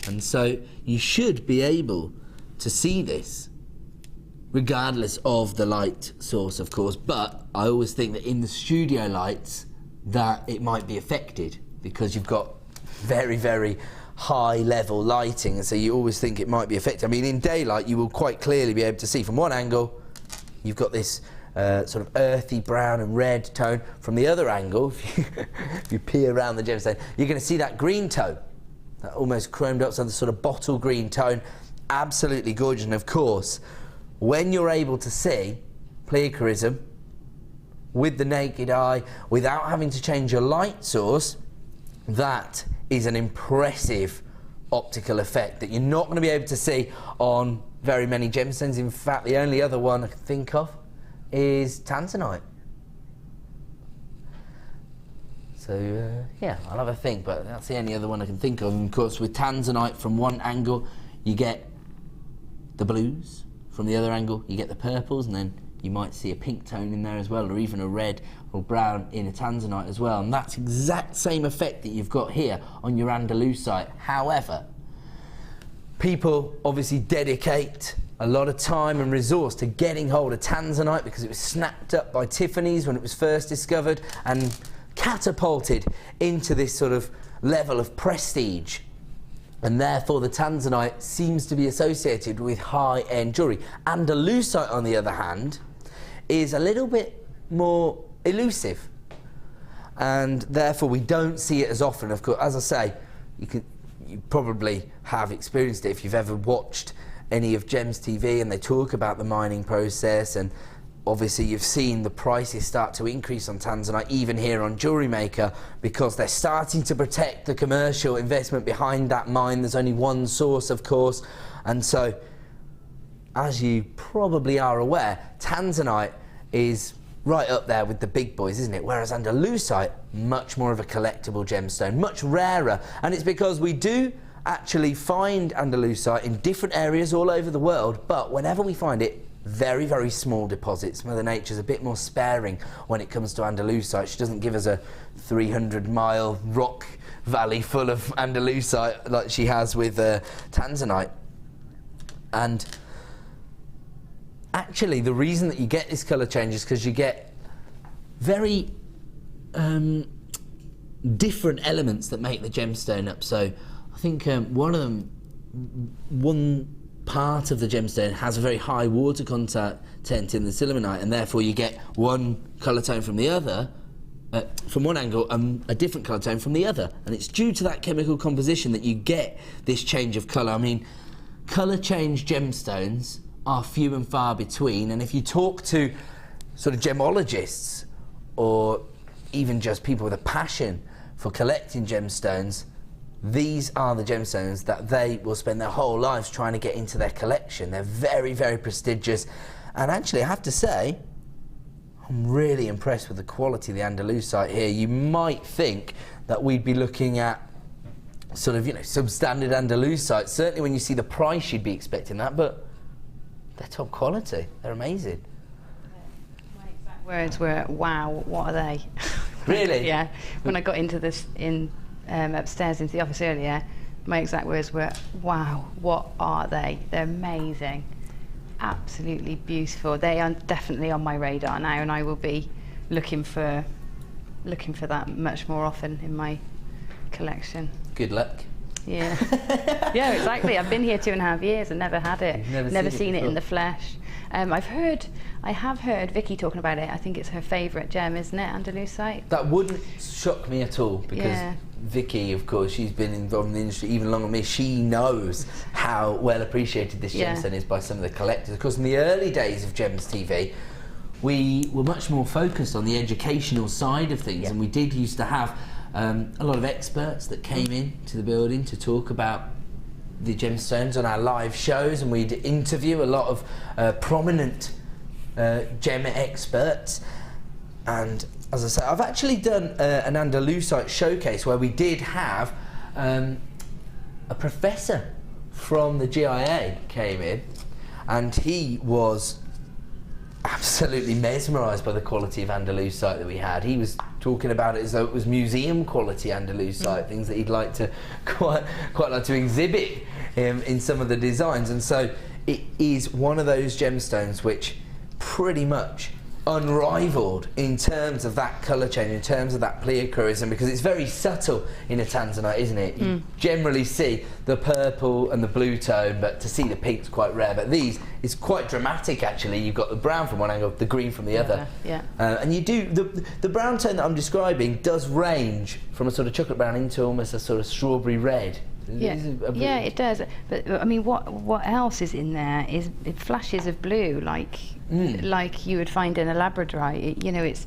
And so you should be able to see this regardless of the light source, of course, but I always think that in the studio lights that it might be affected, because you've got very, very high level lighting, and so you always think it might be affected. I mean, in daylight you will quite clearly be able to see from one angle you've got this sort of earthy brown and red tone. From the other angle, if you peer around the gemstone, you're going to see that green tone, that almost chromed up, so the sort of bottle green tone. Absolutely gorgeous. And of course, when you're able to see pleocharism with the naked eye without having to change your light source, that is an impressive optical effect that you're not going to be able to see on very many gemstones. In fact, the only other one I can think of is tanzanite. So yeah, I'll have a think, but that's the only other one I can think of. And of course, with tanzanite, from one angle you get the blues, from the other angle you get the purples, and then you might see a pink tone in there as well, or even a red or brown in a tanzanite as well. And that's exact same effect that you've got here on your andalusite. However, people obviously dedicate a lot of time and resource to getting hold of tanzanite because it was snapped up by Tiffany's when it was first discovered and catapulted into this sort of level of prestige. And therefore the tanzanite seems to be associated with high-end jewellery. Andalusite, on the other hand, is a little bit more elusive, and therefore we don't see it as often. Of course, as I say, you probably have experienced it if you've ever watched any of Gems TV and they talk about the mining process, and obviously you've seen the prices start to increase on tanzanite, even here on JewelleryMaker, because they're starting to protect the commercial investment behind that mine. There's only one source, of course, and so, as you probably are aware, tanzanite is right up there with the big boys, isn't it? Whereas andalusite, much more of a collectible gemstone, much rarer, and it's because we do actually find andalusite in different areas all over the world, but whenever we find it, very, very small deposits. Mother Nature's a bit more sparing when it comes to andalusite. She doesn't give us a 300-mile rock valley full of andalusite like she has with tanzanite. And actually, the reason that you get this colour change is because you get very different elements that make the gemstone up. So I think one part of the gemstone has a very high water content in the sillimanite, and therefore you get one colour tone from the other, from one angle, a different colour tone from the other. And it's due to that chemical composition that you get this change of colour. I mean, colour change gemstones are few and far between, and if you talk to sort of gemologists or even just people with a passion for collecting gemstones, these are the gemstones that they will spend their whole lives trying to get into their collection. They're very, very prestigious, and actually I have to say I'm really impressed with the quality of the andalusite here. You might think that we'd be looking at sort of, you know, substandard andalusite. Certainly when you see the price you'd be expecting that, but they're top quality. They're amazing. My exact words were, wow, what are they? Really? Yeah. When I got into this upstairs into the office earlier, my exact words were, wow, what are they? They're amazing. Absolutely beautiful. They are definitely on my radar now, and I will be looking for that much more often in my collection. Good luck. Yeah. Yeah, exactly. I've been here 2.5 years and never had it. Never seen it in the flesh. I have heard Vicky talking about it. I think it's her favourite gem, isn't it, andalusite? That wouldn't shock me at all, because Vicky, of course, she's been involved in the industry even longer than me. She knows how well appreciated this gemstone is by some of the collectors. Of course, in the early days of Gems TV, we were much more focused on the educational side of things, and we did used to have a lot of experts that came in to the building to talk about the gemstones on our live shows, and we'd interview a lot of prominent gem experts. And as I say, I've actually done an andalusite showcase where we did have a professor from the GIA came in, and he was absolutely mesmerised by the quality of andalusite that we had. He was talking about it as though it was museum quality andalusite, things that he'd like to quite like to exhibit in some of the designs. And so it is one of those gemstones which pretty much unrivaled in terms of that colour change, in terms of that pleochroism, because it's very subtle in a tanzanite, isn't it? You generally see the purple and the blue tone, but to see the pink's quite rare. But these, it's quite dramatic actually. You've got the brown from one angle, the green from the other. Yeah. And you do, the brown tone that I'm describing does range from a sort of chocolate brown into almost a sort of strawberry red. Yeah, it does. But I mean, what else is in there is flashes of blue, like you would find in a labradorite. You know, it's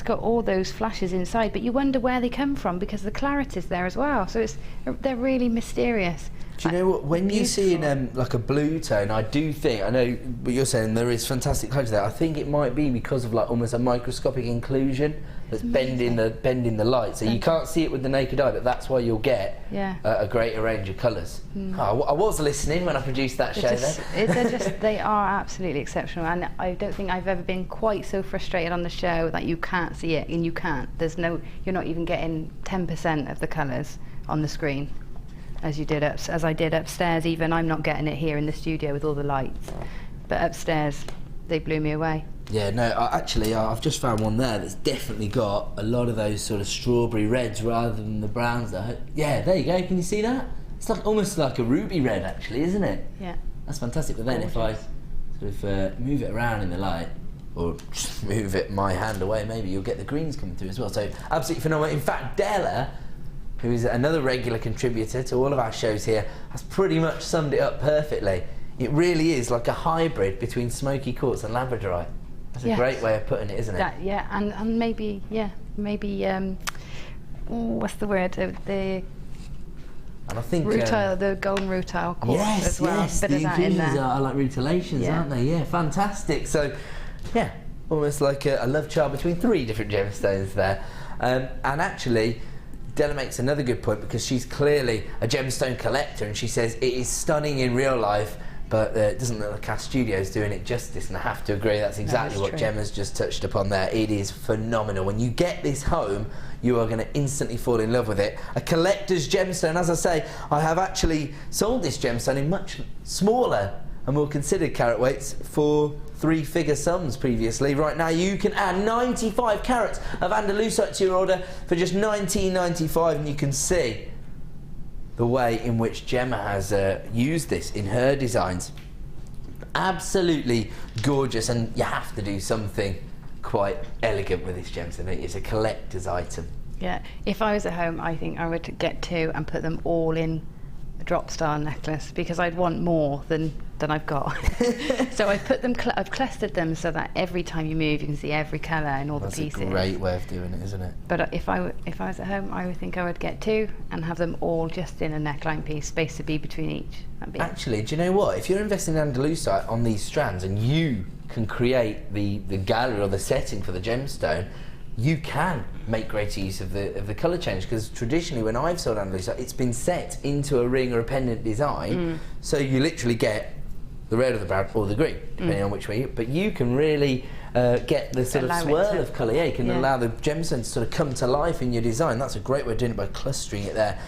got all those flashes inside, but you wonder where they come from because the clarity's there as well. So they're really mysterious. Do you know what? When you see like a blue tone, I do think, I know what you're saying, there is fantastic colours there. I think it might be because of like almost a microscopic inclusion that's bending the light, so you can't see it with the naked eye, but that's why you'll get a greater range of colours. I was listening when I produced that show They are absolutely exceptional, and I don't think I've ever been quite so frustrated on the show that you can't see it, and you can't. You're not even getting 10% of the colours on the screen. As I did upstairs. Even I'm not getting it here in the studio with all the lights, but upstairs they blew me away. Yeah, no, I've just found one there that's definitely got a lot of those sort of strawberry reds rather than the browns though. Yeah, there you go, can you see that? It's like almost like a ruby red actually, isn't it? Yeah. That's fantastic, but then if I sort of move it around in the light, or just move my hand away, maybe you'll get the greens coming through as well. So absolutely phenomenal. In fact, Della, who is another regular contributor to all of our shows here, has pretty much summed it up perfectly. It really is like a hybrid between smoky quartz and labradorite. That's a great way of putting it, isn't it? And maybe what's the word? And I think rutile, the golden rutile quartz as well. Yes, bit the of that in there. are like rutilations, aren't they? Yeah, fantastic. So, yeah, almost like a love child between three different gemstones there. And actually, Della makes another good point because she's clearly a gemstone collector, and she says it is stunning in real life, but it doesn't look like our studio's doing it justice, and I have to agree, that's exactly what Gemma's just touched upon there. It is phenomenal. When you get this home, you are going to instantly fall in love with it. A collector's gemstone, as I say, I have actually sold this gemstone in much smaller and more considered carat weights for three-figure sums previously. Right now you can add 95 carats of Andalusite to your order for just $19.95, and you can see the way in which Gemma has used this in her designs. Absolutely gorgeous, and you have to do something quite elegant with this gemstone. It's a collector's item. Yeah, if I was at home, I think I would get two and put them all in a drop star necklace, because I'd want more than I've got. So I've put them, I've clustered them so that every time you move you can see every colour and all the pieces. That's a great way of doing it, isn't it? But if I was at home, I would think I would get two and have them all just in a neckline piece, space to be between each. Actually, do you know what? If you're investing in Andalusite on these strands and you can create the gallery or the setting for the gemstone, you can make greater use of the colour change, because traditionally when I've sold Andalusite, it's been set into a ring or a pendant design, so you literally get the red or the brown or the green, depending on which way but you can really get the sort of swirl of colour. Yeah, you can allow the gemstone to sort of come to life in your design. That's a great way of doing it, by clustering it there.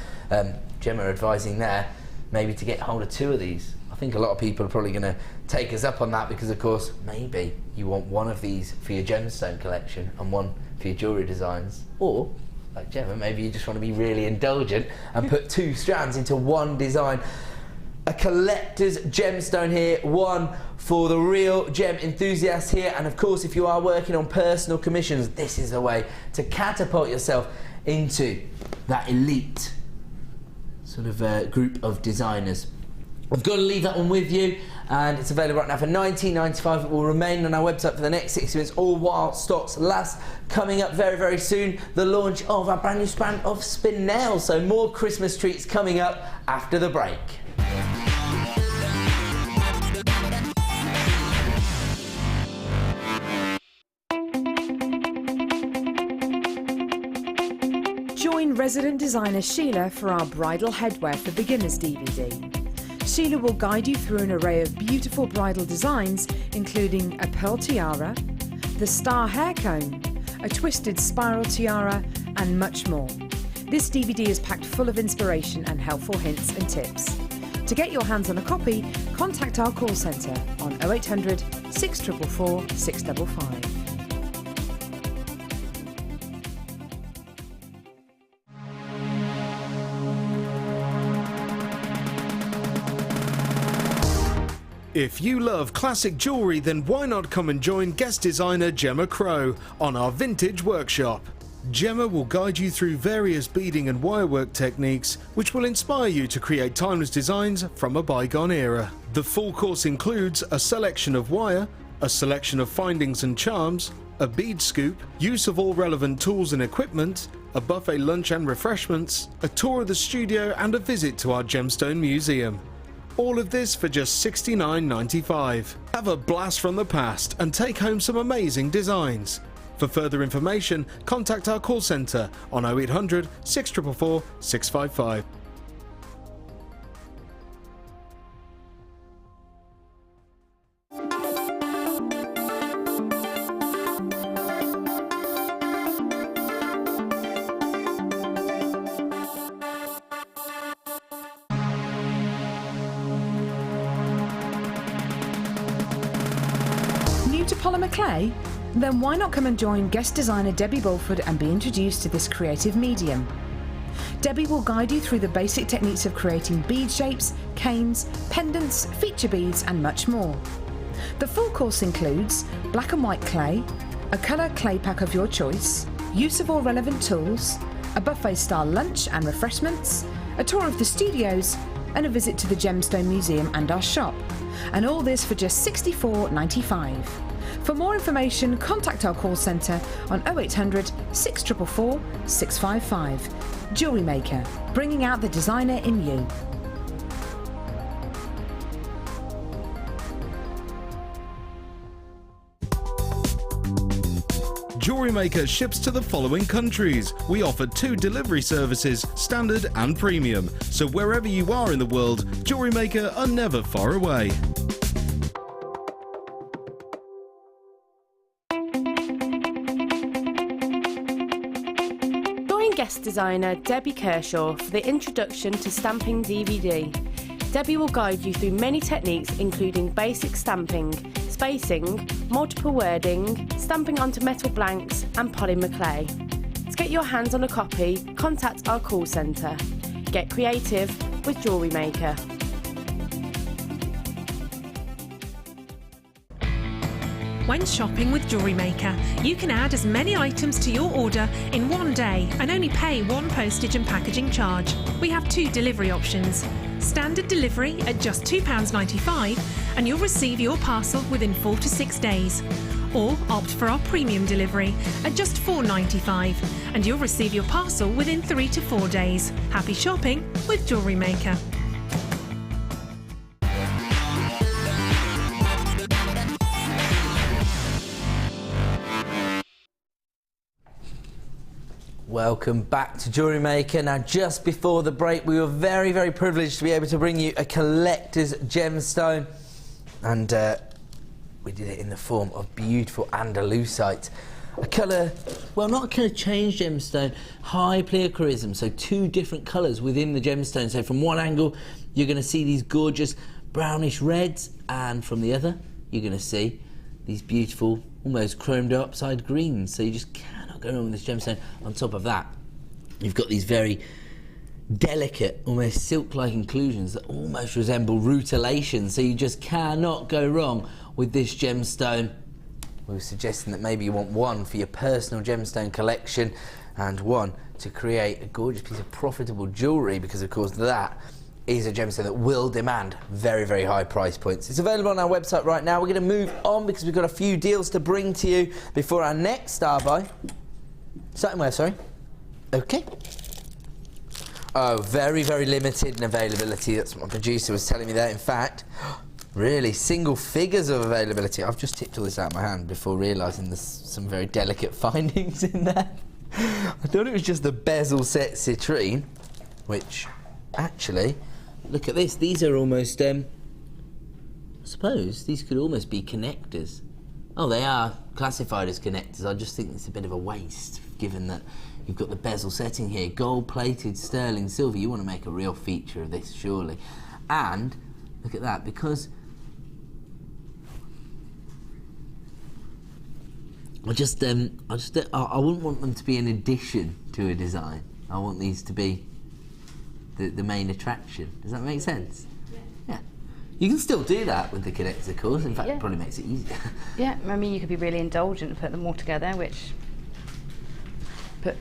Gemma advising there maybe to get hold of two of these. I think a lot of people are probably going to take us up on that, because of course maybe you want one of these for your gemstone collection and one for your jewellery designs, or like Gemma, maybe you just want to be really indulgent and put two strands into one design. A collector's gemstone here, one for the real gem enthusiasts here, and of course if you are working on personal commissions, this is a way to catapult yourself into that elite sort of group of designers. I've got to leave that one with you, and it's available right now for $19.95. It will remain on our website for the next 6 months, all while stocks last. Coming up very, very soon, the launch of our brand new brand of spin nails. So more Christmas treats coming up after the break. Join resident designer Sheila for our Bridal Headwear for Beginners DVD. Sheila will guide you through an array of beautiful bridal designs, including a pearl tiara, the star hair cone, a twisted spiral tiara, and much more. This DVD is packed full of inspiration and helpful hints and tips. To get your hands on a copy, contact our call centre on 0800 644 655. If you love classic jewellery, then why not come and join guest designer Gemma Crow on our vintage workshop. Gemma will guide you through various beading and wirework techniques which will inspire you to create timeless designs from a bygone era. The full course includes a selection of wire, a selection of findings and charms, a bead scoop, use of all relevant tools and equipment, a buffet lunch and refreshments, a tour of the studio and a visit to our gemstone museum. All of this for just $69.95. Have a blast from the past and take home some amazing designs. For further information, contact our call centre on 0800 644 655. Polymer clay? Then why not come and join guest designer Debbie Bulford and be introduced to this creative medium. Debbie will guide you through the basic techniques of creating bead shapes, canes, pendants, feature beads and much more. The full course includes black and white clay, a colour clay pack of your choice, use of all relevant tools, a buffet style lunch and refreshments, a tour of the studios and a visit to the Gemstone Museum and our shop. And all this for just $64.95. For more information, contact our call centre on 0800 644 655. JewelleryMaker, bringing out the designer in you. JewelleryMaker ships to the following countries. We offer 2 delivery services, standard and premium. So wherever you are in the world, JewelleryMaker are never far away. Guest designer Debbie Kershaw for the introduction to stamping DVD. Debbie will guide you through many techniques including basic stamping, spacing, multiple wording, stamping onto metal blanks and polymer clay. To get your hands on a copy, contact our call centre. Get creative with JewelleryMaker. When shopping with JewelleryMaker, you can add as many items to your order in one day and only pay one postage and packaging charge. We have 2 delivery options. Standard delivery at just £2.95 and you'll receive your parcel within 4 to 6 days. Or opt for our premium delivery at just £4.95 and you'll receive your parcel within 3 to 4 days. Happy shopping with JewelleryMaker. Welcome back to JewelleryMaker. Now, just before the break, we were very, very privileged to be able to bring you a collector's gemstone. And we did it in the form of beautiful Andalusite. A colour, well, not a colour change gemstone, high pleochroism, so 2 different colours within the gemstone. So from one angle, you're going to see these gorgeous brownish reds, and from the other, you're going to see these beautiful, almost chromed dioxide greens. So you just cannot go wrong with this gemstone. On top of that, you've got these very delicate, almost silk-like inclusions that almost resemble rutilation. So you just cannot go wrong with this gemstone. We were suggesting that maybe you want one for your personal gemstone collection and one to create a gorgeous piece of profitable jewellery, because of course that is a gemstone that will demand very, very high price points. It's available on our website right now. We're going to move on because we've got a few deals to bring to you before our next star buy. Satin where, sorry? Okay. Oh, very, very limited in availability. That's what my producer was telling me there. In fact, really, single figures of availability. I've just tipped all this out of my hand before realising there's some very delicate findings in there. I thought it was just the bezel set citrine, which actually, look at this. These are almost, I suppose, these could almost be connectors. Oh, they are classified as connectors. I just think it's a bit of a waste, given that you've got the bezel setting here, gold-plated sterling silver. You want to make a real feature of this, surely. And look at that, because I wouldn't want them to be an addition to a design. I want these to be the main attraction. Does that make sense? Yeah. You can still do that with the connectors, of course. In fact, it probably makes it easier. Yeah, I mean, you could be really indulgent and put them all together, which put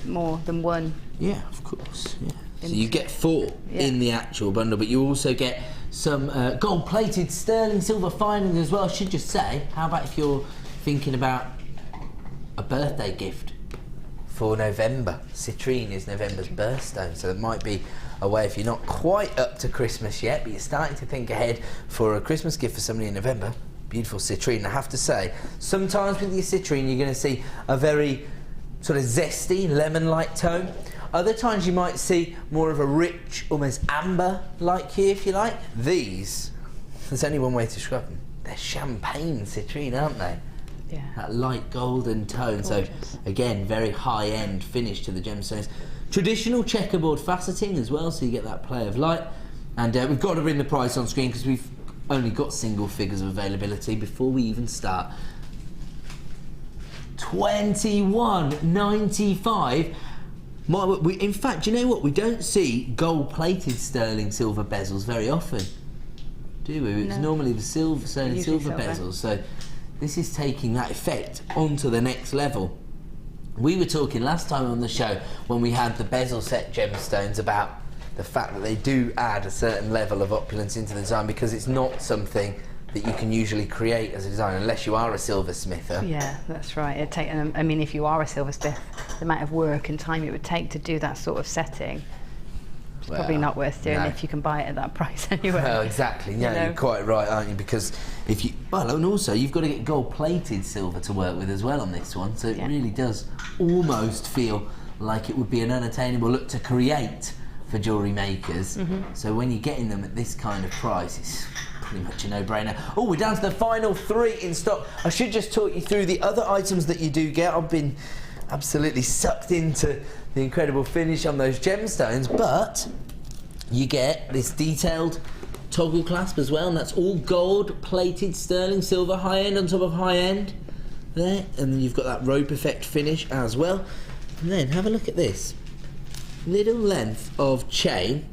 more than one. Yeah, of course. Yeah. So you get 4 in the actual bundle, but you also get some gold-plated sterling silver fining as well. I should just say, how about if you're thinking about a birthday gift for November? Citrine is November's birthstone, so it might be a way, if you're not quite up to Christmas yet, but you're starting to think ahead for a Christmas gift for somebody in November. Beautiful citrine. I have to say, sometimes with your citrine, you're going to see a very sort of zesty, lemon-like tone. Other times you might see more of a rich, almost amber-like hue, if you like. These, there's only one way to describe them. They're champagne citrine, aren't they? Yeah. That light golden tone. Gorgeous. So, again, very high-end finish to the gemstones. Traditional checkerboard faceting as well, so you get that play of light. And we've got to bring the price on screen because we've only got single figures of availability before we even start. $21.95. In fact, you know what? We don't see gold-plated sterling silver bezels very often, do we? It's normally the sterling silver bezels. So this is taking that effect onto the next level. We were talking last time on the show when we had the bezel set gemstones about the fact that they do add a certain level of opulence into the design because it's not something that you can usually create as a designer unless you are a silversmither. Yeah, that's right. I mean, if you are a silversmith, the amount of work and time it would take to do that sort of setting, it's probably not worth doing if you can buy it at that price anyway. Well, exactly. Yeah, you're quite right, aren't you? Because if you, and also you've got to get gold-plated silver to work with as well on this one, so it really does almost feel like it would be an unattainable look to create for jewellery makers. So when you're getting them at this kind of price, it's pretty much a no-brainer. Oh, we're down to the final 3 in stock. I should just talk you through the other items that you do get. I've been absolutely sucked into the incredible finish on those gemstones, but you get this detailed toggle clasp as well, and that's all gold-plated sterling silver, high-end on top of high-end there, and then you've got that rope effect finish as well. And then have a look at this little length of chain.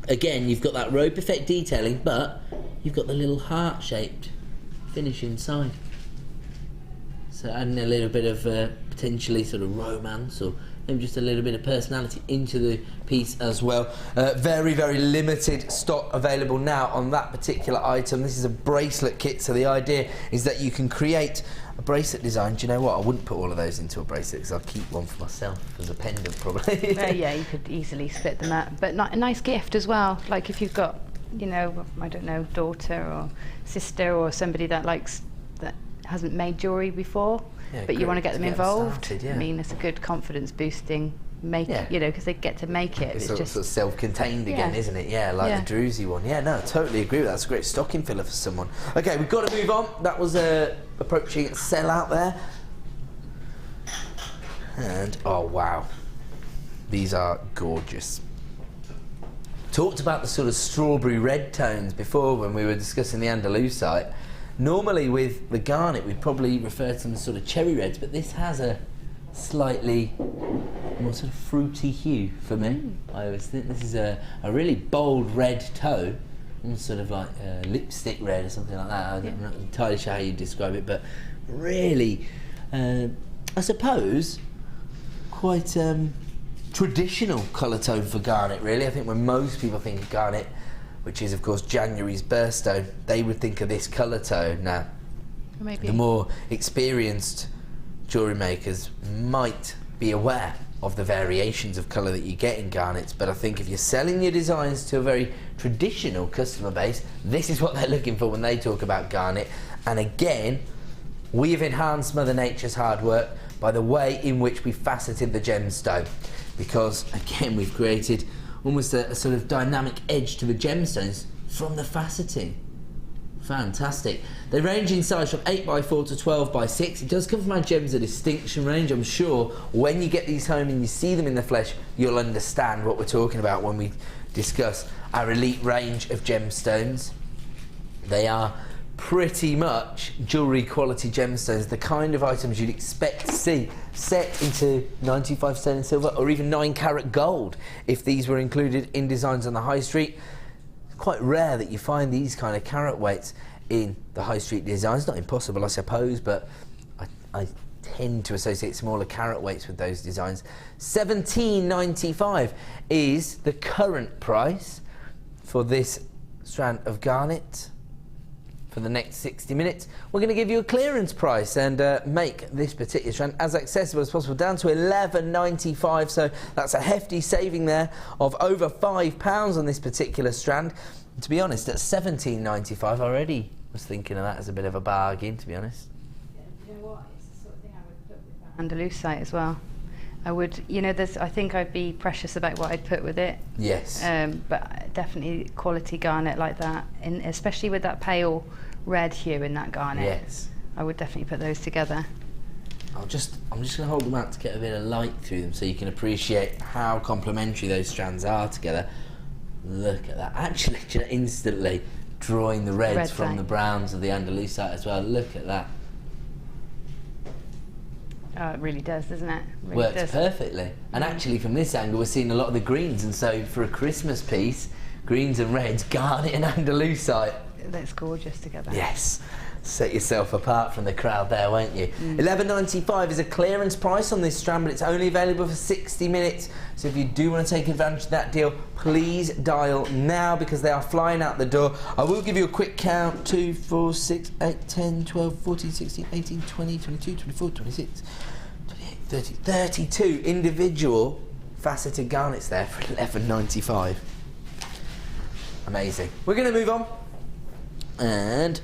Again, you've got that rope effect detailing, but you've got the little heart-shaped finish inside. So adding a little bit of potentially sort of romance or maybe just a little bit of personality into the piece as well. Very, very limited stock available now on that particular item. This is a bracelet kit, so the idea is that you can create a bracelet design. Do you know what? I wouldn't put all of those into a bracelet because I'll keep one for myself as a pendant probably. Yeah, you could easily split them up. But a nice gift as well. Like if you've got, you know, I don't know, daughter or sister or somebody that hasn't made jewellery before, but you want to get them involved. Started, I mean, it's a good confidence boosting you know, because they get to make it. It's just sort of self-contained again, isn't it? Yeah, like the Druzy one. Yeah, no, I totally agree with that. It's a great stocking filler for someone. Okay, we've got to move on. That was approaching its sell out there. And, oh wow, these are gorgeous. Talked about the sort of strawberry red tones before when we were discussing the Andalusite. Normally with the garnet we'd probably refer to them as sort of cherry reds, but this has a slightly more sort of fruity hue for me. I always think this is a really bold red tone, almost sort of like lipstick red or something like that. I'm not entirely sure how you describe it, but really, I suppose, quite traditional colour tone for garnet really. I think when most people think of garnet, which is of course January's birthstone, they would think of this colour tone. Now, the more experienced jewellery makers might be aware of the variations of colour that you get in garnets, but I think if you're selling your designs to a very traditional customer base, this is what they're looking for when they talk about garnet. And again, we've enhanced Mother Nature's hard work by the way in which we faceted the gemstone, because again we've created almost a sort of dynamic edge to the gemstones from the faceting. Fantastic. They range in size from 8x4 to 12x6. It does come from our Gems of Distinction range. I'm sure when you get these home and you see them in the flesh, you'll understand what we're talking about when we discuss our elite range of gemstones. They are pretty much jewellery quality gemstones, the kind of items you'd expect to see set into 95 sterling silver or even 9 carat gold if these were included in designs on the high street. quite rare that you find these kind of carat weights in the high street designs. Not impossible, I suppose, but I tend to associate smaller carat weights with those designs. $17.95 is the current price for this strand of garnet. For the next 60 minutes, we're going to give you a clearance price and make this particular strand as accessible as possible, down to $11.95. So that's a hefty saving there of over £5 on this particular strand. And to be honest, at $17.95, I already was thinking of that as a bit of a bargain, to be honest. Yeah, you know what? It's the sort of thing I would put with that Andalusite as well. I would, you know, I think I'd be precious about what I'd put with it. Yes. But definitely quality garnet like that, and especially with that pale red hue in that garnet. Yes. I would definitely put those together. I'm just going to hold them out to get a bit of light through them so you can appreciate how complementary those strands are together. Look at that. Actually, instantly drawing the reds from the browns of the Andalusite as well. Look at that. Oh, it really does, doesn't it? Really Works does. Perfectly. And actually from this angle we're seeing a lot of the greens, and so for a Christmas piece, greens and reds, garnet and Andalusite. That's gorgeous together. Yes. Set yourself apart from the crowd there, won't you? $11.95 is a clearance price on this strand, but it's only available for 60 minutes. So if you do want to take advantage of that deal, please dial now because they are flying out the door. I will give you a quick count. 2, 4, 6, 8, 10, 12, 14, 16, 18, 20, 22, 24, 26, 28, 30, 32 individual faceted garnets there for $11.95. Amazing. We're going to move on. And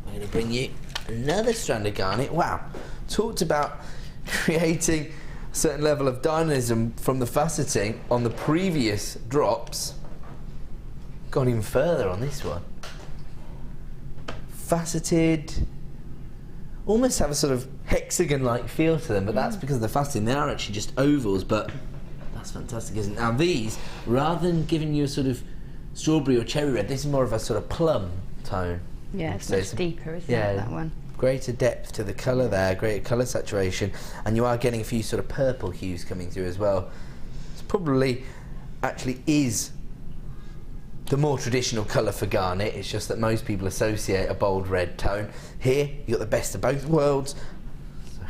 I'm going to bring you another strand of garnet. Wow, talked about creating a certain level of dynamism from the faceting on the previous drops. Gone even further on this one. Faceted, almost have a sort of hexagon-like feel to them, but that's because of the faceting. They are actually just ovals, but that's fantastic, isn't it? Now these, rather than giving you a sort of strawberry or cherry red, this is more of a sort of plum tone. Yeah, it's so much deeper, isn't it, that one? Greater depth to the colour there, greater colour saturation, and you are getting a few sort of purple hues coming through as well. It's probably actually is the more traditional colour for garnet. It's just that most people associate a bold red tone. Here, you got the best of both worlds. So,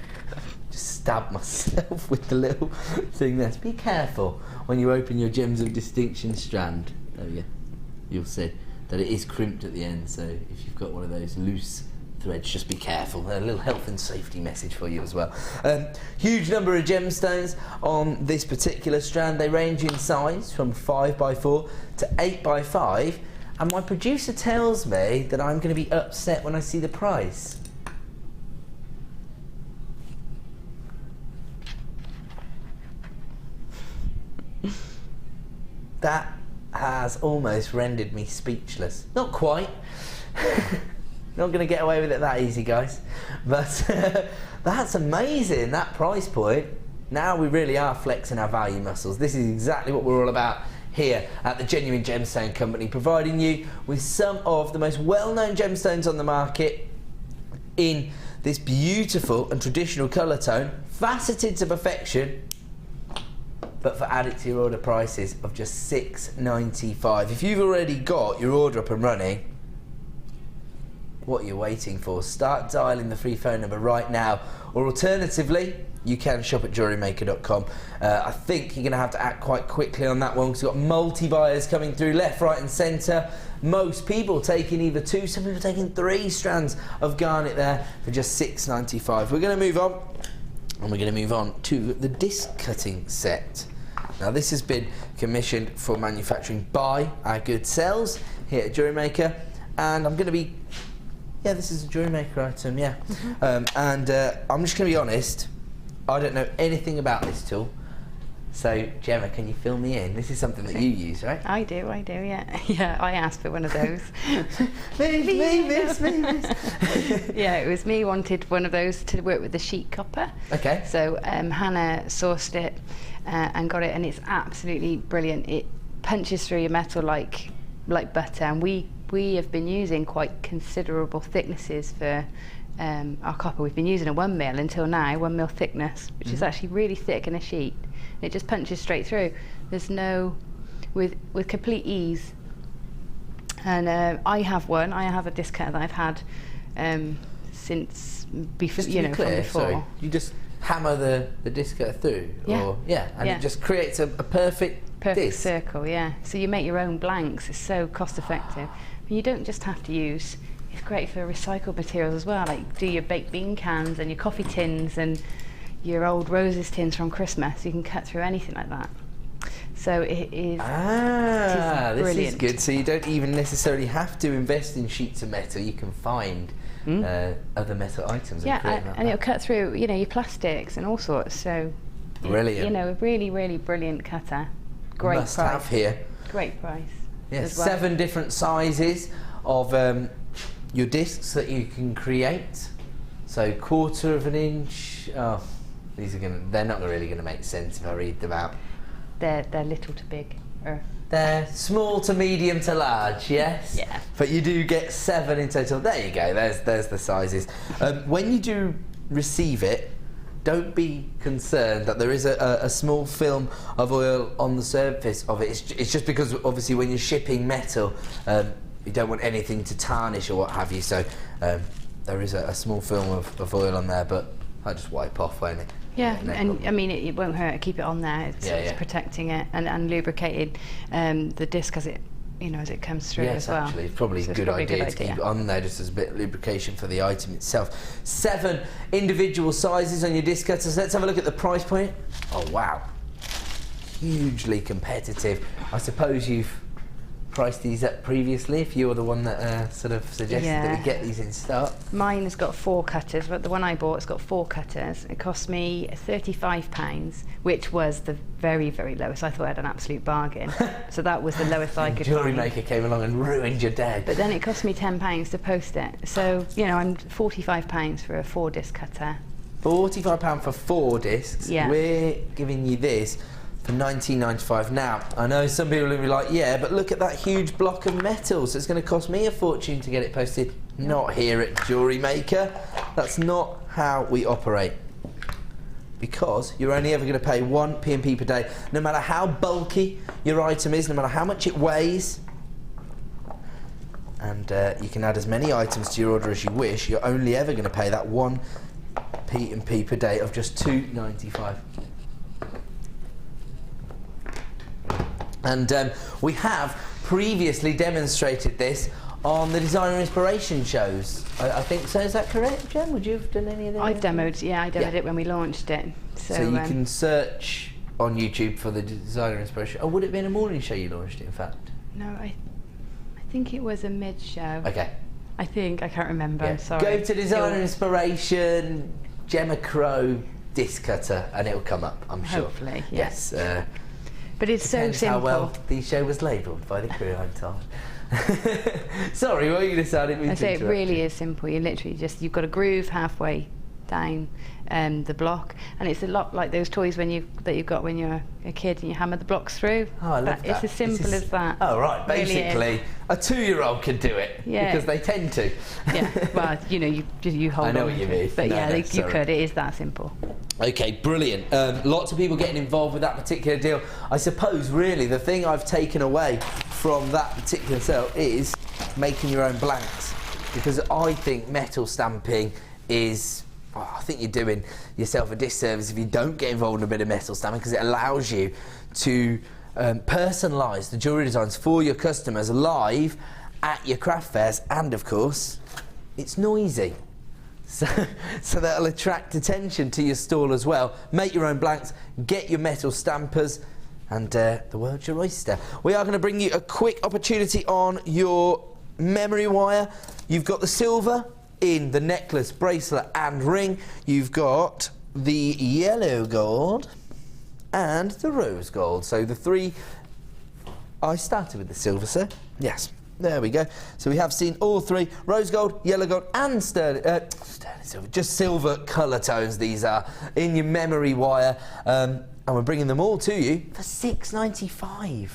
just stabbed myself with the little thing there. So be careful when you open your Gems of Distinction strand. There we go. You'll see that it is crimped at the end, so if you've got one of those loose threads, just be careful. A little health and safety message for you as well. Huge number of gemstones on this particular strand. They range in size from 5x4 to 8x5, and my producer tells me that I'm going to be upset when I see the price. That has almost rendered me speechless. Not quite. Not going to get away with it that easy, guys. But that's amazing, that price point. Now we really are flexing our value muscles. This is exactly what we're all about here at the Genuine Gemstone Company, providing you with some of the most well-known gemstones on the market in this beautiful and traditional colour tone, faceted to perfection, but for added to your order prices of just $6.95. If you've already got your order up and running, what are you waiting for? Start dialing the free phone number right now, or alternatively, you can shop at JewelleryMaker.com. I think you're going to have to act quite quickly on that one because we've got multi-buyers coming through left, right and centre. Most people taking either 2, some people taking 3 strands of garnet there for just $6.95. We're going to move on, and we're going to move on to the disc cutting set. Now this has been commissioned for manufacturing by our good selves here at JewelleryMaker, and I'm going to be, yeah, this is a JewelleryMaker item, yeah. I'm just going to be honest, I don't know anything about this tool. So Gemma, can you fill me in? This is something that you use, right? I do, yeah. Yeah, I asked for one of those. me. Yeah, it was me wanted one of those to work with the sheet copper. Okay. So Hannah sourced it and got it, and it's absolutely brilliant. It punches through your metal like butter, and we have been using quite considerable thicknesses for our copper. We've been using a 1 mil until now, 1 mil thickness, which is actually really thick in a sheet. It just punches straight through. There's no, with complete ease, And I have one. I have a disc cutter that I've had since before. Just to be clear, from before. sorry, you just hammer the disc cutter through, or and it just creates a perfect disc. Circle. Yeah. So you make your own blanks. It's so cost effective. And you don't just have to use. It's great for recycled materials as well. Like do your baked bean cans and your coffee tins and your old roses tins from Christmas. You can cut through anything like that. So it is. This is good. So you don't even necessarily have to invest in sheets of metal. You can find other metal items. And it'll cut through, you know, your plastics and all sorts. So brilliant. You know, a really, really brilliant cutter. Great Must price. have here. Great price. Yes, well. 7 different sizes of your discs that you can create. So 1/4 of an inch. Oh, they're not really gonna make sense if I read them out. They're little to big. They're small to medium to large, yes? Yeah. But you do get 7 in total. There you go, there's the sizes. When you do receive it, don't be concerned that there is a small film of oil on the surface of it. It's just because obviously when you're shipping metal, you don't want anything to tarnish or what have you, so there is a small film of oil on there, but I'll just wipe off, won't it? Yeah, and I mean it won't hurt to keep it on there. It's protecting it and lubricating the disc as it, you know, as it comes through as well. Yes, actually, it's probably a good idea to keep it on there just as a bit of lubrication for the item itself. 7 individual sizes on your disc cutters. Let's have a look at the price point. Oh wow, hugely competitive. I suppose you've priced these up previously if you're the one that sort of suggested that we get these in stock. Mine has got 4 cutters, but the one I bought has got 4 cutters. It cost me £35, which was the very, very lowest. I thought I had an absolute bargain. So that was the lowest I could find. JewelleryMaker came along and ruined your day. But then it cost me £10 to post it. So, you know, I'm £45 for a 4 disc cutter. £45 for 4 discs. Yeah. We're giving you this for $19.95. Now, I know some people will be like, yeah, but look at that huge block of metal, so it's going to cost me a fortune to get it posted. Not here at JewelleryMaker. That's not how we operate. Because you're only ever going to pay 1 P&P per day, no matter how bulky your item is, no matter how much it weighs. And you can add as many items to your order as you wish. You're only ever going to pay that 1 P&P per day of just $2.95. And we have previously demonstrated this on the Designer Inspiration shows. I think so. Is that correct, Jen? Would you have done any of that? I demoed it when we launched it. So you can search on YouTube for the Designer Inspiration. Or would it have been a morning show you launched it, in fact? No, I think it was a mid-show. Okay. I can't remember. I'm sorry. Go to Designer Inspiration, Gemma Crow disc cutter, and it'll come up, I'm sure. Hopefully, yes. But it's so simple. How well the show was labelled by the crew, I'm told. Sorry, what were you going to say? I didn't mean to interrupt. It really is simple. You literally you've got a groove halfway down the block, and it's a lot like those toys that you've got when you're a kid and you hammer the blocks through. Oh, I love that. It's as simple as that. Oh, right. Basically, really a 2-year-old could do it because they tend to. Yeah. Well, you know, you hold on. I know what you mean. But you could. It is that simple. Okay, brilliant. Lots of people getting involved with that particular deal. I suppose, really, the thing I've taken away from that particular sale is making your own blanks, because I think metal stamping is... I think you're doing yourself a disservice if you don't get involved in a bit of metal stamping, because it allows you to personalise the jewellery designs for your customers live at your craft fairs, and of course it's noisy, so that'll attract attention to your stall as well. Make your own blanks, get your metal stampers, and the world's your oyster. We are going to bring you a quick opportunity on your memory wire. You've got the silver in the necklace, bracelet and ring. You've got the yellow gold and the rose gold. So the 3... I started with the silver, sir. Yes, there we go. So we have seen all 3, rose gold, yellow gold and sterling silver, just silver colour tones these are, in your memory wire. And we're bringing them all to you for $6.95.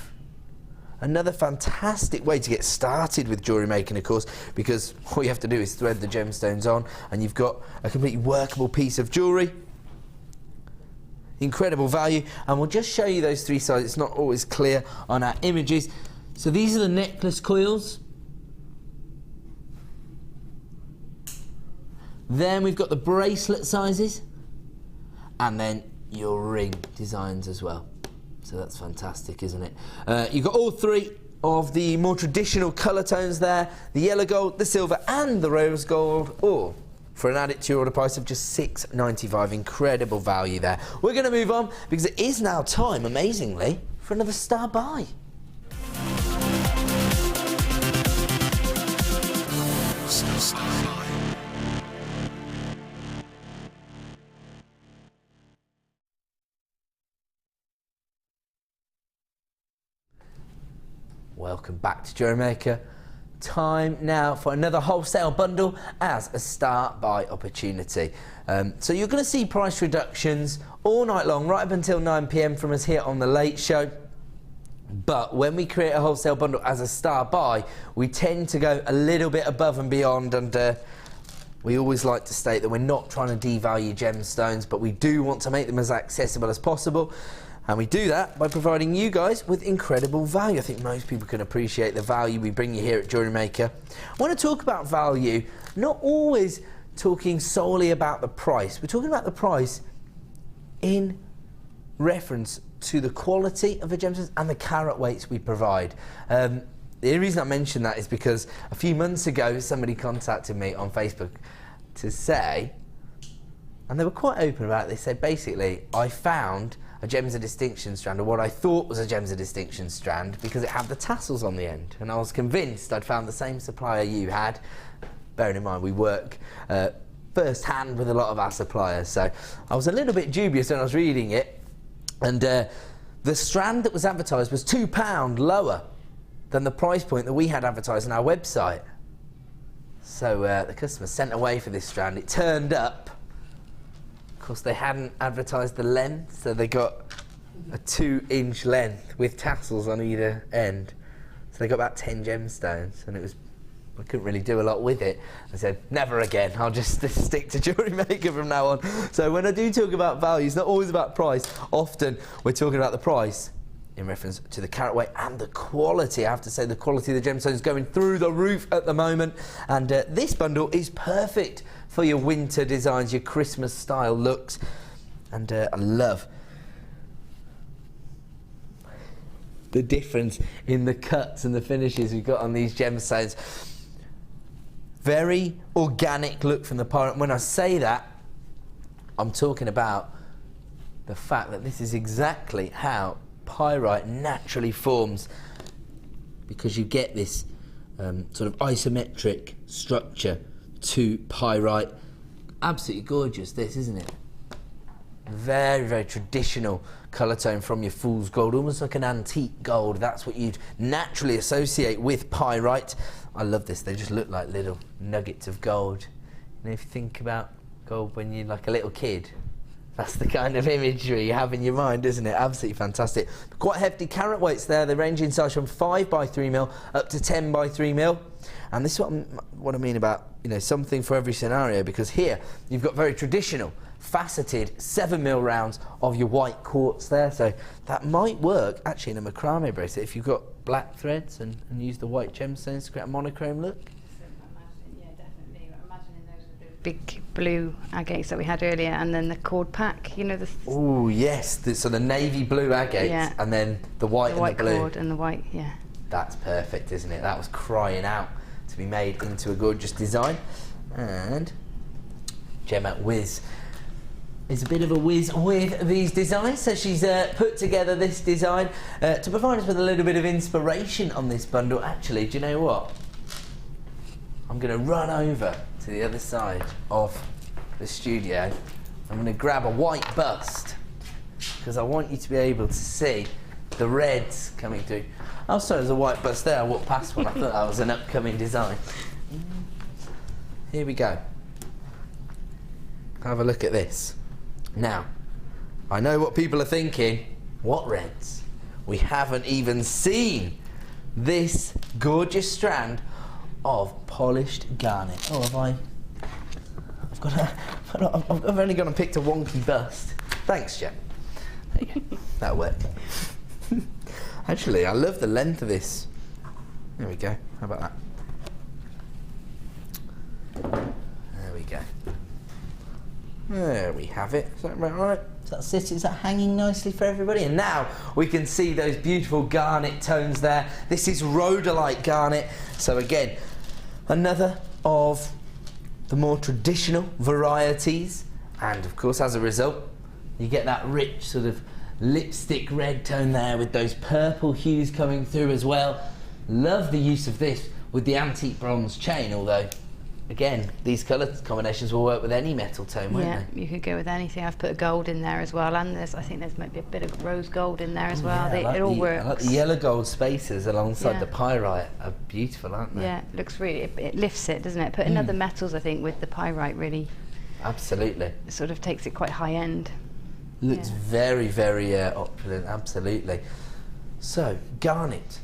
Another fantastic way to get started with jewellery making, of course, because all you have to do is thread the gemstones on and you've got a completely workable piece of jewellery. Incredible value, and we'll just show you those 3 sizes. It's not always clear on our images. So these are the necklace coils. Then we've got the bracelet sizes, and then your ring designs as well. So that's fantastic, isn't it? You've got all three of the more traditional colour tones there, the yellow gold, the silver and the rose gold, all for an added to your order price of just £6.95. Incredible value there. We're going to move on because it is now time, amazingly, for another star buy. Welcome back to JewelleryMaker. Time now for another wholesale bundle as a start buy opportunity. So you're going to see price reductions all night long, right up until 9 PM from us here on The Late Show. But when we create a wholesale bundle as a start buy, we tend to go a little bit above and beyond, and we always like to state that we're not trying to devalue gemstones, but we do want to make them as accessible as possible. And we do that by providing you guys with incredible value. I think most people can appreciate the value we bring you here at JewelleryMaker. I want to talk about value, not always talking solely about the price. We're talking about the price in reference to the quality of the gemstones and the carat weights we provide. The reason I mention that is because a few months ago somebody contacted me on Facebook to say, and they were quite open about it, they said basically, I found a Gems of Distinction strand, or what I thought was a Gems of Distinction strand, because it had the tassels on the end, and I was convinced I'd found the same supplier you had. Bearing in mind we work first hand with a lot of our suppliers, so I was a little bit dubious when I was reading it, and the strand that was advertised was £2 lower than the price point that we had advertised on our website. So the customer sent away for this strand. It turned up. Of course, they hadn't advertised the length, so they got a 2-inch length with tassels on either end. So they got about 10 gemstones, and I couldn't really do a lot with it. I said, never again, I'll just stick to JewelleryMaker from now on. So when I do talk about value, it's not always about price. Often we're talking about the price in reference to the carat weight and the quality. I have to say the quality of the gemstones is going through the roof at the moment, and this bundle is perfect for your winter designs, your Christmas style looks, and I love the difference in the cuts and the finishes we've got on these gemstones. Very organic look from the Pyrite. When I say that, I'm talking about the fact that this is exactly how Pyrite naturally forms, because you get this sort of isometric structure to Pyrite. Absolutely gorgeous, this, isn't it? Very, very traditional colour tone from your fool's gold, almost like an antique gold. That's what you'd naturally associate with Pyrite. I love this. They just look like little nuggets of gold. And if you think about gold when you're like a little kid, that's the kind of imagery you have in your mind, isn't it? Absolutely fantastic. Quite hefty carat weights there. They range in size from 5 by 3 mil up to 10 by 3 mil. And this is what I mean about, you know, something for every scenario, because here you've got very traditional faceted 7 mil rounds of your white quartz there. So that might work actually in a macrame bracelet if you've got black threads and use the white gemstones to create a monochrome look. Big blue agates that we had earlier, and then the cord pack, you know, the oh yes, so the navy blue agates, yeah, and then the white and the blue cord and the white, yeah, that's perfect, isn't it? That was crying out to be made into a gorgeous design. And Gemma Wiz is a bit of a whiz with these designs, so she's put together this design to provide us with a little bit of inspiration on this bundle. Actually, do you know what? I'm going to run over to the other side of the studio. I'm going to grab a white bust because I want you to be able to see the reds coming through. Oh, sorry, there's a white bust there. I walked past one. I thought that was an upcoming design. Here we go. Have a look at this. Now, I know what people are thinking. What reds? We haven't even seen this gorgeous strand of polished garnet. Oh, I've only gone and picked a wonky bust. Thanks, Jen. There you go. That'll work. Actually, I love the length of this. There we go. How about that? There we go. There we have it. Is that about right? That's it. Is that hanging nicely for everybody? And now we can see those beautiful garnet tones there. This is rhodolite garnet. So again, another of the more traditional varieties. And of course, as a result, you get that rich sort of lipstick red tone there with those purple hues coming through as well. Love the use of this with the antique bronze chain, although again, these colour combinations will work with any metal tone, won't Yeah, they? you could go with anything. I've put a gold in there as well, and I think there's maybe a bit of rose gold in there as well. Yeah, It all works. I like the yellow gold spaces alongside Yeah. the pyrite are beautiful, aren't they? Yeah, it looks really, it lifts it, doesn't it? Put in other metals, I think, with the pyrite really Absolutely. sort of takes it quite high end. Looks very, very opulent, absolutely. So, garnet,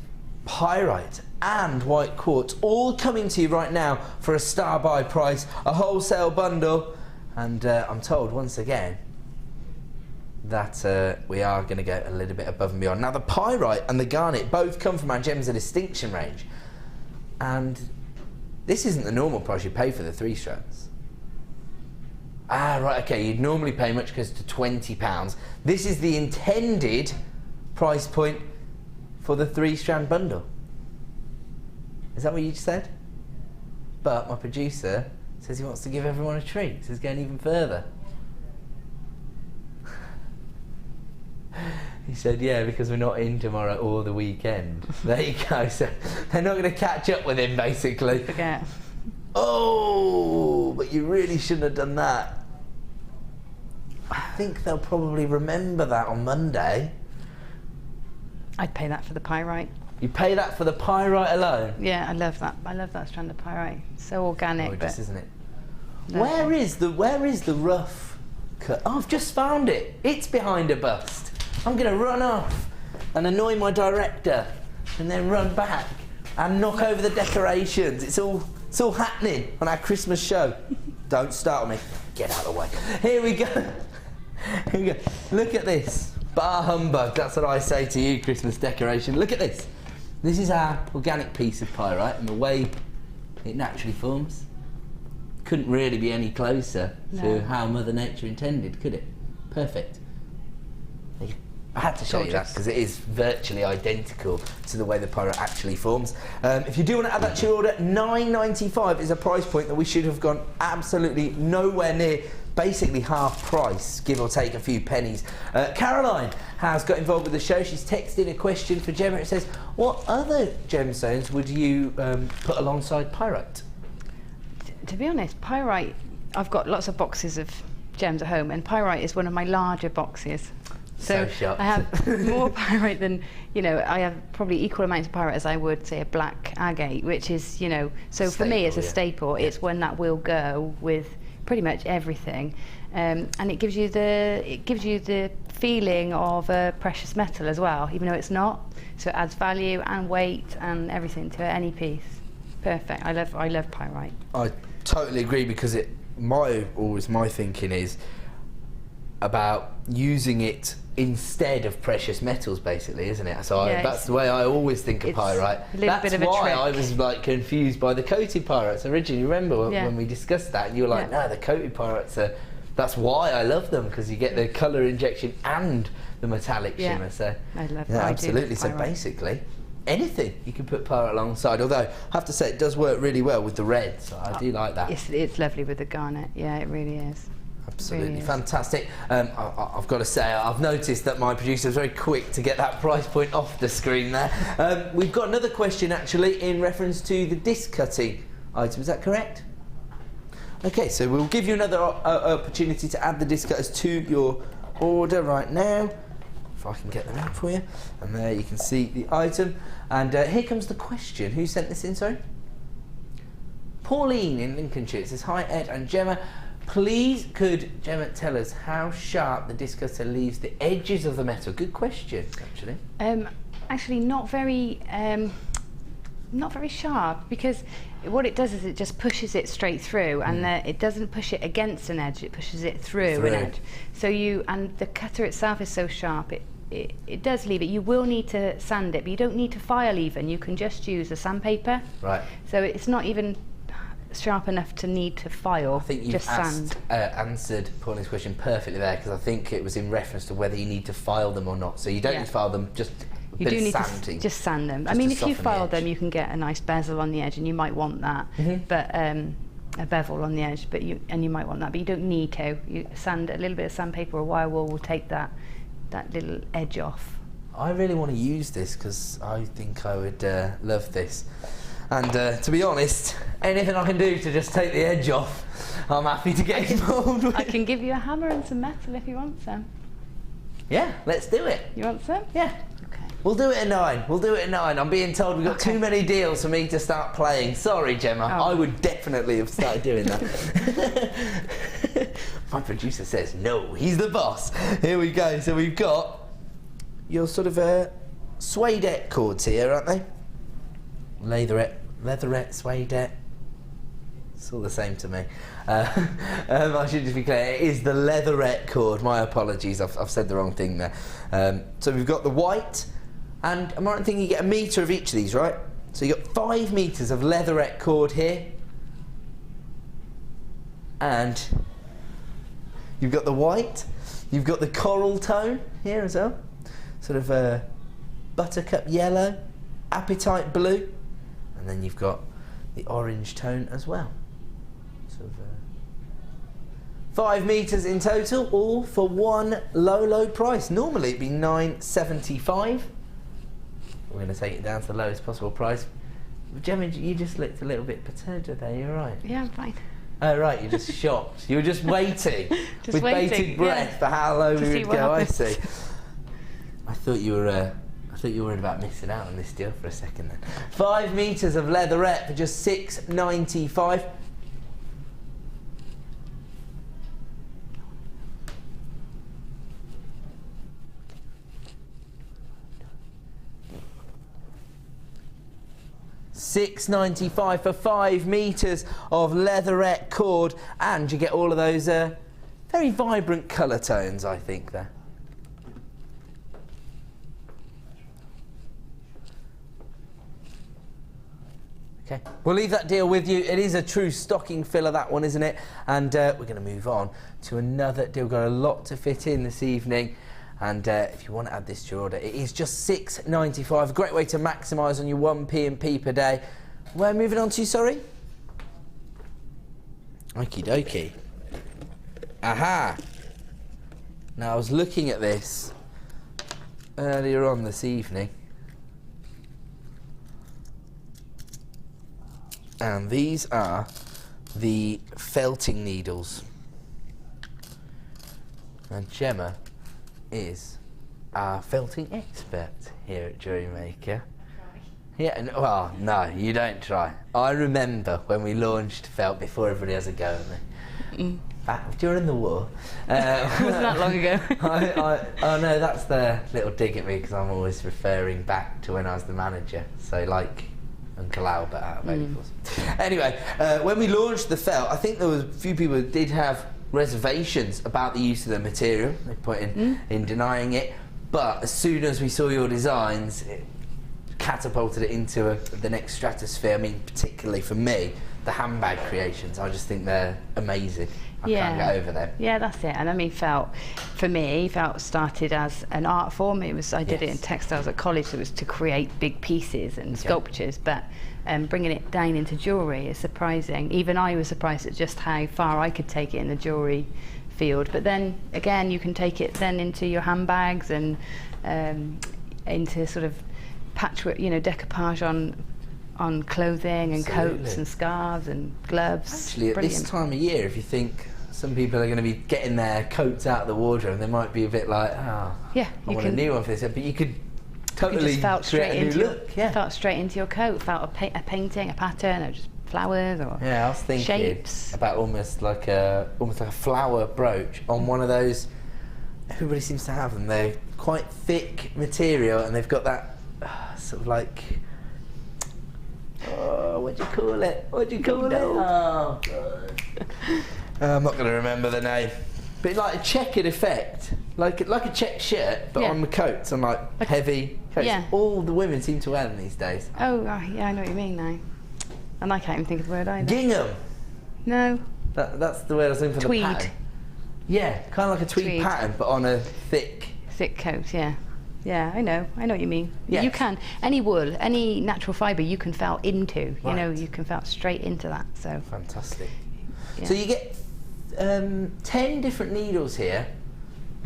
pyrite and white quartz all coming to you right now for a star buy price, a wholesale bundle, and I'm told once again that we are going to go a little bit above and beyond. Now the pyrite and the garnet both come from our Gems of Distinction range, and this isn't the normal price you pay for the 3 strands. Ah, right, okay, you'd normally pay much closer to £20. This is the intended price point for the 3-strand bundle. Is that what you just said? But my producer says he wants to give everyone a treat, so he's going even further. He said, yeah, because we're not in tomorrow or the weekend. There you go, so they're not going to catch up with him, basically. Forget. Oh, but you really shouldn't have done that. I think they'll probably remember that on Monday. I'd pay that for the pyrite. You pay that for the pyrite alone? Yeah, I love that. I love that strand of pyrite. So organic, Gorgeous, but isn't it? lovely. Where is the rough cut? Oh, I've just found it. It's behind a bust. I'm going to run off and annoy my director, and then run back and knock over the decorations. It's all happening on our Christmas show. Don't start with me. Get out of the way. Here we go. Here we go. Look at this. Bar humbug. That's what I say to you, Christmas decoration. Look at this. This is our organic piece of pyrite, and the way it naturally forms couldn't really be any closer to how Mother Nature intended, could it? Perfect. There you go. I had to show you that because it is virtually identical to the way the pyrite actually forms. If you do want to add that to your order, $9.95 is a price point that we should have gone absolutely nowhere near. Basically half price, give or take a few pennies. Caroline has got involved with the show. She's texted a question for Gemma. It says, what other gemstones would you put alongside pyrite? To be honest, pyrite, I've got lots of boxes of gems at home, and pyrite is one of my larger boxes. So shocked. I have more pyrite than, you know, I have probably equal amounts of pyrite as I would, say, a black agate, which is, you know, so for me it's a staple. It's one that will go with pretty much everything, and it gives you the feeling of a precious metal as well, even though it's not. So it adds value and weight and everything to any piece. Perfect. I love pyrite. I totally agree, because my thinking is about using it instead of precious metals, basically, isn't it? So that's the way I always think of pyrite. That's why I was like confused by the coated pyrites originally. Remember when we discussed that, and you were like, no, the coated pyrites are. That's why I love them, because you get the colour injection and the metallic shimmer. So I love absolutely. So basically, anything you can put pyrite alongside. Although I have to say, it does work really well with the red. So I do like that. It's lovely with the garnet. Yeah, it really is. Absolutely really fantastic. I've got to say, I've noticed that my producer is very quick to get that price point off the screen there. We've got another question actually in reference to the disc cutting item. Is that correct? Okay, so we'll give you another opportunity to add the disc cutters to your order right now. If I can get them out for you. And there you can see the item. And here comes the question. Who sent this in, sorry? Pauline in Lincolnshire. It says, hi Ed and Gemma. Please could Gemma tell us how sharp the disc cutter leaves the edges of the metal? Good question, actually. Actually, not very sharp, because what it does is it just pushes it straight through, and it doesn't push it against an edge; it pushes it through an edge. So and the cutter itself is so sharp, it does leave it. You will need to sand it, but you don't need to file even. You can just use a sandpaper. Right. So it's not even sharp enough to need to file, I think you've just sand. answered Pauline's question perfectly there, because I think it was in reference to whether you need to file them or not. So you don't need to file them, just a You bit do of need sanding. to just sand them. I just mean, to if you soften the file edge. them, you can get a nice bezel on the edge, and you might want that. But a bevel on the edge, but you might want that, but you don't need to. You sand a little bit of sandpaper or wire wool will take that little edge off. I really want to use this because I think I would love this. And to be honest, anything I can do to just take the edge off, I'm happy to get involved with. I can give you a hammer and some metal if you want some. Yeah, let's do it. You want some? Yeah. Okay. We'll do it at 9. We'll do it at 9. I'm being told we've got too many deals for me to start playing. Sorry, Gemma. I would definitely have started doing that. My producer says no. He's the boss. Here we go. So we've got your sort of suedette cords here, aren't they? Leatherette, suedette. It's all the same to me. I should just be clear, it is the leatherette cord. My apologies, I've said the wrong thing there. So we've got the white, and I'm right in thinking you get a metre of each of these, right? So you've got 5 metres of leatherette cord here. And you've got the white, you've got the coral tone here as well. Sort of buttercup yellow, apatite blue, and then you've got the orange tone as well. Sort of 5 metres in total, all for one low price. Normally it'd be £9.75. We're going to take it down to the lowest possible price. Gemma, you just looked a little bit perturbed there. You're right. Yeah, I'm fine. Oh right, you're just shocked. You were just waiting with bated breath for how low we would go. I see. I thought you were worried about missing out on this deal for a second then. 5 metres of leatherette for just £6.95. £6.95 for 5 metres of leatherette cord, and you get all of those very vibrant colour tones, I think, there. Okay, we'll leave that deal with you. It is a true stocking filler, that one, isn't it? And we're going to move on to another deal. We've got a lot to fit in this evening. And if you want to add this to your order, it is just £6.95. A great way to maximise on your 1p and p per day. We're moving on to, sorry? Okie dokie. Aha! Now, I was looking at this earlier on this evening. And these are the felting needles. And Gemma is our felting expert here at JewelleryMaker. Yeah, well, no, you don't try. I remember when we launched felt before everybody has a go at me. Back during the war. Wasn't that long ago? Oh no, that's the little dig at me because I'm always referring back to when I was the manager. So like Uncle Albert out of Edibles. Anyway, when we launched the felt, I think there was a few people who did have reservations about the use of the material. They put in denying it, but as soon as we saw your designs, it catapulted it into the next stratosphere. I mean, particularly for me, the handbag creations, I just think they're amazing. I can't get over them. Yeah, that's it. And I mean, felt started as an art form. I did it in textiles at college. So it was to create big pieces and sculptures, but bringing it down into jewellery is surprising. Even I was surprised at just how far I could take it in the jewellery field. But then again, you can take it then into your handbags and into sort of patchwork, decoupage on clothing and coats and scarves and gloves. Actually, at this time of year, if you think some people are going to be getting their coats out of the wardrobe, they might be a bit like, I want a new one for this. But you could totally create a new look. Felt straight into your coat. Felt a painting, a pattern, or just flowers or I was thinking shapes. About almost like a flower brooch on one of those. Everybody seems to have them. They're quite thick material, and they've got that sort of like. Oh, what do you call it? What do you call it? Oh, God. I'm not going to remember the name. But like a checkered effect. Like a checked shirt, but on the coats, on like heavy coats. Yeah. All the women seem to wear them these days. Oh, yeah, I know what you mean now. And I can't even think of the word either. Gingham. No. That's the word I was looking for. Tweed. The pattern. Yeah, kind of like a tweed pattern, but on a thick coat. Yeah. Yeah, I know what you mean. Yes. You can, any wool, any natural fibre you can felt into, Right. you know, you can felt straight into that, so. Fantastic. Yeah. So you get 10 different needles here,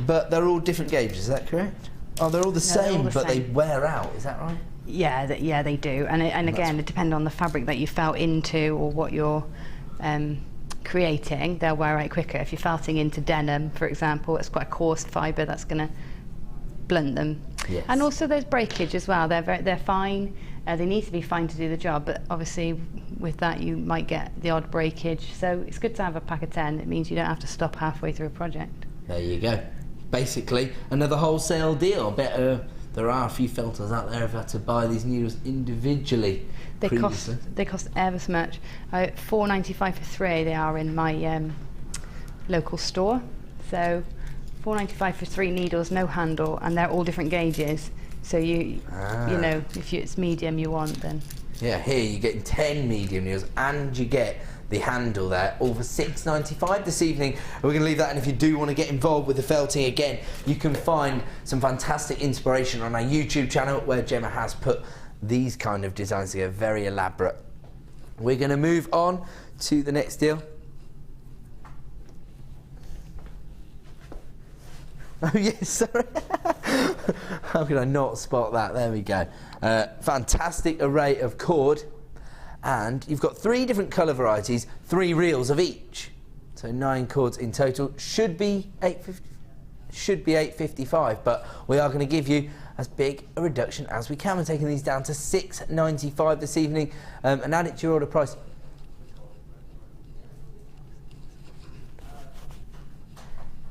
but they're all different gauges, is that correct? Oh, they're all the same, but they wear out, is that right? Yeah, they do, and again, it depends on the fabric that you felt into or what you're creating, they'll wear out quicker. If you're felting into denim, for example, it's quite a coarse fibre, that's going to blunt them. Yes. And also there's breakage as well. They're fine. They need to be fine to do the job, but obviously with that you might get the odd breakage. So it's good to have a pack of 10. It means you don't have to stop halfway through a project. There you go. Basically, another wholesale deal. I bet there are a few felters out there who've had to buy these needles individually. They cost ever so much. £4.95 for 3. They are in my local store. So £4.95 for 3 needles, no handle, and they're all different gauges. So you know, if it's medium you want, then. Yeah, here you're getting 10 medium needles, and you get the handle there, all for £6.95 this evening. We're going to leave that, and if you do want to get involved with the felting again, you can find some fantastic inspiration on our YouTube channel, where Gemma has put these kind of designs together, very elaborate. We're going to move on to the next deal. Oh yes, sorry. How could I not spot that? There we go. Fantastic array of cord, and you've got 3 different colour varieties, 3 reels of each. So 9 cords in total. Should be £8.55, but we are going to give you as big a reduction as we can. We're taking these down to £6.95 this evening, and add it to your order price.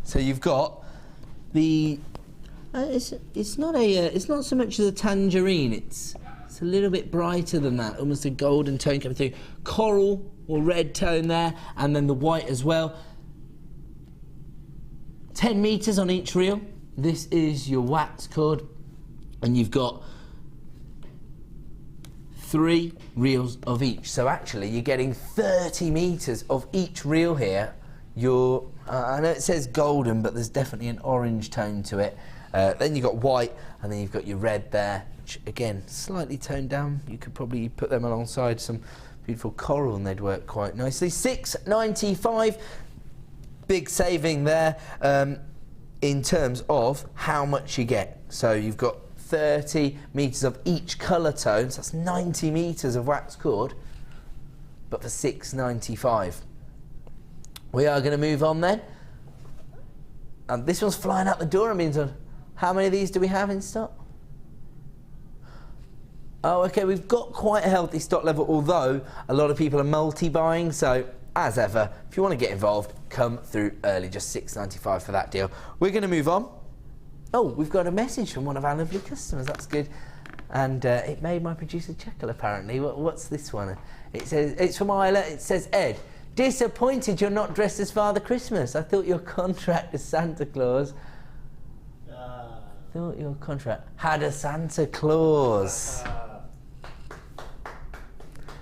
So you've got the it's not so much as a tangerine, it's a little bit brighter than that, almost a golden tone coming through, coral or red tone there, and then the white as well. 10 meters on each reel. This is your wax cord, and you've got 3 reels of each, so actually you're getting 30 meters of each reel here. I know it says golden, but there's definitely an orange tone to it. Then you've got white, and then you've got your red there, which again, slightly toned down. You could probably put them alongside some beautiful coral and they'd work quite nicely. £6.95, big saving there in terms of how much you get. So you've got 30 meters of each colour tone, so that's 90 meters of wax cord, but for £6.95. We are going to move on then. And this one's flying out the door. I mean, how many of these do we have in stock? Oh, okay, we've got quite a healthy stock level, although a lot of people are multi-buying. So, as ever, if you want to get involved, come through early. Just £6.95 for that deal. We're going to move on. Oh, we've got a message from one of our lovely customers. That's good. And it made my producer chuckle, apparently. What's this one? It says, it's from Isla. It says, Ed, disappointed you're not dressed as Father Christmas. I thought your contract as Santa Claus had a Santa Claus.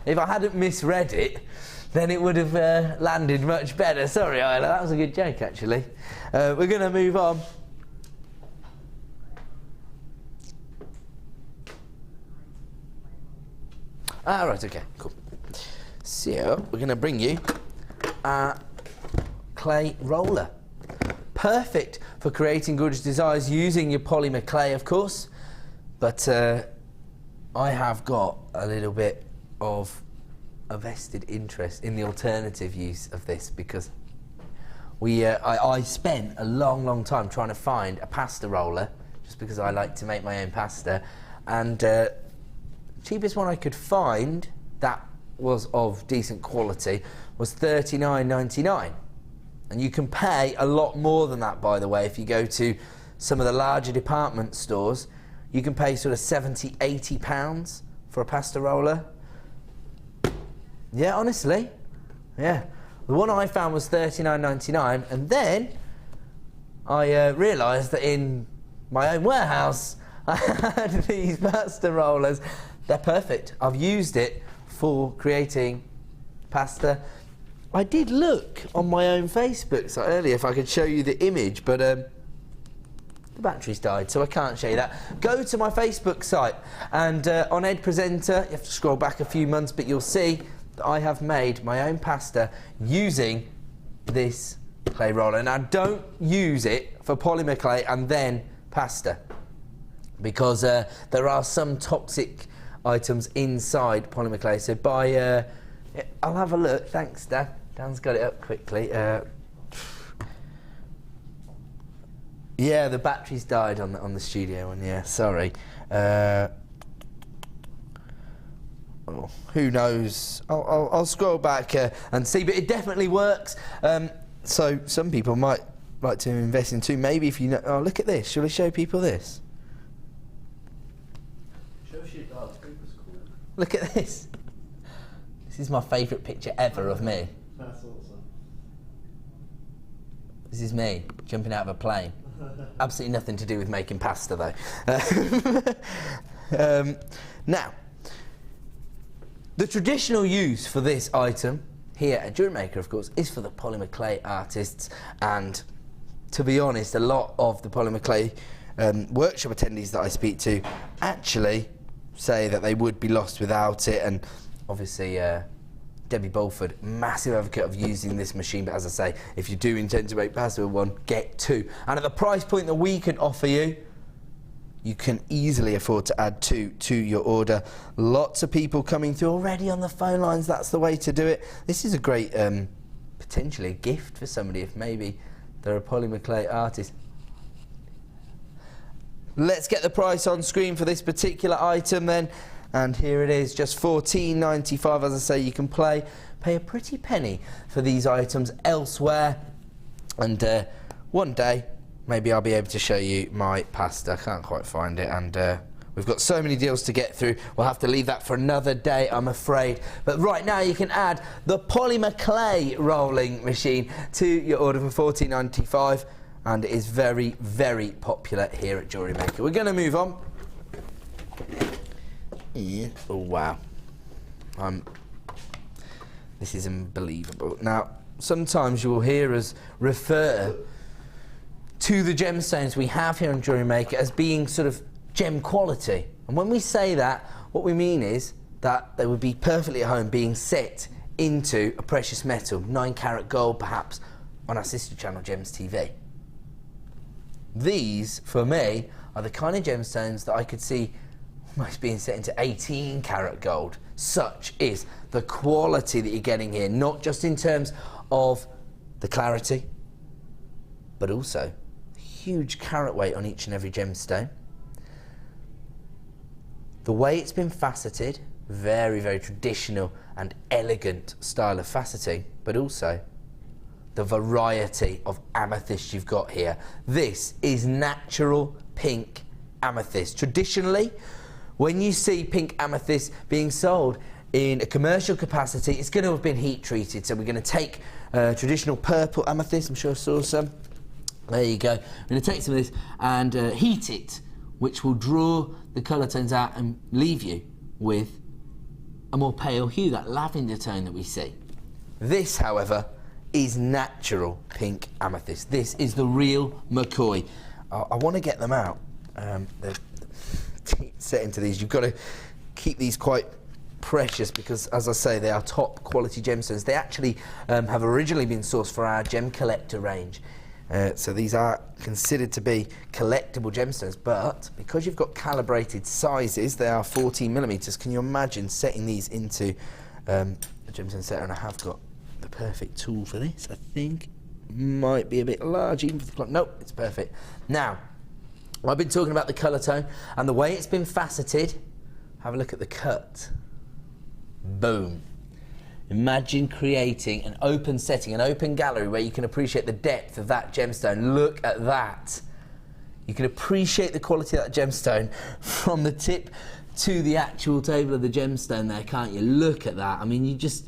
If I hadn't misread it, then it would have landed much better. Sorry, Isla, that was a good joke, actually. We're going to move on. Right, okay, cool. So, we're going to bring you a clay roller. Perfect for creating gorgeous designs using your polymer clay, of course. But I have got a little bit of a vested interest in the alternative use of this, because I spent a long time trying to find a pasta roller, just because I like to make my own pasta, and cheapest one I could find that was of decent quality was $39.99, and you can pay a lot more than that, by the way. If you go to some of the larger department stores, you can pay sort of £70–80 for a pasta roller. Yeah, honestly, yeah. The one I found was $39.99, and then I realised that in my own warehouse I had these pasta rollers. They're perfect. I've used it for creating pasta I did look on my own Facebook site earlier if I could show you the image, but the battery's died, so I can't show you that. Go to my Facebook site, and on Ed Presenter, you have to scroll back a few months, but you'll see that I have made my own pasta using this clay roller. Now, don't use it for polymer clay and then pasta, because there are some toxic items inside polymer clay. So buy, I'll have a look. Thanks, Dan. Dan's got it up quickly. Yeah, the battery's died on the studio one. Yeah, sorry. Oh, who knows? I'll scroll back and see, but it definitely works. So some people might like to invest in too. Maybe if you know. Oh, look at this. Shall we show people this? Look at this. This is my favourite picture ever of me. That's awesome. This is me jumping out of a plane. Absolutely nothing to do with making pasta, though. Now, the traditional use for this item here at JewelleryMaker, of course, is for the polymer clay artists. And to be honest, a lot of the polymer clay workshop attendees that I speak to actually say that they would be lost without it. And obviously, Debbie Bulford, massive advocate of using this machine, but as I say, if you do intend to make pasta with one, get two. And at the price point that we can offer you, you can easily afford to add two to your order. Lots of people coming through already on the phone lines. That's the way to do it. This is a great, potentially a gift for somebody if maybe they're a polymer clay artist. Let's get the price on screen for this particular item then. And here it is, just $14.95. As I say, you can pay a pretty penny for these items elsewhere. And one day, maybe I'll be able to show you my pasta. I can't quite find it, and we've got so many deals to get through. We'll have to leave that for another day, I'm afraid. But right now, you can add the polymer clay rolling machine to your order for $14.95, and it is very, very popular here at JewelleryMaker. We're going to move on. Yeah. Oh wow, this is unbelievable. Now, sometimes you will hear us refer to the gemstones we have here on JewelleryMaker as being sort of gem quality. And when we say that, what we mean is that they would be perfectly at home being set into a precious metal, 9-carat gold perhaps, on our sister channel Gems TV. These, for me, are the kind of gemstones that I could see almost being set into 18-carat gold. Such is the quality that you're getting here, not just in terms of the clarity, but also huge carat weight on each and every gemstone. The way it's been faceted, very, very traditional and elegant style of faceting, but also the variety of amethyst you've got here. This is natural pink amethyst. Traditionally, when you see pink amethyst being sold in a commercial capacity, it's going to have been heat treated. So we're going to take traditional purple amethyst, I'm sure I saw some. There you go. We're going to take some of this and heat it, which will draw the colour tones out and leave you with a more pale hue, that lavender tone that we see. This, however, is natural pink amethyst. This is the real McCoy. I want to get them out. Set into these, you've got to keep these quite precious because, as I say, they are top quality gemstones. They actually have originally been sourced for our gem collector range. So these are considered to be collectible gemstones, but because you've got calibrated sizes, they are 14mm. Can you imagine setting these into a gemstone setter? And I have got the perfect tool for this. I think might be a bit large even for the clock. Nope, it's perfect. Now, I've been talking about the colour tone and the way it's been faceted. Have a look at the cut. Boom. Imagine creating an open setting, an open gallery where you can appreciate the depth of that gemstone. Look at that. You can appreciate the quality of that gemstone from the tip to the actual table of the gemstone there, can't you? Look at that. I mean, you just,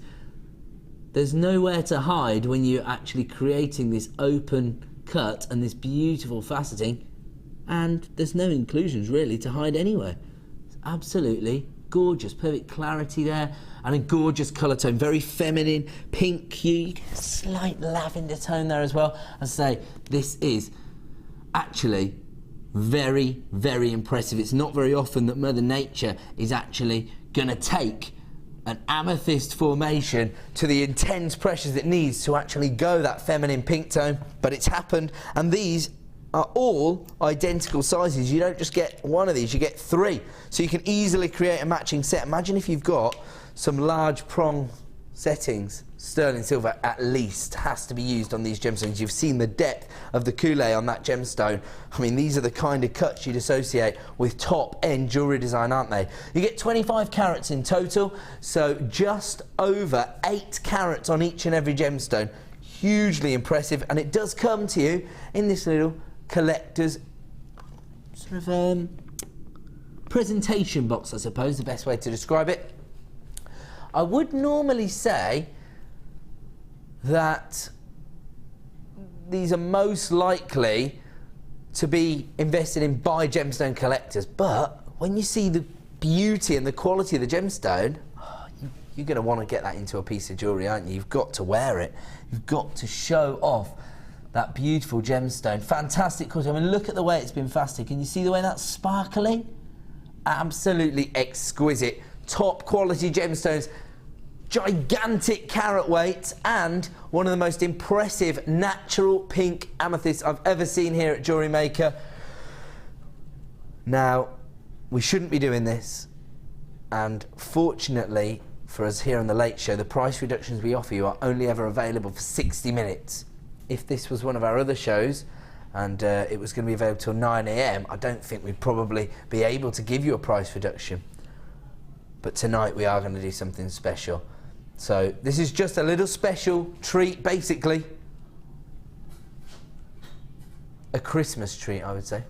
there's nowhere to hide when you're actually creating this open cut and this beautiful faceting, and there's no inclusions really to hide anywhere. It's absolutely gorgeous, perfect clarity there, and a gorgeous colour tone, very feminine, pink hue. You get a slight lavender tone there as well. As I say, this is actually very, very impressive. It's not very often that Mother Nature is actually going to take an amethyst formation to the intense pressures it needs to actually go that feminine pink tone, but it's happened, and these are all identical sizes. You don't just get one of these, you get 3. So you can easily create a matching set. Imagine if you've got some large prong settings. Sterling silver at least has to be used on these gemstones. You've seen the depth of the coulee on that gemstone. I mean, these are the kind of cuts you'd associate with top-end jewellery design, aren't they? You get 25 carats in total, so just over 8 carats on each and every gemstone. Hugely impressive, and it does come to you in this little collector's sort of presentation box, I suppose, the best way to describe it. I would normally say that these are most likely to be invested in by gemstone collectors, but when you see the beauty and the quality of the gemstone, you're going to want to get that into a piece of jewellery, aren't you? You've got to wear it. You've got to show off that beautiful gemstone. Fantastic quality. I mean, look at the way it's been faceted. Can you see the way that's sparkling? Absolutely exquisite. Top quality gemstones, gigantic carat weight, and one of the most impressive natural pink amethysts I've ever seen here at JewelleryMaker. Now, we shouldn't be doing this, and fortunately for us here on the Late Show, the price reductions we offer you are only ever available for 60 minutes. If this was one of our other shows and it was going to be available till 9 AM, I don't think we'd probably be able to give you a price reduction. But tonight we are going to do something special. So this is just a little special treat, basically. A Christmas treat, I would say.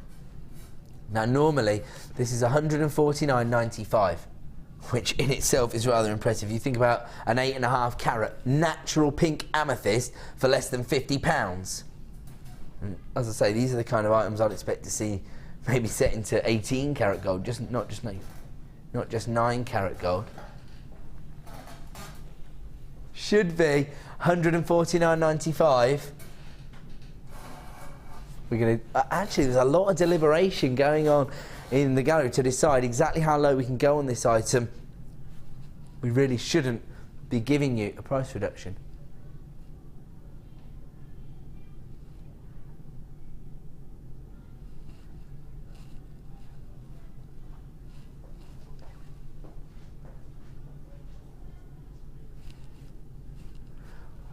Now normally this is $149.95, which in itself is rather impressive. You think about an 8.5 carat natural pink amethyst for less than £50. And as I say, these are the kind of items I'd expect to see maybe set into 18 carat gold, not just 9 carat gold. Should be $149.95. We're going to actually, there's a lot of deliberation going on in the gallery to decide exactly how low we can go on this item. We really shouldn't be giving you a price reduction.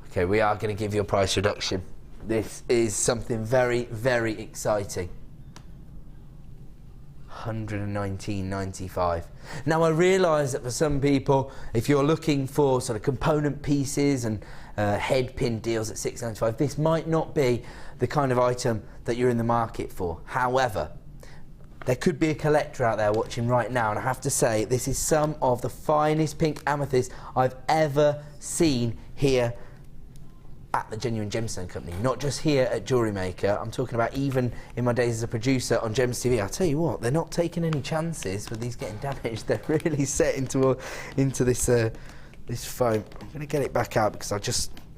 Okay, we are going to give you a price reduction. This is something very, very exciting. $119.95. Now I realise that for some people, if you're looking for sort of component pieces and head pin deals at $6.95, this might not be the kind of item that you're in the market for. However, there could be a collector out there watching right now, and I have to say this is some of the finest pink amethyst I've ever seen here at the Genuine Gemstone Company, not just here at JewelleryMaker. I'm talking about even in my days as a producer on Gems TV. I'll tell you what, they're not taking any chances with these getting damaged. They're really set into this this foam. I'm going to get it back out because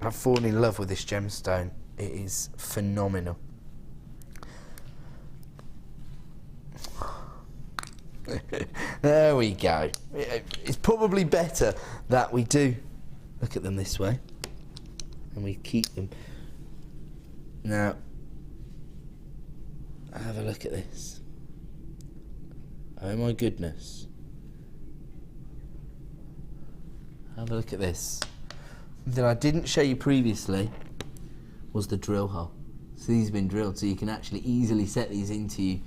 I've fallen in love with this gemstone. It is phenomenal. There we go. It's probably better that we do look at them this way and we keep them. Now, have a look at this. Oh my goodness. Have a look at this. Something I didn't show you previously was the drill hole. So these have been drilled so you can actually easily set these into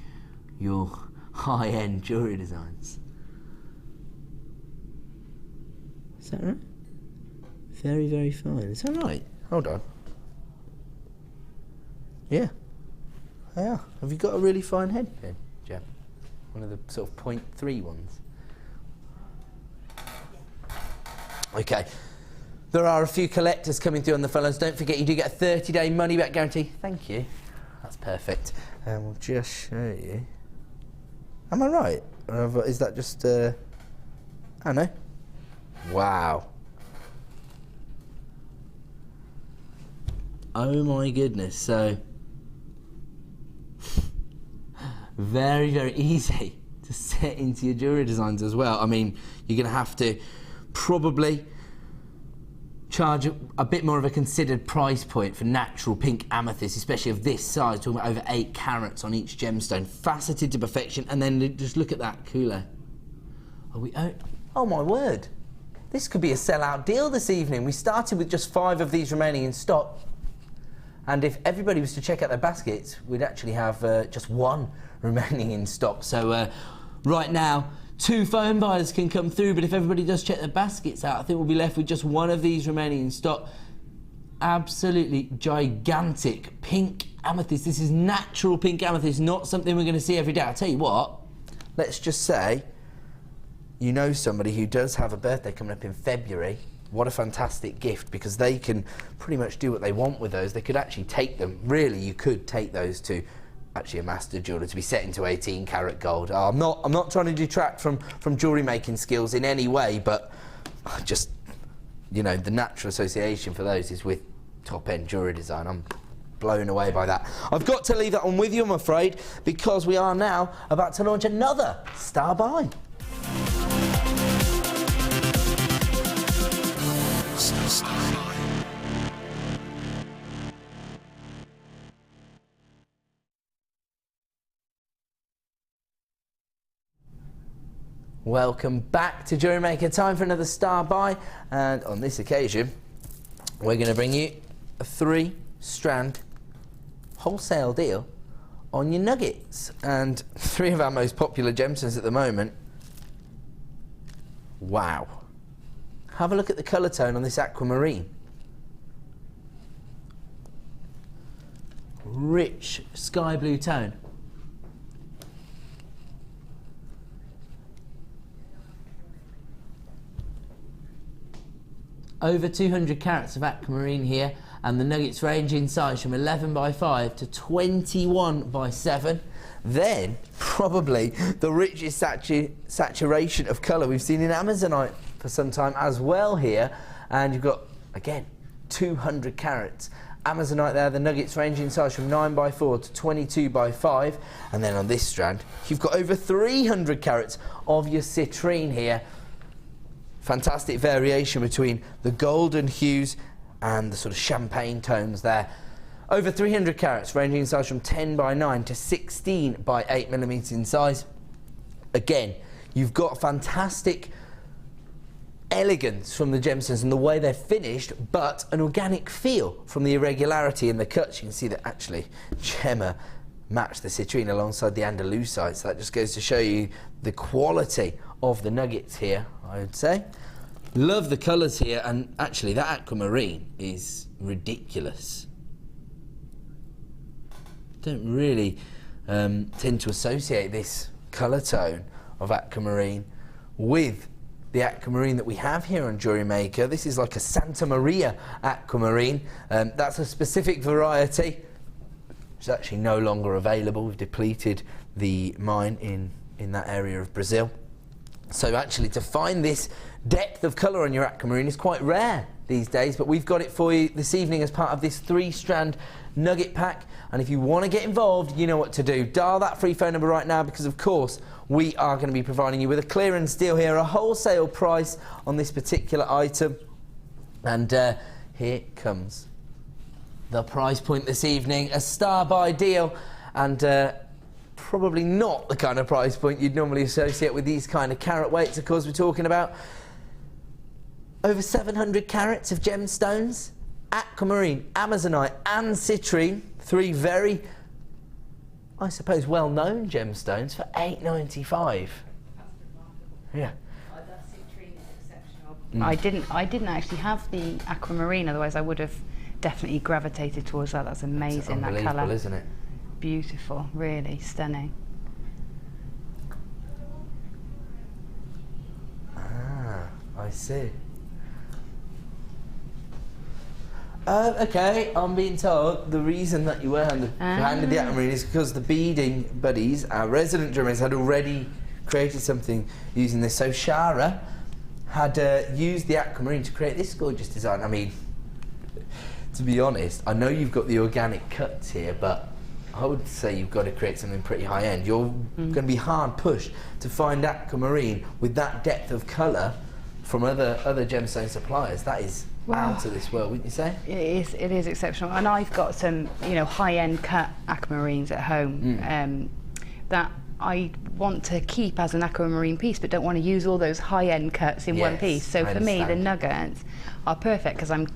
your high-end jewellery designs. Is that right? Very, very fine. Is that right? Hold on. Yeah. Yeah. Have you got a really fine head pin, Jem? One of the sort of 0.3 ones. Okay. There are a few collectors coming through on the phones. Don't forget, you do get a 30-day money-back guarantee. Thank you. That's perfect. And we'll just show you. Am I right? Or is that just I know. Wow. Oh my goodness, so very, very easy to set into your jewellery designs as well. I mean, you're going to have to probably charge a bit more of a considered price point for natural pink amethyst, especially of this size, talking about over 8 carats on each gemstone, faceted to perfection. And then just look at that coulee. Oh my word, this could be a sell-out deal this evening. We started with just 5 of these remaining in stock, and if everybody was to check out their baskets, we'd actually have just 1 remaining in stock. So right now, 2 phone buyers can come through, but if everybody does check their baskets out, I think we'll be left with just 1 of these remaining in stock. Absolutely gigantic pink amethyst. This is natural pink amethyst, not something we're going to see every day. I'll tell you what, let's just say you know somebody who does have a birthday coming up in February. What a fantastic gift, because they can pretty much do what they want with those. They could actually take them, really, you could take those to actually a master jeweller to be set into 18 karat gold. I'm not trying to detract from jewellery making skills in any way, but just, you know, the natural association for those is with top end jewellery design. I'm blown away by that. I've got to leave that one with you, I'm afraid, because we are now about to launch another star buy. Welcome back to JewelleryMaker. Time for another star buy, and on this occasion we're going to bring you a 3-strand wholesale deal on your nuggets, and 3 of our most popular gemstones at the moment. Wow. Have a look at the colour tone on this aquamarine. Rich sky blue tone. Over 200 carats of aquamarine here, and the nuggets range in size from 11 by 5 to 21 by 7. Then, probably the richest saturation of colour we've seen in Amazonite for some time as well here. And you've got, again, 200 carats. Amazonite there, the nuggets range in size from 9 by 4 to 22 by 5. And then on this strand, you've got over 300 carats of your citrine here. Fantastic variation between the golden hues and the sort of champagne tones there. Over 300 carats, ranging in size from 10 by 9 to 16 by 8 millimetres in size. Again, you've got fantastic elegance from the gemstones and the way they're finished, but an organic feel from the irregularity in the cuts. You can see that actually Gemma matched the citrine alongside the Andalusite, so that just goes to show you the quality of the nuggets here, I would say. Love the colours here, and actually that aquamarine is ridiculous. Don't really tend to associate this colour tone of aquamarine with the aquamarine that we have here on JewelleryMaker. This is like a Santa Maria aquamarine. That's a specific variety. It's actually no longer available. We've depleted the mine in that area of Brazil. So actually to find this depth of colour on your aquamarine is quite rare these days, but we've got it for you this evening as part of this 3-strand nugget pack. And if you want to get involved, you know what to do. Dial that free phone number right now, because of course we are going to be providing you with a clearance deal here, a wholesale price on this particular item. And here comes the price point this evening, a star buy deal, and probably not the kind of price point you'd normally associate with these kind of carat weights. Of course, we're talking about over 700 carats of gemstones, aquamarine, amazonite and citrine, 3 very, I suppose, well-known gemstones for $8.95. Yeah. That citrine is exceptional. I didn't actually have the aquamarine, otherwise I would have definitely gravitated towards that. That's amazing, that colour. Unbelievable, isn't it? Beautiful, really stunning. Ah, I see. Okay, I'm being told the reason that you were handed the aquamarine is because the beading buddies, our resident drummers, had already created something using this. So Shara, had used the aquamarine to create this gorgeous design. I mean, to be honest, I know you've got the organic cuts here, but I would say you've got to create something pretty high end. You're going to be hard pushed to find aquamarine with that depth of colour from other gemstone suppliers. That is out of this world, wouldn't you say? It is exceptional. And I've got some, you know, high end cut aquamarines at home that I want to keep as an aquamarine piece, but don't want to use all those high end cuts in one piece. So for me, the nuggets are perfect because I'm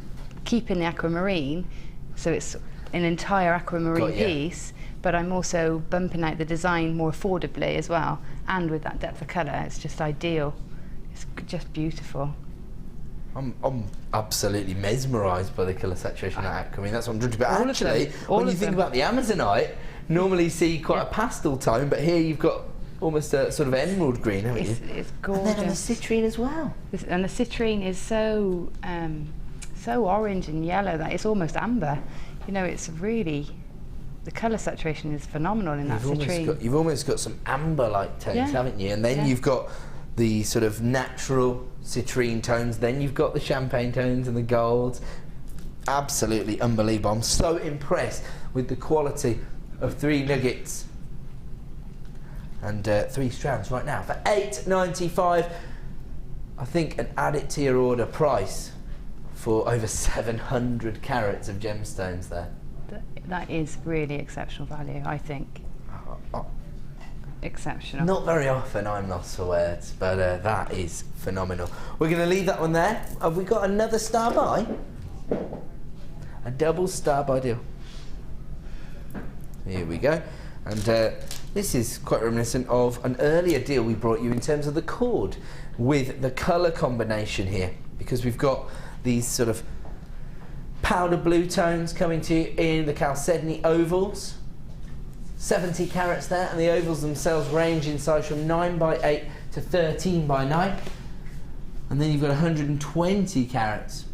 keeping the aquamarine, so it's an entire aquamarine piece, but I'm also bumping out the design more affordably as well, and with that depth of colour, it's just ideal. It's just beautiful. I'm absolutely mesmerised by the colour saturation of that aquamarine. That's what I'm talking about. Actually, when you think about the Amazonite, normally you see quite a pastel tone, but here you've got almost a sort of emerald green, haven't you? It's gorgeous. And then on the citrine as well. And the citrine is so so orange and yellow that it's almost amber. You know, it's really, the colour saturation is phenomenal in that citrine. You've almost got some amber-like tones, haven't you? And then you've got the sort of natural citrine tones, then you've got the champagne tones and the golds. Absolutely unbelievable. I'm so impressed with the quality of 3 nuggets and 3 strands right now for $8.95. I think, and add it to your order price for over 700 carats of gemstones there. That is really exceptional value, I think. Exceptional. Not very often, I'm lost for words, but that is phenomenal. We're going to leave that one there. Have we got another star buy? A double star buy deal. Here we go. And this is quite reminiscent of an earlier deal we brought you in terms of the cord with the colour combination here, because we've got these sort of powder blue tones coming to you in the Chalcedony ovals. 70 carats there, and the ovals themselves range in size from 9x8 to 13x9. And then you've got 120 carats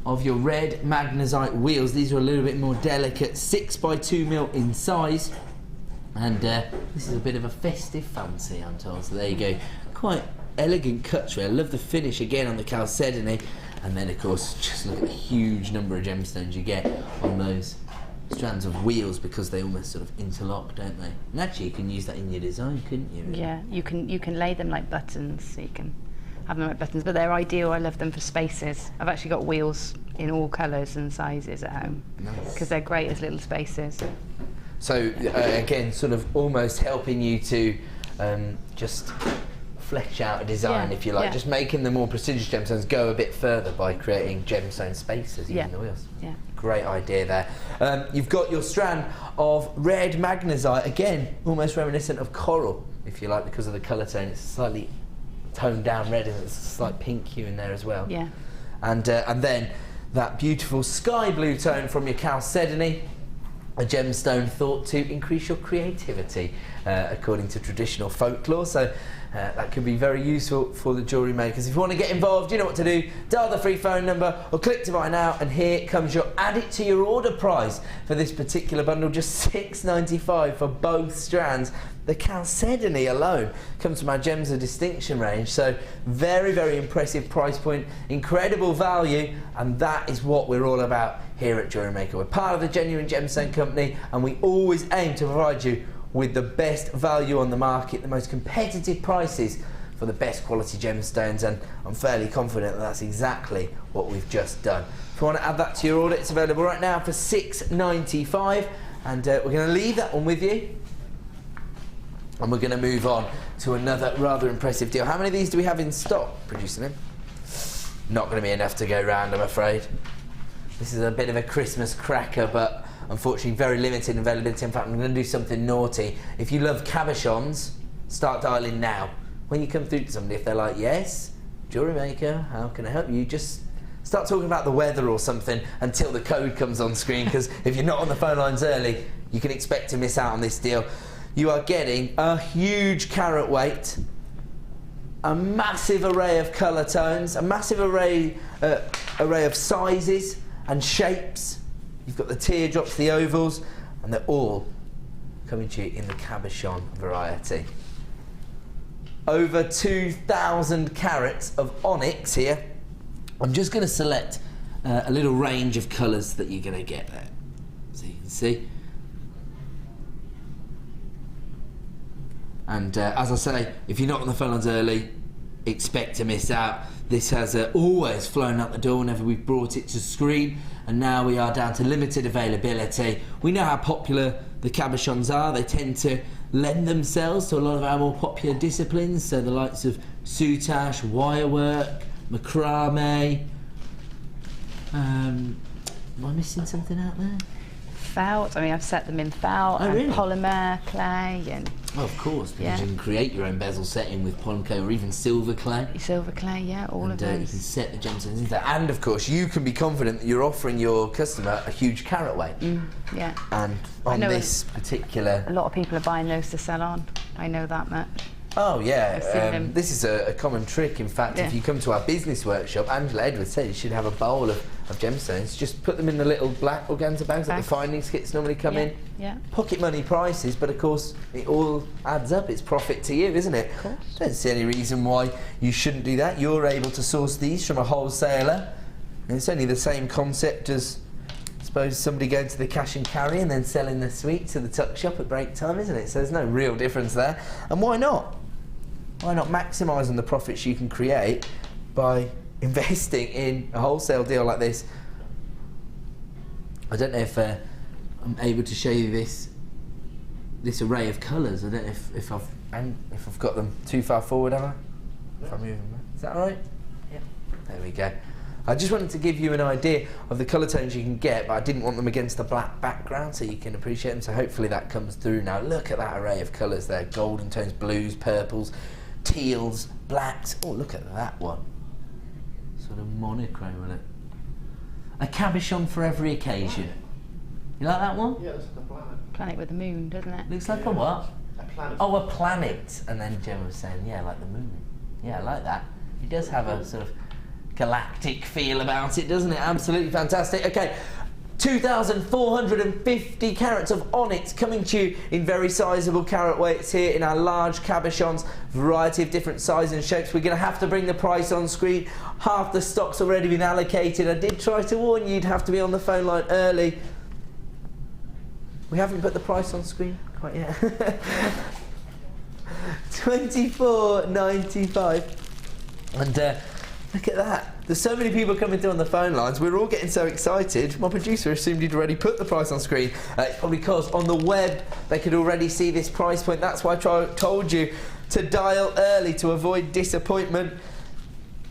of your red magnesite wheels. These are a little bit more delicate, 6x2mm in size. And this is a bit of a festive fancy, I'm told. So there you go. Quite elegant cuts. I love the finish again on the Chalcedony. And then, of course, just look at the huge number of gemstones you get on those strands of wheels, because they almost sort of interlock, don't they? And actually, you can use that in your design, couldn't you? Really? Yeah, you can lay them like buttons, so you can have them like buttons, but they're ideal. I love them for spaces. I've actually got wheels in all colours and sizes at home, because they're great as little spaces. So, again, sort of almost helping you to just flesh out a design, if you like, just making the more prestigious gemstones go a bit further by creating gemstone spaces using the wheels. Yeah. Great idea there. You've got your strand of red magnesite, again, almost reminiscent of coral, if you like, because of the colour tone. It's slightly toned down red, and it's a slight pink hue in there as well. Yeah. And then that beautiful sky blue tone from your Chalcedony, a gemstone thought to increase your creativity, according to traditional folklore. So that can be very useful for the jewellery makers. If you want to get involved, you know what to do. Dial the free phone number or click to buy now, and here comes your add it to your order price for this particular bundle, just $6.95 for both strands. The Chalcedony alone comes from our Gems of Distinction range, so very, very impressive price point, incredible value, and that is what we're all about here at JewelleryMaker. We're part of the Genuine Gemstone Company, and we always aim to provide you with the best value on the market, the most competitive prices for the best quality gemstones, and I'm fairly confident that that's exactly what we've just done. If you want to add that to your order, it's available right now for $6.95, and we're going to leave that one with you. And we're going to move on to another rather impressive deal. How many of these do we have in stock, producing them? Not going to be enough to go round, I'm afraid. This is a bit of a Christmas cracker, but unfortunately very limited availability. In fact, I'm going to do something naughty. If you love cabochons, start dialing now. When you come through to somebody, if they're like, yes, JewelleryMaker, how can I help you? Just start talking about the weather or something until the code comes on screen, because if you're not on the phone lines early, you can expect to miss out on this deal. You are getting a huge carat weight, a massive array of colour tones, a massive array of sizes and shapes. You've got the teardrops, the ovals, and they're all coming to you in the cabochon variety. over 2,000 carats of onyx here. I'm just going to select a little range of colours that you're going to get there, so you can see. And as I say, if you're not on the phone lines early, expect to miss out. This has always flown out the door whenever we've brought it to screen, and now we are down to limited availability. We know how popular the cabochons are. They tend to lend themselves to a lot of our more popular disciplines, so the likes of soutache, wirework, macrame. Am I missing something out there? Felt. I mean, I've set them in felt and really? Polymer clay and. Oh, of course, because you can create your own bezel setting with polymer clay or even silver clay. Silver clay, yeah, all of those. You can set the gemstones into that. And of course, you can be confident that you're offering your customer a huge carat weight. Yeah. And on this particular. A lot of people are buying those to sell on. I know that much. Oh yeah, I've seen them. This is a common trick. In fact, if you come to our business workshop, Angela Edwards said you should have a bowl of gemstones. Just put them in the little black organza bags that the finding kits normally come in. Yeah. Pocket money prices, but of course it all adds up. It's profit to you, isn't it? Of course. Don't see any reason why you shouldn't do that. You're able to source these from a wholesaler, and it's only the same concept as, I suppose, somebody going to the cash and carry and then selling the sweet to the tuck shop at break time, isn't it? So there's no real difference there. And why not? Why not maximise on the profits you can create by investing in a wholesale deal like this? I don't know if I'm able to show you this array of colours. I don't know if I've got them too far forward, have I? If I move them, is that all right? Yeah. There we go. I just wanted to give you an idea of the colour tones you can get, but I didn't want them against the black background so you can appreciate them. So hopefully that comes through now. Look at that array of colours there: golden tones, blues, purples, teals, blacks. Oh, look at that one. Sort of monochrome on it. A cabochon for every occasion. You like that one? Yeah, it's like a planet. Planet with the moon, doesn't it? Looks like a what? A planet. Oh, a planet. And then Gemma was saying, yeah, like the moon. Yeah, I like that. It does have a sort of galactic feel about it, doesn't it? Absolutely fantastic. Okay. 2,450 carats of onyx coming to you in very sizable carat weights here in our large cabochons, variety of different sizes and shapes. We're going to have to bring the price on screen. Half the stock's already been allocated. I did try to warn you, you'd have to be on the phone line early. We haven't put the price on screen quite yet. $24.95. And look at that. There's so many people coming through on the phone lines. We're all getting so excited. My producer assumed he'd already put the price on screen. It's probably because on the web they could already see this price point. That's why I told you to dial early to avoid disappointment.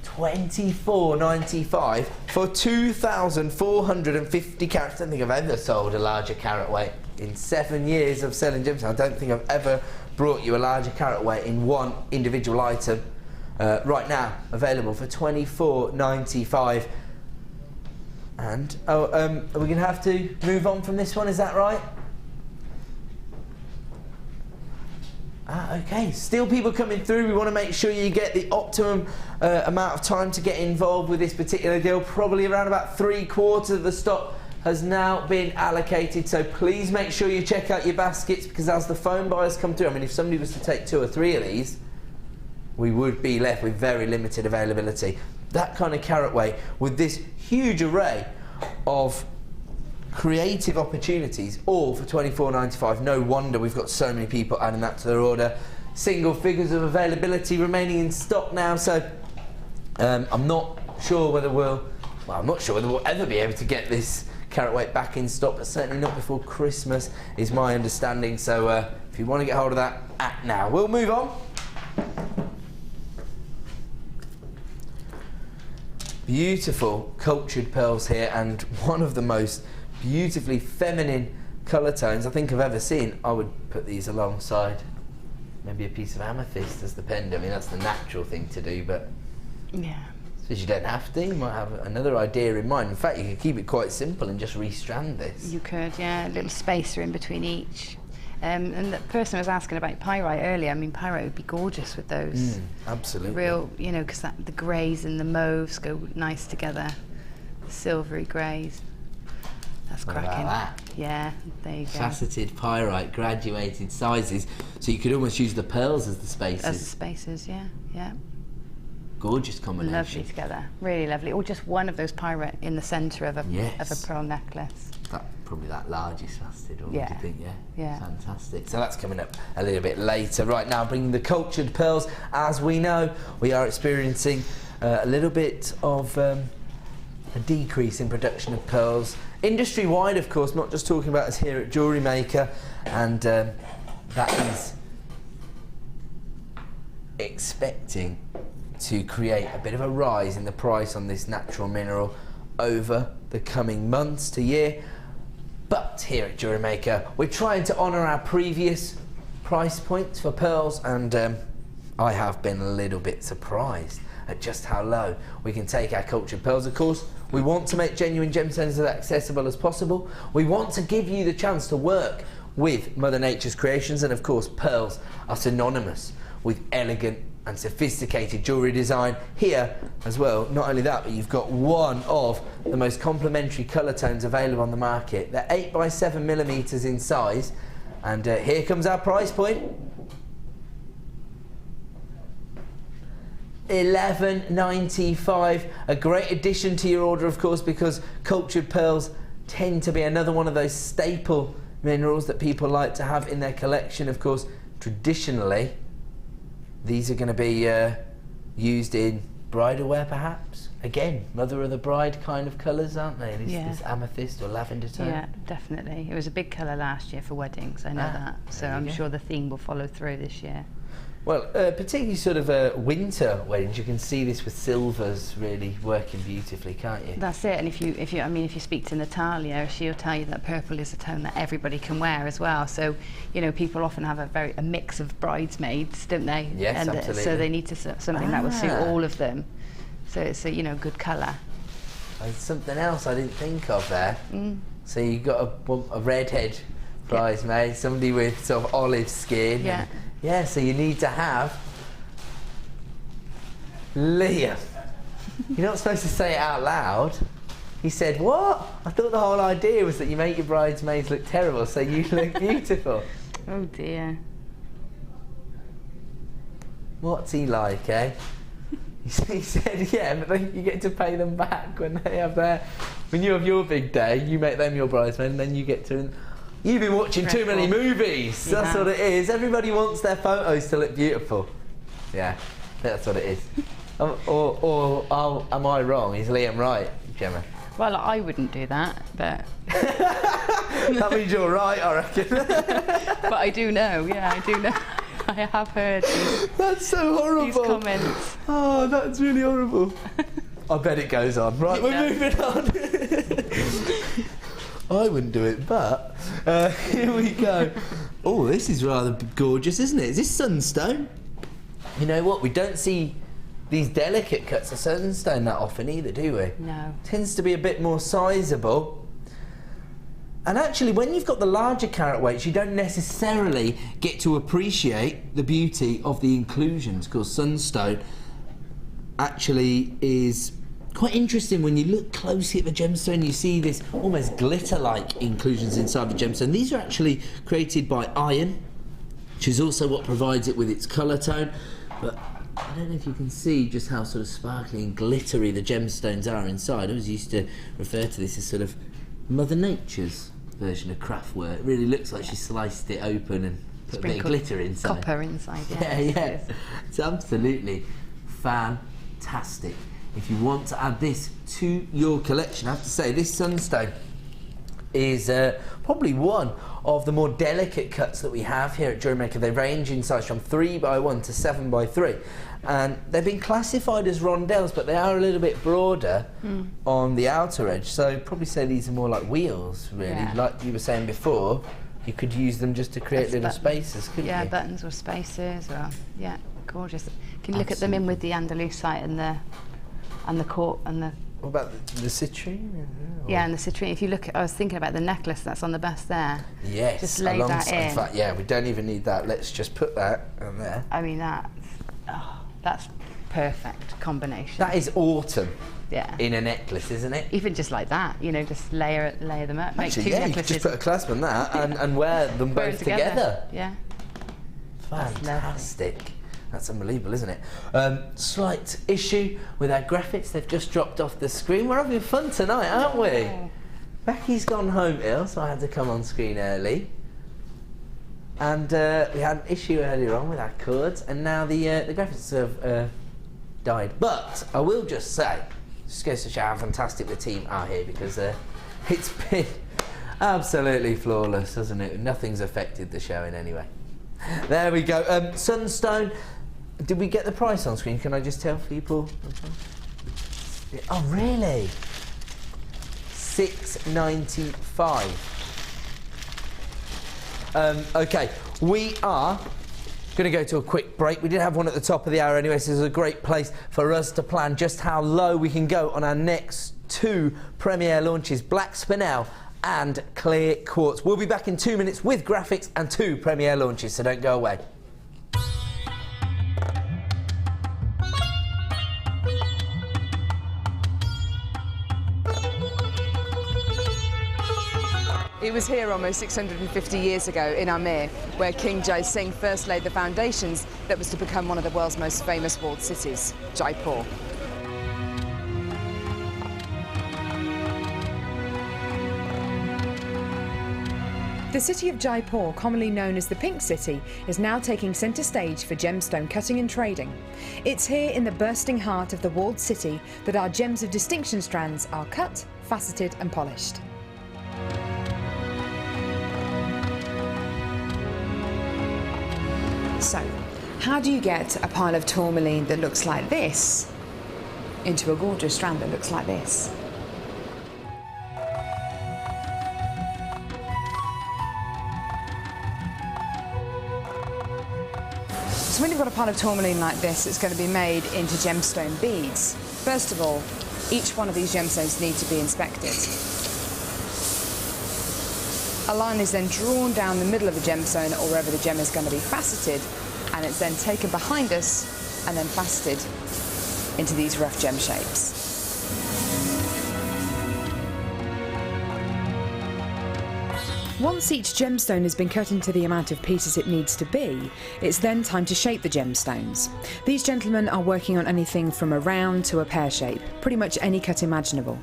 $24.95 for 2,450 carats. I don't think I've ever sold a larger carat weight in 7 years of selling gemstones. I don't think I've ever brought you a larger carat weight in one individual item. Right now, available for $24.95. And are we going to have to move on from this one? Is that right? Okay. Still people coming through. We want to make sure you get the optimum amount of time to get involved with this particular deal. Probably around about 3/4 of the stock has now been allocated, so please make sure you check out your baskets, because as the phone buyers come through, I mean, if somebody was to take 2 or 3 of these, we would be left with very limited availability. That kind of carat weight with this huge array of creative opportunities, all for $24.95. No wonder we've got so many people adding that to their order. Single figures of availability remaining in stock now, so I'm not sure whether we'll ever be able to get this carat weight back in stock, but certainly not before Christmas is my understanding. So if you want to get hold of that, act now. We'll move on. Beautiful cultured pearls here, and one of the most beautifully feminine colour tones I think I've ever seen. I would put these alongside maybe a piece of amethyst as the pendant. I mean, that's the natural thing to do, but yeah, because you don't have to. You might have another idea in mind. In fact, you could keep it quite simple and just restrand this. you could, yeah, a little spacer in between each. And the person was asking about pyrite earlier. I mean, pyrite would be gorgeous with those. Absolutely. Real, you know, because the greys and the mauves go nice together. The silvery greys. That's What about cracking. that? Yeah, there you go. Faceted pyrite, graduated sizes, so you could almost use the pearls as the spaces. As the spaces, yeah. Gorgeous combination. Lovely together, really lovely. Or just one of those pyrite in the centre of a pearl necklace. Probably that largest faceted one, Yeah. do you think? Yeah. Fantastic. So that's coming up a little bit later. Right now, bringing the cultured pearls. As we know, we are experiencing a little bit of a decrease in production of pearls. Industry-wide, of course, not just talking about us here at JewelleryMaker, and that is expecting to create a bit of a rise in the price on this natural mineral over the coming months to year. But here at JewelleryMaker, we're trying to honour our previous price points for pearls, and I have been a little bit surprised at just how low we can take our cultured pearls. Of course, we want to make genuine gemstones as accessible as possible. We want to give you the chance to work with Mother Nature's creations, and of course, pearls are synonymous with elegant and sophisticated jewellery design here as well. Not only that, but you've got one of the most complementary colour tones available on the market. They're 8 by 7 millimetres in size, and here comes our price point. $11.95, a great addition to your order, of course, because cultured pearls tend to be another one of those staple minerals that people like to have in their collection. Of course, traditionally, these are going to be used in bridal wear, perhaps. Again, mother of the bride kind of colours, aren't they? This amethyst or lavender tone. Yeah, definitely. It was a big colour last year for weddings, I know that. So I'm sure the theme will follow through this year. Well, particularly sort of winter weddings, you can see this with silvers really working beautifully, can't you? That's it. And if you speak to Natalia, she'll tell you that purple is a tone that everybody can wear as well. So, you know, people often have a mix of bridesmaids, don't they? Yes, and absolutely. So they need to something that will suit all of them. So it's a good colour. There's something else I didn't think of there. So you got a redhead bridesmaid, somebody with sort of olive skin. Yeah. Yeah, so you need to have Liam. You're not supposed to say it out loud. He said, what? I thought the whole idea was that you make your bridesmaids look terrible, so you look beautiful. Oh dear. What's he like, eh? He said, yeah, but then you get to pay them back when they have when you have your big day, you make them your bridesmaid, and then you get to... You've been watching too many movies. Yeah. That's what it is. Everybody wants their photos to look beautiful. Yeah, that's what it is. Or am I wrong? Is Liam right, Gemma? Well, I wouldn't do that, but... That means you're right, I reckon. But I do know, I do know. I have heard That's so horrible. these comments. Oh, that's really horrible. I bet it goes on. Right, we're moving on. I wouldn't do it, but here we go. Oh, this is rather gorgeous, isn't it? Is this sunstone? You know what? We don't see these delicate cuts of sunstone that often either, do we? No. Tends to be a bit more sizable. And actually, when you've got the larger carat weights, you don't necessarily get to appreciate the beauty of the inclusions, because sunstone actually is quite interesting. When you look closely at the gemstone, you see this almost glitter-like inclusions inside the gemstone. These are actually created by iron, which is also what provides it with its colour tone. But I don't know if you can see just how sort of sparkly and glittery the gemstones are inside. I always used to refer to this as sort of Mother Nature's version of craft work. It really looks like she sliced it open and put a bit of glitter inside. Copper inside, Yeah. It's absolutely fantastic. If you want to add this to your collection, I have to say this sunstone is probably one of the more delicate cuts that we have here at JewelleryMaker. They range in size from 3x1 to 7x3, and they've been classified as rondelles, but they are a little bit broader on the outer edge, so probably say these are more like wheels, really. Yeah. Like you were saying before, you could use them just to create little spaces, couldn't you? Yeah, buttons or spaces, or gorgeous. You can look at them in with the Andalusite and the Quart and the... What about the citrine? Yeah, and the citrine. If you look at, I was thinking about the necklace that's on the bust there. Yes. Just lay that in. In fact, yeah, we don't even need that. Let's just put that on there. I mean, that's perfect combination. That is autumn. Yeah. in a necklace, isn't it? Even just like that, you know, just layer them up. Make Actually, two yeah, you necklaces. could just put a clasp on that and wear them Wear both them together. Yeah. Fantastic. That's unbelievable, isn't it? Slight issue with our graphics. They've just dropped off the screen. We're having fun tonight, aren't we? Yeah. Becky's gone home ill, so I had to come on screen early. And we had an issue earlier on with our cords, and now the graphics have died. But I will just say, just goes to show how fantastic the team are here, because it's been absolutely flawless, hasn't it? Nothing's affected the show in any way. There we go. Sunstone. Did we get the price on screen? Can I just tell people? Oh, really? $6.95. Okay, we are going to go to a quick break. We did have one at the top of the hour anyway, so this is a great place for us to plan just how low we can go on our next two premiere launches, Black Spinel and Clear Quartz. We'll be back in 2 minutes with graphics and two premiere launches, so don't go away. It was here almost 650 years ago in Amir, where King Jai Singh first laid the foundations that was to become one of the world's most famous walled cities, Jaipur. The city of Jaipur, commonly known as the Pink City, is now taking centre stage for gemstone cutting and trading. It's here in the bursting heart of the walled city that our gems of distinction strands are cut, faceted and polished. So, how do you get a pile of tourmaline that looks like this into a gorgeous strand that looks like this? So when you've got a pile of tourmaline like this, it's going to be made into gemstone beads. First of all, each one of these gemstones need to be inspected. A line is then drawn down the middle of the gemstone or wherever the gem is going to be faceted, and it's then taken behind us and then faceted into these rough gem shapes. Once each gemstone has been cut into the amount of pieces it needs to be, it's then time to shape the gemstones. These gentlemen are working on anything from a round to a pear shape, pretty much any cut imaginable.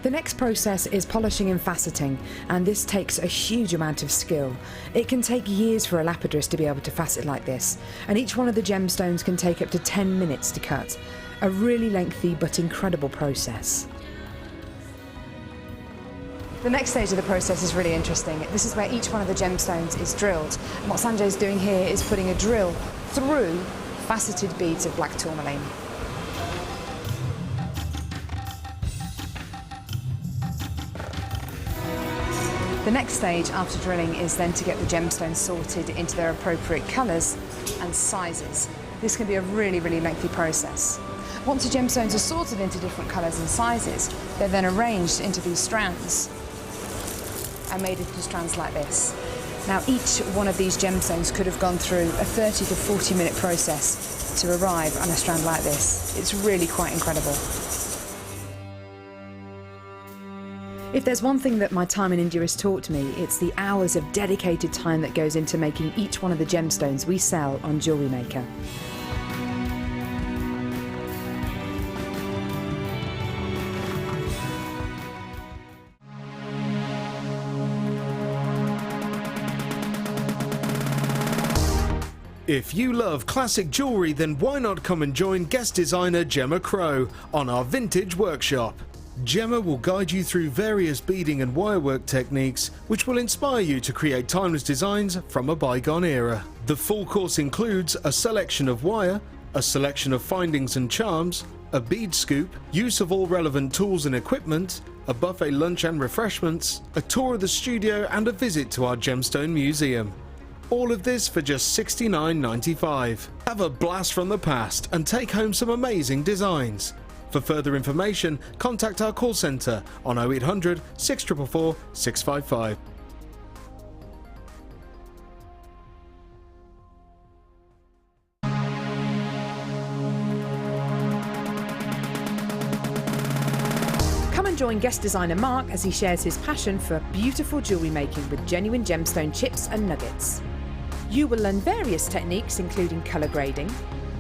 The next process is polishing and faceting, and this takes a huge amount of skill. It can take years for a lapidress to be able to facet like this, and each one of the gemstones can take up to 10 minutes to cut. A really lengthy but incredible process. The next stage of the process is really interesting. This is where each one of the gemstones is drilled. And what Sanjay's doing here is putting a drill through faceted beads of black tourmaline. The next stage after drilling is then to get the gemstones sorted into their appropriate colours and sizes. This can be a really, really lengthy process. Once the gemstones are sorted into different colours and sizes, they're then arranged into these strands and made into strands like this. Now each one of these gemstones could have gone through a 30 to 40 minute process to arrive on a strand like this. It's really quite incredible. If there's one thing that my time in India has taught me, it's the hours of dedicated time that goes into making each one of the gemstones we sell on JewelleryMaker. If you love classic jewellery, then why not come and join guest designer Gemma Crow on our vintage workshop. Gemma will guide you through various beading and wirework techniques which will inspire you to create timeless designs from a bygone era. The full course includes a selection of wire, a selection of findings and charms, a bead scoop, use of all relevant tools and equipment, a buffet lunch and refreshments, a tour of the studio and a visit to our gemstone museum. All of this for just $69.95. Have a blast from the past and take home some amazing designs. For further information, contact our call centre on 0800 644 655. and join guest designer Mark as he shares his passion for beautiful jewellery making with genuine gemstone chips and nuggets. You will learn various techniques including colour grading,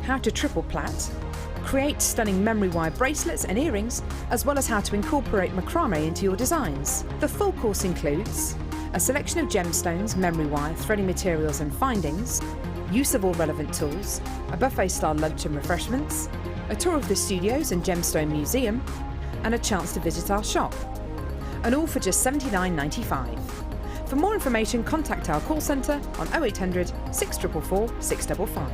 how to triple plait, create stunning memory wire bracelets and earrings, as well as how to incorporate macrame into your designs. The full course includes a selection of gemstones, memory wire, threading materials and findings, use of all relevant tools, a buffet-style lunch and refreshments, a tour of the studios and gemstone museum, and a chance to visit our shop. And all for just $79.95. For more information, contact our call centre on 0800 644 655.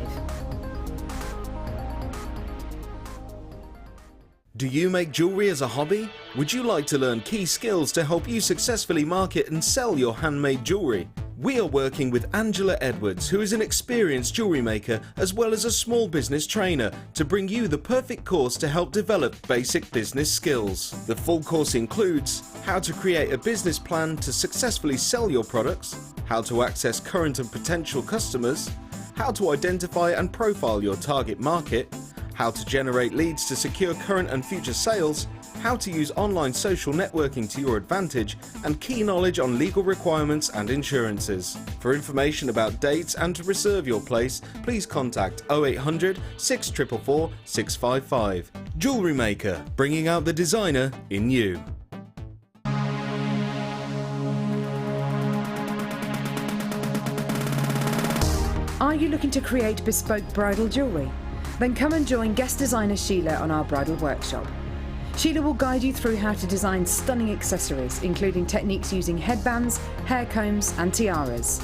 Do you make jewellery as a hobby? Would you like to learn key skills to help you successfully market and sell your handmade jewellery? We are working with Angela Edwards, who is an experienced jewellery maker as well as a small business trainer, to bring you the perfect course to help develop basic business skills. The full course includes how to create a business plan to successfully sell your products, how to access current and potential customers, how to identify and profile your target market, how to generate leads to secure current and future sales, how to use online social networking to your advantage, and key knowledge on legal requirements and insurances. For information about dates and to reserve your place, please contact 0800 644 655. Jewellery Maker, bringing out the designer in you. Are you looking to create bespoke bridal jewellery? Then come and join guest designer Sheila on our bridal workshop. Sheila will guide you through how to design stunning accessories, including techniques using headbands, hair combs and tiaras.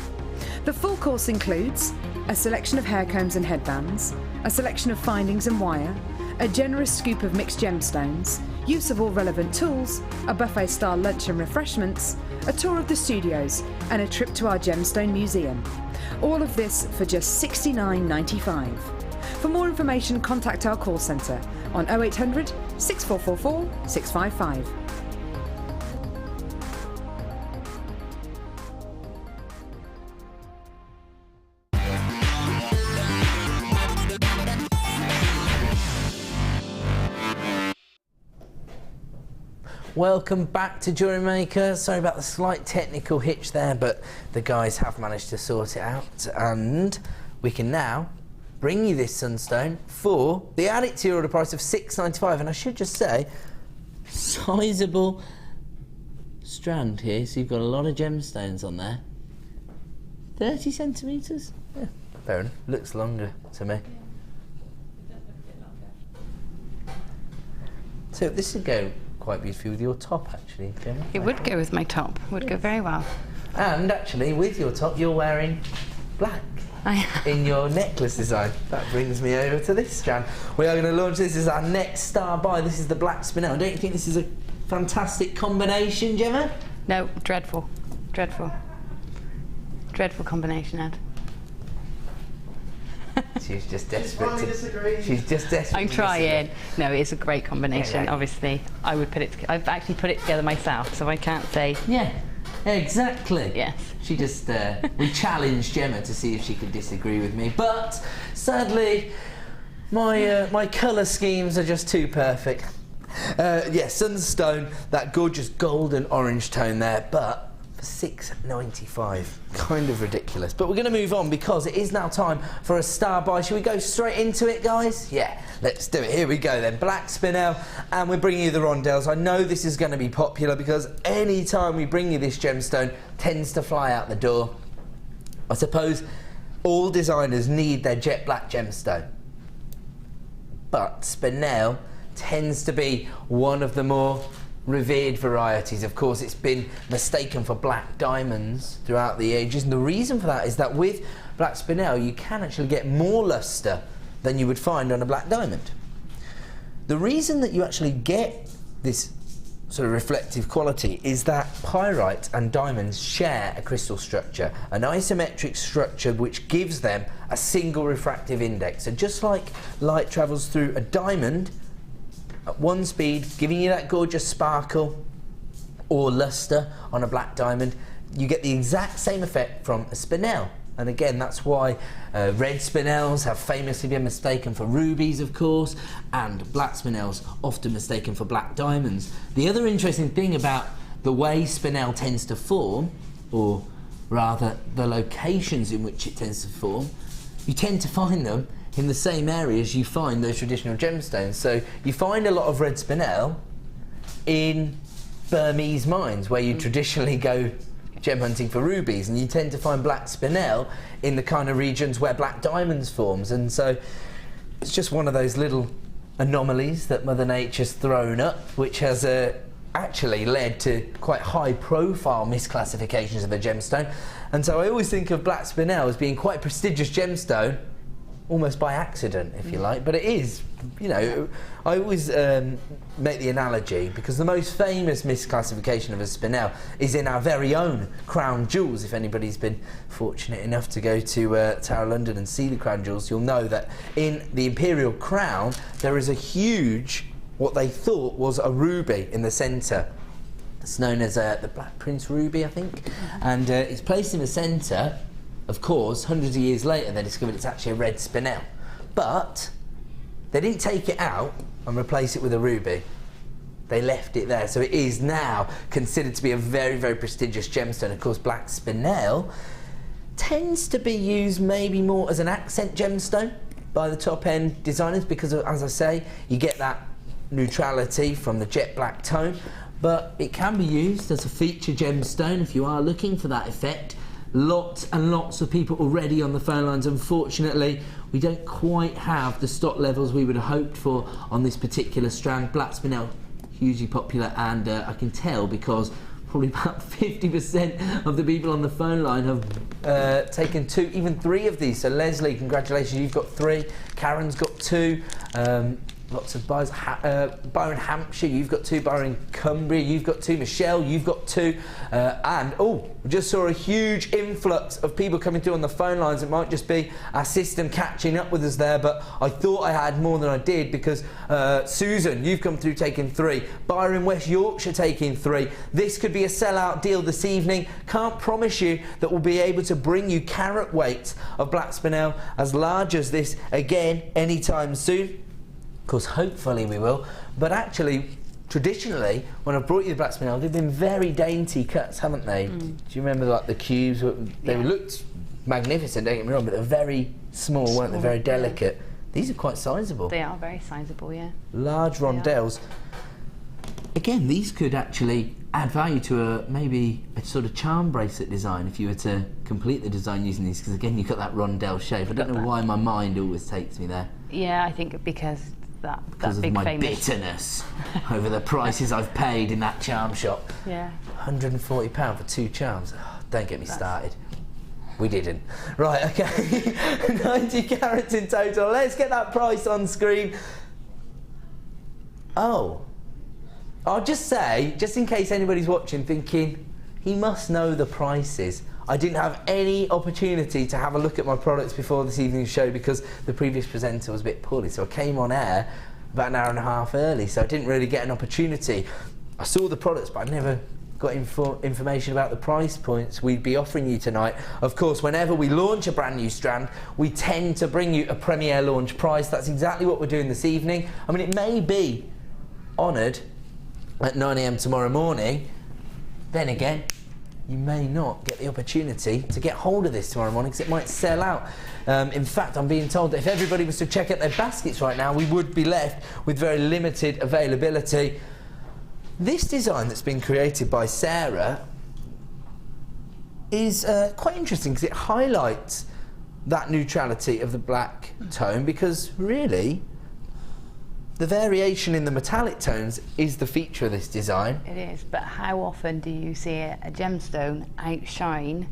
The full course includes a selection of hair combs and headbands, a selection of findings and wire, a generous scoop of mixed gemstones, use of all relevant tools, a buffet-style lunch and refreshments, a tour of the studios and a trip to our gemstone museum. All of this for just $69.95. For more information, contact our call centre on 0800 6444 655. Welcome back to Jewellery Maker. Sorry about the slight technical hitch there, but the guys have managed to sort it out, and we can now bring you this sunstone for the add it to your order price of $6.95. And I should just say, sizable strand here, so you've got a lot of gemstones on there. 30 centimetres? Yeah, fair enough. Looks longer to me. So this would go quite beautifully with your top, actually, Gemma. It would go with my top. Would go very well. And actually, with your top, you're wearing black in your necklace design. That brings me over to this strand. We are going to launch this as our next star buy. This is the black spinel. Don't you think this is a fantastic combination, Gemma? No, dreadful. Dreadful. Dreadful combination, Ed. She's just desperate to... She's just desperate. I'm trying. No, it's a great combination, Yeah, obviously. I would put it... I've actually put it together myself, so I can't say... Yeah, exactly. Yes. She just... we challenged Gemma to see if she could disagree with me, but sadly, my colour schemes are just too perfect. Yeah, sunstone, that gorgeous golden orange tone there, but for $6.95. Kind of ridiculous. But we're going to move on because it is now time for a star buy. Should we go straight into it, guys? Yeah, let's do it. Here we go then. Black spinel, and we're bringing you the rondelles. I know this is going to be popular because any time we bring you this gemstone, tends to fly out the door. I suppose all designers need their jet black gemstone, but spinel tends to be one of the more revered varieties. Of course, it's been mistaken for black diamonds throughout the ages, and the reason for that is that with black spinel you can actually get more luster than you would find on a black diamond. The reason that you actually get this sort of reflective quality is that pyrite and diamonds share a crystal structure, an isometric structure which gives them a single refractive index. So just like light travels through a diamond at one speed, giving you that gorgeous sparkle or luster on a black diamond, you get the exact same effect from a spinel. And again, that's why red spinels have famously been mistaken for rubies, of course, and black spinels often mistaken for black diamonds. The other interesting thing about the way spinel tends to form, or rather the locations in which it tends to form, you tend to find them in the same areas you find those traditional gemstones. So you find a lot of red spinel in Burmese mines, where you traditionally go gem hunting for rubies, and you tend to find black spinel in the kind of regions where black diamonds forms. And so it's just one of those little anomalies that Mother Nature's thrown up, which has actually led to quite high profile misclassifications of a gemstone. And so I always think of black spinel as being quite a prestigious gemstone, almost by accident, if you like, but it is, you know. I always make the analogy, because the most famous misclassification of a spinel is in our very own crown jewels. If anybody's been fortunate enough to go to Tower of London and see the crown jewels, you'll know that in the imperial crown there is a huge, what they thought was a ruby in the centre. It's known as the Black Prince Ruby, I think, and it's placed in the centre. Of course, hundreds of years later, they discovered it's actually a red spinel. But they didn't take it out and replace it with a ruby. They left it there. So it is now considered to be a very, very prestigious gemstone. Of course, black spinel tends to be used maybe more as an accent gemstone by the top-end designers, because, as I say, you get that neutrality from the jet black tone. But it can be used as a feature gemstone if you are looking for that effect. Lots and lots of people already on the phone lines. Unfortunately, we don't quite have the stock levels we would have hoped for on this particular strand. Black spinel, hugely popular, and I can tell because probably about 50% of the people on the phone line have taken 2, even 3 of these. So Leslie, congratulations, you've got 3. Karen's got 2. Lots of buyers. Byron Hampshire, you've got 2. Byron Cumbria, you've got 2. Michelle, you've got 2. And, we just saw a huge influx of people coming through on the phone lines. It might just be our system catching up with us there, but I thought I had more than I did, because Susan, you've come through taking 3. Byron, West Yorkshire, taking 3. This could be a sellout deal this evening. Can't promise you that we'll be able to bring you carat weights of black spinel as large as this again anytime soon. Of course, hopefully we will, but actually, traditionally, when I've brought you the black spinel, they've been very dainty cuts, haven't they? Do you remember, like, the cubes? They looked magnificent, don't get me wrong, but they're very small, weren't they? Very delicate. These are quite sizable. They are very sizable, yeah. Large rondelles. Again, these could actually add value to maybe a sort of charm bracelet design if you were to complete the design using these, because again, you've got that rondelle shape. I don't know why my mind always takes me there. Yeah, I think because because of my bitterness over the prices I've paid in that charm shop. Yeah. £140 for 2 charms. Oh, don't get me started. We didn't. Right, okay. 90 carats in total. Let's get that price on screen. Oh. I'll just say, just in case anybody's watching thinking, he must know the prices. I didn't have any opportunity to have a look at my products before this evening's show because the previous presenter was a bit poorly, so I came on air about an hour and a half early, so I didn't really get an opportunity. I saw the products, but I never got information about the price points we'd be offering you tonight. Of course, whenever we launch a brand new strand, we tend to bring you a premiere launch price. That's exactly what we're doing this evening. I mean, it may be honoured at 9 AM tomorrow morning, then again, you may not get the opportunity to get hold of this tomorrow morning because it might sell out. In fact, I'm being told that if everybody was to check out their baskets right now, we would be left with very limited availability. This design that's been created by Sarah is quite interesting because it highlights that neutrality of the black tone, because really the variation in the metallic tones is the feature of this design. It is, but how often do you see a gemstone outshine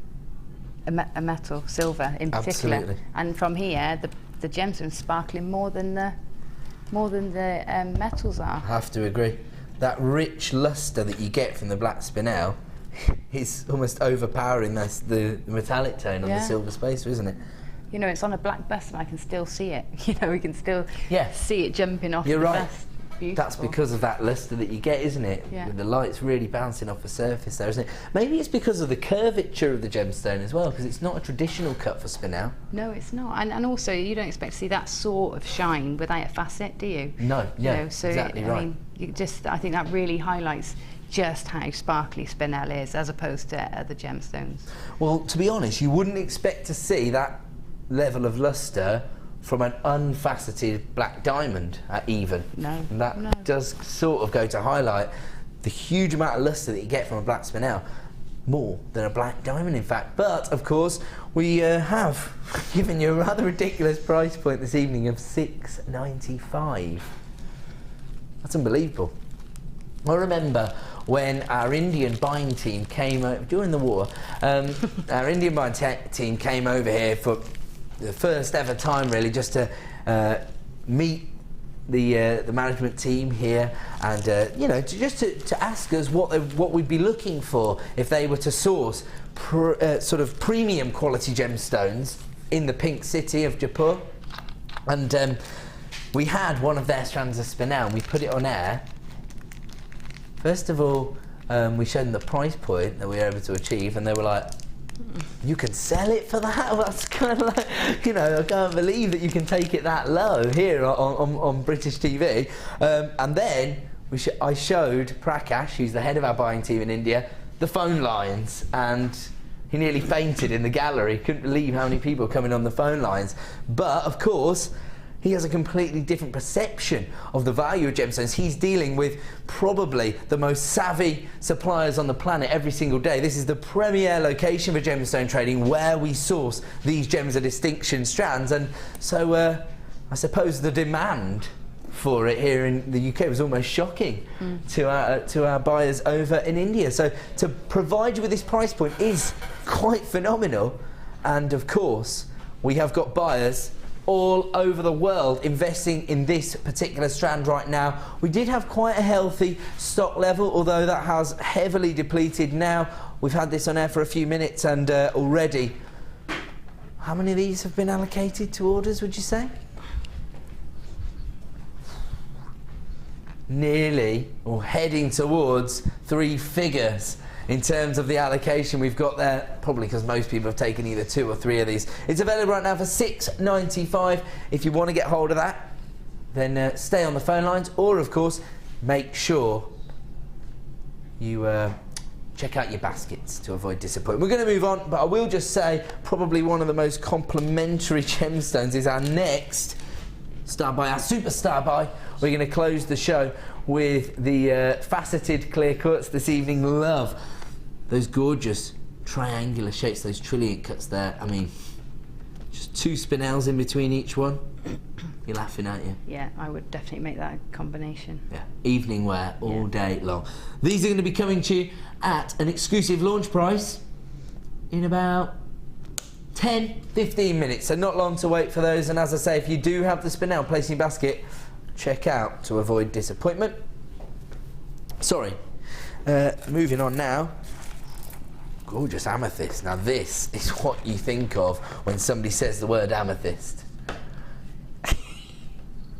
a metal, silver in particular? Absolutely. And from here, the gemstone's sparkling more than the metals are. I have to agree. That rich lustre that you get from the black spinel is almost overpowering the metallic tone on the silver spacer, isn't it? You know, it's on a black bust and I can still see it. You know, we can still see it jumping off the bust. beautiful. That's because of that lustre that you get, isn't it? Yeah. With the light's really bouncing off the surface there, isn't it? Maybe it's because of the curvature of the gemstone as well, because it's not a traditional cut for spinel. No, it's not. And also, you don't expect to see that sort of shine without a facet, do you? No, yeah, You know, so exactly right. I mean, I think that really highlights just how sparkly spinel is as opposed to other gemstones. Well, to be honest, you wouldn't expect to see that level of lustre from an unfaceted black diamond even. No. And that No. does sort of go to highlight the huge amount of lustre that you get from a black spinel. More than a black diamond, in fact. But, of course, we have given you a rather ridiculous price point this evening of $6.95. That's unbelievable. I remember when our Indian buying team came over, during the war, our Indian buying team came over here for the first ever time, really, just to meet the management team here, and you know, to ask us what we'd be looking for if they were to source sort of premium quality gemstones in the pink city of Jaipur. And we had one of their strands of spinel, and we put it on air. First of all, we showed them the price point that we were able to achieve, and they were like, "You can sell it for that?" Well, that's kind of like, you know, I can't believe that you can take it that low here on British TV. And then I showed Prakash, who's the head of our buying team in India, the phone lines, and he nearly fainted in the gallery. Couldn't believe how many people coming on the phone lines. But of course, he has a completely different perception of the value of gemstones. He's dealing with probably the most savvy suppliers on the planet every single day. This is the premier location for gemstone trading, where we source these gems of distinction strands. And so I suppose the demand for it here in the UK was almost shocking to our buyers over in India. So to provide you with this price point is quite phenomenal. And of course, we have got buyers all over the world investing in this particular strand right now. We did have quite a healthy stock level, although that has heavily depleted now. We've had this on air for a few minutes, and already, how many of these have been allocated to orders, would you say? Nearly, or heading towards 3 figures in terms of the allocation we've got there, probably because most people have taken either 2 or 3 of these. It's available right now for $6.95. If you want to get hold of that, then stay on the phone lines, or of course, make sure you check out your baskets to avoid disappointment. We're going to move on, but I will just say probably one of the most complimentary gemstones is our next star buy, our superstar buy. We're going to close the show with the faceted clear quartz this evening. Love those gorgeous triangular shapes, those trilliant cuts there. I mean, just 2 spinels in between each one. You're laughing, aren't you? Yeah, I would definitely make that a combination. Yeah, evening wear all day long. These are going to be coming to you at an exclusive launch price in about 10-15 minutes, so not long to wait for those. And as I say, if you do have the spinel placed in your basket, check out to avoid disappointment. Sorry, moving on now. Gorgeous amethyst. Now this is what you think of when somebody says the word amethyst.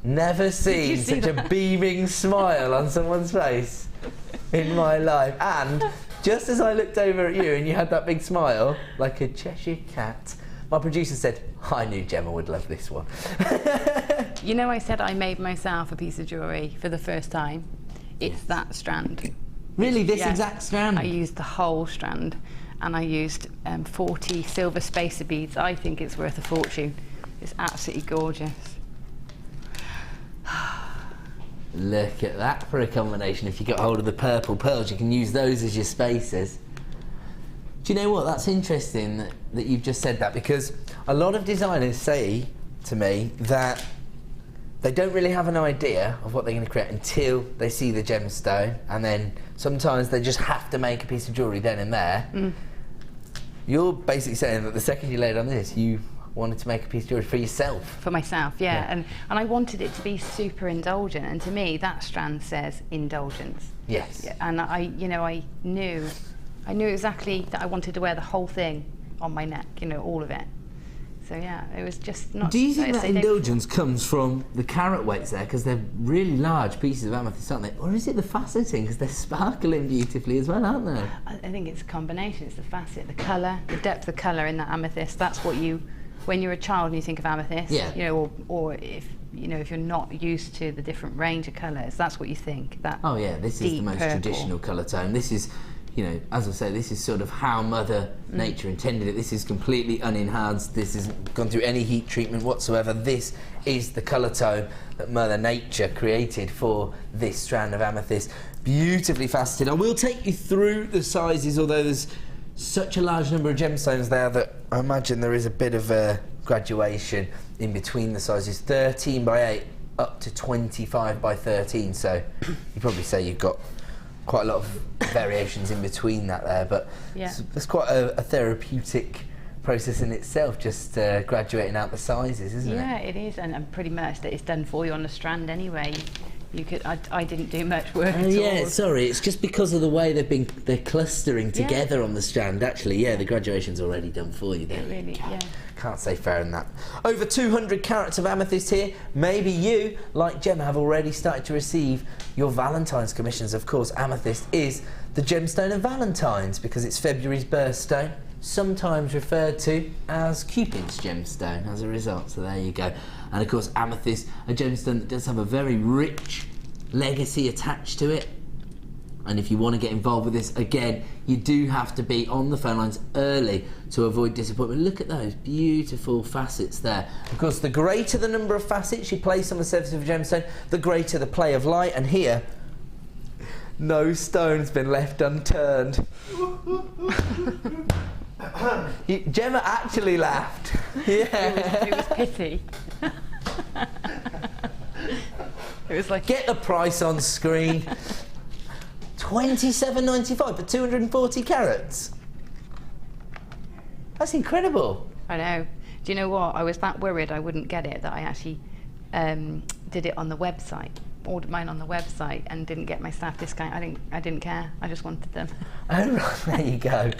Never seen such a beaming smile on someone's face in my life. And just as I looked over at you and you had that big smile, like a Cheshire cat, my producer said, I knew Gemma would love this one. You know, I said I made myself a piece of jewellery for the first time. It's that strand. Really, this Yeah. exact strand? I used the whole strand, and I used 40 silver spacer beads. I think it's worth a fortune. It's absolutely gorgeous. Look at that for a combination. If you got hold of the purple pearls, you can use those as your spacers. Do you know what? That's interesting that you've just said that, because a lot of designers say to me that they don't really have an idea of what they're going to create until they see the gemstone, and then sometimes they just have to make a piece of jewellery then and there. You're basically saying that the second you laid on this, you wanted to make a piece of jewellery for yourself. For myself, yeah. And I wanted it to be super indulgent, and to me that strand says indulgence. Yes. Yeah, and I knew exactly that I wanted to wear the whole thing on my neck, you know, all of it. So yeah, it was just not. Do you think like I that say, they- indulgence comes from the carat weights there, because they're really large pieces of amethyst, aren't they? Or is it the faceting, because they're sparkling beautifully as well, aren't they? I think it's a combination. It's the facet, the colour, the depth of colour in that amethyst. That's what you, when you're a child and you think of amethyst, Yeah. you know, or if you know if you're not used to the different range of colours, that's what you think. That Oh yeah, this is the deep most purple. traditional colour tone. This is, you know, as I say, this is sort of how Mother Nature intended it. This is completely unenhanced. This hasn't gone through any heat treatment whatsoever. This is the colour tone that Mother Nature created for this strand of amethyst. Beautifully faceted. I will take you through the sizes, although there's such a large number of gemstones there that I imagine there is a bit of a graduation in between the sizes. 13 by 8 up to 25 by 13. So you probably say you've got quite a lot of variations in between that there, but Yeah. it's quite a therapeutic process in itself, just graduating out the sizes, isn't it? Yeah, it is, and pretty much that it's done for you on the strand anyway. You could. I didn't do much work at Yeah, all. sorry, it's just because of the way they're clustering Yeah. together on the strand. Actually, yeah, the graduation's already done for you there. It really, yeah. Can't say fairer than that. Over 200 carats of amethyst here. Maybe you, like Gemma, have already started to receive your Valentine's commissions. Of course, amethyst is the gemstone of Valentine's because it's February's birthstone, sometimes referred to as Cupid's gemstone as a result. So there you go. And of course, amethyst, a gemstone that does have a very rich legacy attached to it. And if you want to get involved with this, again, you do have to be on the phone lines early to avoid disappointment. Look at those beautiful facets there. Of course, the greater the number of facets you place on the surface of a gemstone, the greater the play of light. And here, no stone's been left unturned. Gemma actually laughed. Yeah. It was pity. It was like, Get the price on screen. $27.95 for 240 carats. That's incredible. I know. Do you know what? I was that worried I wouldn't get it that I actually did it on the website. Ordered mine on the website and didn't get my staff discount. I didn't care. I just wanted them. Oh, right, there you go.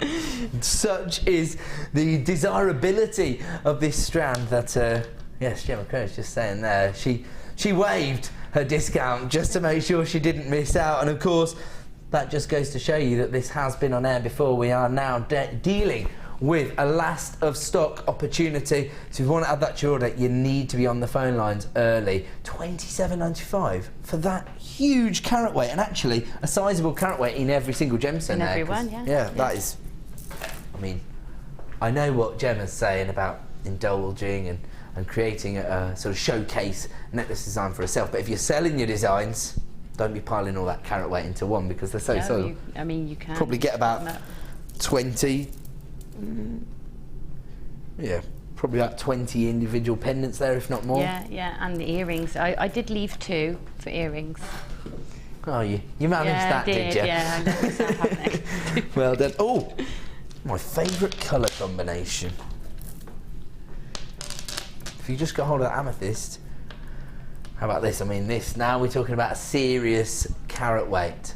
Such is the desirability of this strand that, yes, Gemma Crow's just saying there. She waived her discount just to make sure she didn't miss out. And of course, that just goes to show you that this has been on air before. We are now dealing with a last of stock opportunity. So if you want to add that to your order, you need to be on the phone lines early. $27.95 for that huge carat weight, and actually a sizable carat weight in every single gemstone In there. every 'cause, one, yeah. Yeah, that is, I mean, I know what Gemma's saying about indulging and creating a sort of showcase necklace design for herself, but if you're selling your designs, don't be piling all that carat weight into one because they're so No, so. I mean, you can Probably get about 20. Yeah, probably about 20 individual pendants there, if not more. Yeah, and the earrings. I did leave 2 for earrings. Oh, you managed that, did you? Yeah, I let myself have an extra 2. Well done. Oh, my favourite colour combination. If you just got hold of that amethyst, how about this? I mean, this, now we're talking about a serious carat weight.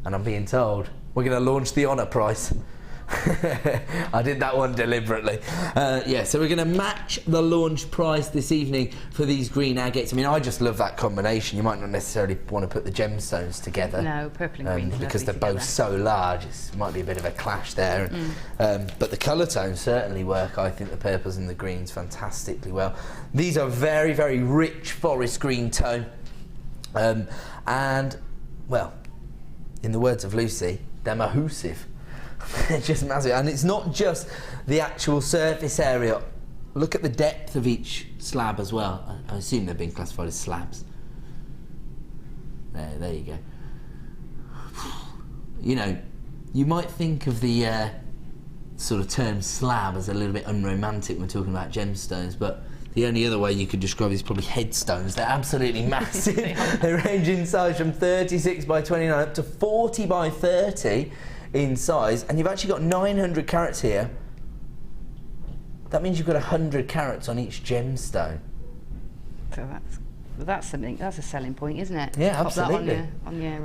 And I'm being told we're going to launch the honour price. I did that one deliberately. Yeah, so we're going to match the launch price this evening for these green agates. I mean, I just love that combination. You might not necessarily want to put the gemstones together. No, purple and green's because they're lovely both together. so large. It might be a bit of a clash there. But the colour tones certainly work. I think the purples and the greens fantastically well. These are very, very rich forest green tone. And, well, in the words of Lucy, they're mahoosive. They're just massive. And it's not just the actual surface area. Look at the depth of each slab as well. I assume they're being classified as slabs. There you go. You know, you might think of the sort of term slab as a little bit unromantic when talking about gemstones, but the only other way you could describe these probably headstones. They're absolutely massive. They range in size from 36 by 29 up to 40 by 30 in size, and you've actually got 900 carats here. That means you've got 100 carats on each gemstone. So that's something. That's a selling point, isn't it? Yeah, Pop absolutely. that on your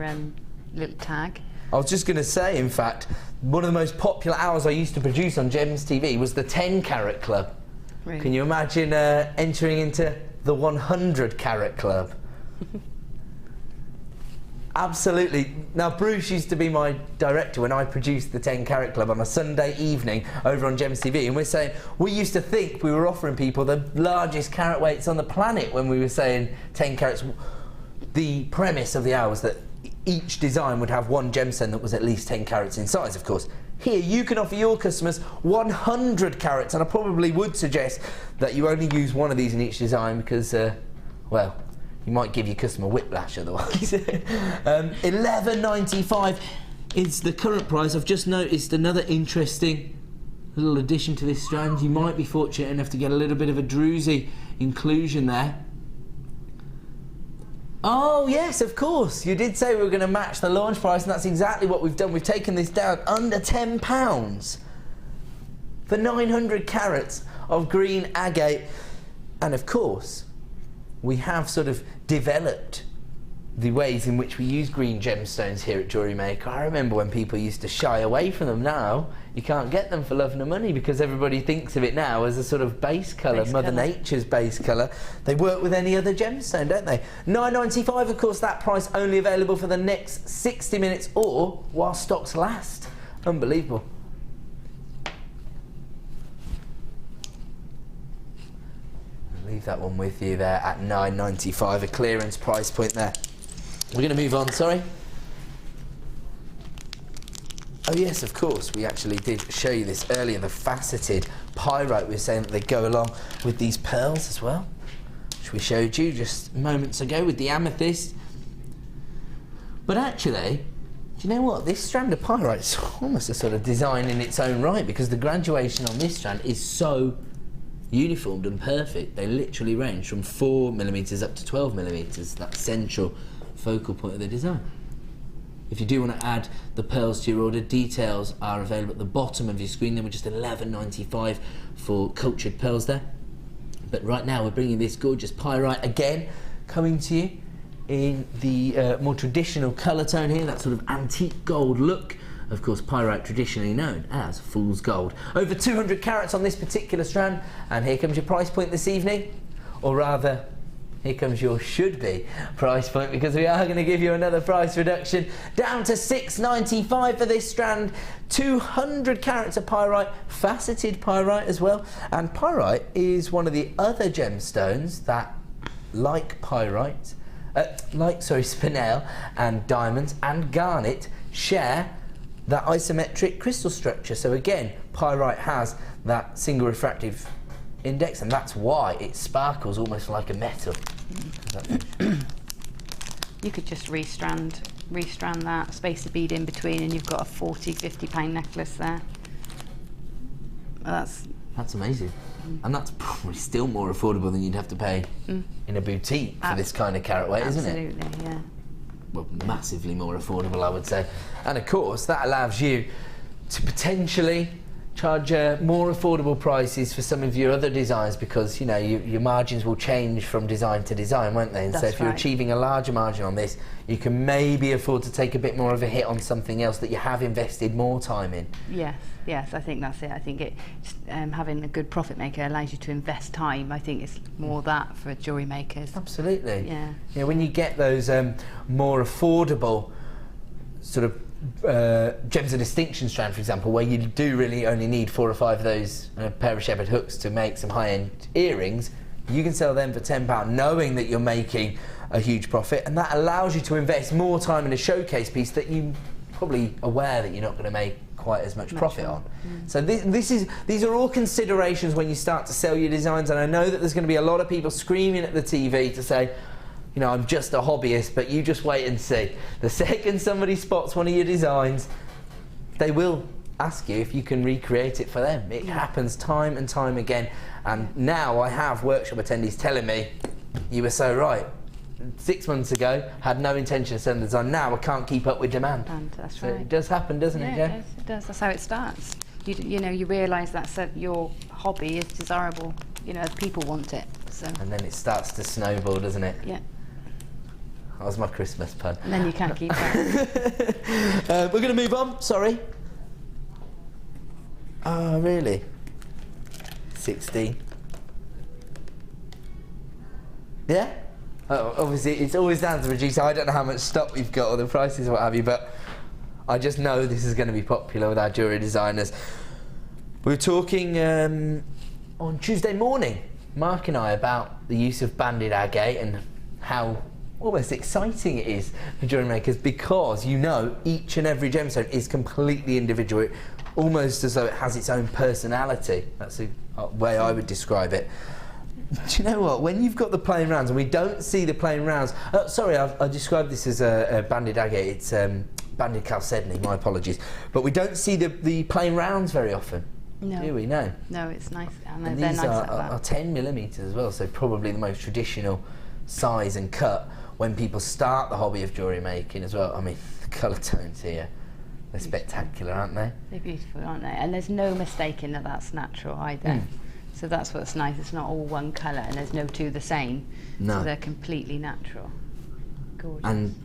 little tag. I was just going to say, in fact, one of the most popular hours I used to produce on Gems TV was the 10 carat club. Really? Can you imagine entering into the 100 carat club? Absolutely. Now, Bruce used to be my director when I produced the 10 carat club on a Sunday evening over on Gems TV, and we're saying we used to think we were offering people the largest carat weights on the planet when we were saying 10 carats. The premise of the hour was that each design would have one gemstone that was at least 10 carats in size, of course. Here, you can offer your customers 100 carats, and I probably would suggest that you only use one of these in each design because, well, you might give your customer whiplash otherwise. $11.95 is the current price. I've just noticed another interesting little addition to this strand. You might be fortunate enough to get a little bit of a druzy inclusion there. Oh yes, of course. You did say we were going to match the launch price, and that's exactly what we've done. We've taken this down under £10 for 900 carats of green agate. And of course, we have sort of developed the ways in which we use green gemstones here at JewelleryMaker. I remember when people used to shy away from them. Now you can't get them for love nor money because everybody thinks of it now as a sort of base colour, Mother Nature's base colour. They work with any other gemstone, don't they? $9.95, of course, that price only available for the next 60 minutes or while stocks last. Unbelievable. Leave that one with you there at $9.95, a clearance price point there. We're going to move on, sorry. Oh yes, of course, we actually did show you this earlier, the faceted pyrite. We were saying that they go along with these pearls as well, which we showed you just moments ago with the amethyst. But actually, do you know what? This strand of pyrite is almost a sort of design in its own right, because the graduation on this strand is so uniformed and perfect. They literally range from 4mm up to 12mm, that central focal point of the design. If you do want to add the pearls to your order, details are available at the bottom of your screen. Then we're just $11.95 for cultured pearls there. But right now we're bringing this gorgeous pyrite again, coming to you in the more traditional colour tone here, that sort of antique gold look. Of course, pyrite traditionally known as fool's gold. Over 200 carats on this particular strand, and here comes your price point this evening, or rather, here comes your should-be price point, because we are going to give you another price reduction down to $6.95 for this strand. 200 carats of pyrite, faceted pyrite as well. And pyrite is one of the other gemstones that, like pyrite, spinel and diamonds and garnet, share that isometric crystal structure. So again, pyrite has that single refractive index, and that's why it sparkles almost like a metal. You could just restrand that, space a bead in between, and you've got a £40–50 necklace there. That's amazing. And that's probably still more affordable than you'd have to pay in a boutique for this kind of carat weight, isn't it? Absolutely, yeah. Well, massively more affordable, I would say. And of course, that allows you to potentially charge more affordable prices for some of your other designs, because you know your margins will change from design to design, won't they? And so if you're achieving a larger margin on this, you can maybe afford to take a bit more of a hit on something else that you have invested more time in. Yes, I think that's it. I think having a good profit maker allows you to invest time. I think it's more that for jewellery makers. Absolutely. Yeah. Yeah, when you get those more affordable sort of gems of distinction strand, for example, where you do really only need 4 or 5 of those pair of shepherd hooks to make some high-end earrings, you can sell them for £10 knowing that you're making a huge profit, and that allows you to invest more time in a showcase piece that you're probably aware that you're not going to make quite as much profit on. So these are all considerations when you start to sell your designs, and I know that there's going to be a lot of people screaming at the TV to say, you know, I'm just a hobbyist, but you just wait and see. The second somebody spots one of your designs, they will ask you if you can recreate it for them. It happens time and time again, and now I have workshop attendees telling me, you were so right. 6 months ago, had no intention of selling the design. Now I can't keep up with demand. And that's so right. It does happen, doesn't it, Jo? It does. That's how it starts. You know, you realise that your hobby is desirable. You know, people want it. So. And then it starts to snowball, doesn't it? Yeah. That was my Christmas pun. And then you can't keep it. We're going to move on. Sorry. Oh, really? 16. Yeah? Obviously, it's always down to the producer. I don't know how much stock we've got or the prices or what have you, but I just know this is going to be popular with our jewellery designers. We were talking on Tuesday morning, Mark and I, about the use of banded agate and how almost exciting it is for jewellery makers, because you know each and every gemstone is completely individual, almost as though it has its own personality. That's the way I would describe it. Do you know what? When you've got the plain rounds, and we don't see the plain rounds... sorry, I described this as a banded agate. It's banded chalcedony, my apologies. But we don't see the plain rounds very often, do we? No. No, it's nice. And And they're these nice like are that. 10 millimetres as well, so probably the most traditional size and cut when people start the hobby of jewellery making as well. I mean, the colour tones here, they're spectacular, aren't they? They're beautiful, aren't they? And there's no mistaking that that's natural either. So that's what's nice. It's not all one colour, and there's no two the same. No. So they're completely natural. Gorgeous. And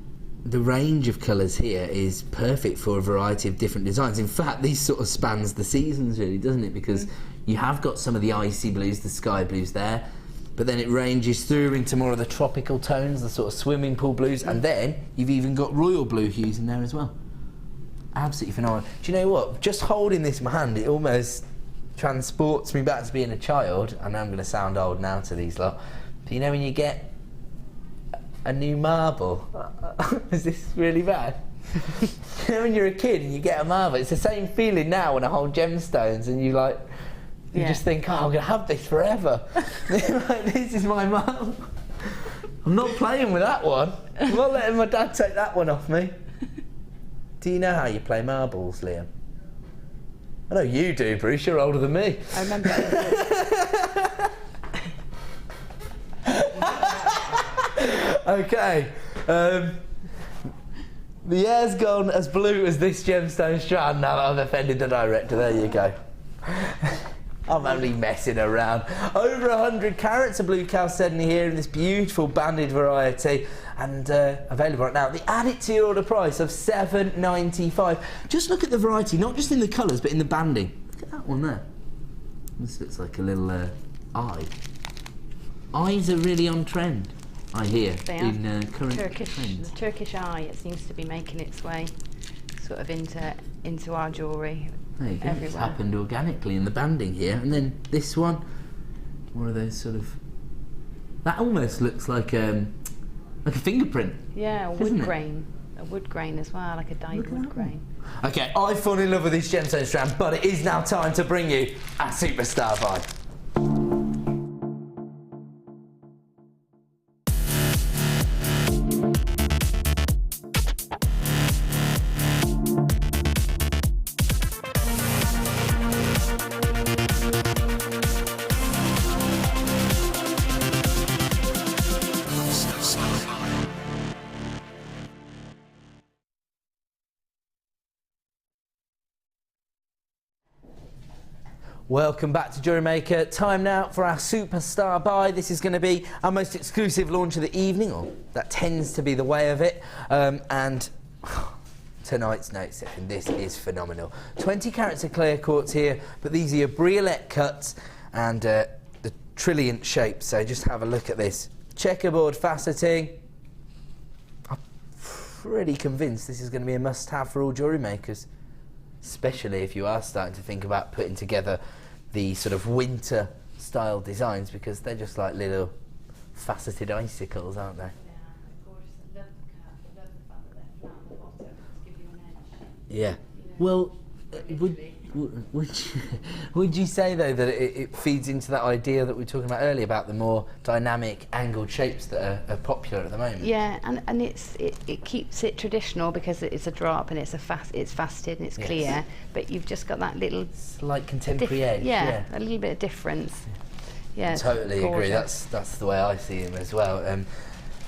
the range of colours here is perfect for a variety of different designs. In fact, these sort of spans the seasons really, doesn't it? Because you have got some of the icy blues, the sky blues there, but then it ranges through into more of the tropical tones, the sort of swimming pool blues, and then you've even got royal blue hues in there as well. Absolutely phenomenal. Do you know what? Just holding this in my hand, it almost transports me back to being a child. I know I'm going to sound old now to these lot, but you know when you get a new marble, is this really bad? You know when you're a kid and you get a marble, it's the same feeling now when I hold gemstones and you like, you just think, oh, I'm going to have this forever. Like, this is my marble. I'm not playing with that one. I'm not letting my dad take that one off me. Do you know how you play marbles, Liam? I know you do, Bruce, you're older than me. I remember. Okay. The air's gone as blue as this gemstone strand now that I've offended the director. There you go. I'm only messing around. Over 100 carats of blue chalcedony here in this beautiful banded variety, and available right now. Add it to your order price of $7.95. Just look at the variety, not just in the colours, but in the banding. Look at that one there. This looks like a little eye. Eyes are really on trend, I hear, They are. in current Turkish, trends. the Turkish eye, it seems to be making its way sort of into our jewellery. There you go. It's Everywhere. happened organically in the banding here, and then this one of those sort of... That almost looks like a fingerprint. Yeah, a Isn't wood it? grain. A wood grain as well, like a dyed wood grain. Okay, I've fallen in love with this gemstone strand, but it is now time to bring you our superstar buy. Welcome back to JewelleryMaker. Time now for our superstar buy. This is going to be our most exclusive launch of the evening, or that tends to be the way of it. And tonight's no exception. This is phenomenal. 20 carats of clear quartz here, but these are your briolette cuts and the trilliant shapes. So just have a look at this. Checkerboard faceting. I'm pretty convinced this is going to be a must-have for all jewellery makers, especially if you are starting to think about putting together the sort of winter style designs, because they're just like little faceted icicles, aren't they? Yeah, of course. I love the cut. I love the fact that they're flat on the bottom to give you an edge. Yeah. Well, would you say though that it feeds into that idea that we were talking about earlier about the more dynamic angled shapes that are popular at the moment? Yeah, and it keeps it traditional because it's a drop and it's faceted and it's Yes. clear, but you've just got that little Slight contemporary edge. yeah, a little bit of difference. Yeah, it's Totally agree. gorgeous. That's the way I see him as well.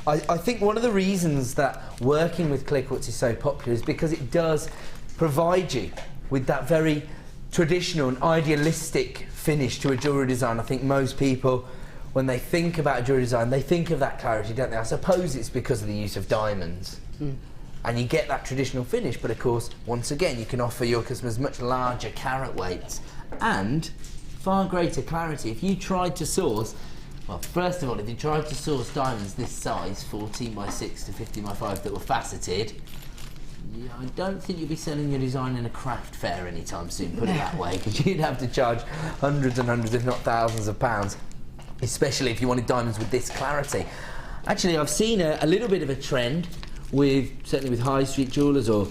I think one of the reasons that working with clear quartz is so popular is because it does provide you with that very traditional and idealistic finish to a jewellery design. I think most people when they think about jewellery design, they think of that clarity, don't they? I suppose it's because of the use of diamonds. And you get that traditional finish, but of course, once again, you can offer your customers much larger carat weights and far greater clarity. If you tried to source, well, first of all, if you tried to source diamonds this size, 14x6 to 15x5, that were faceted, I don't think you'd be selling your design in a craft fair anytime soon, put it that way, because you'd have to charge hundreds and hundreds, if not thousands of pounds, especially if you wanted diamonds with this clarity. Actually, I've seen a little bit of a trend with, certainly with high street jewellers or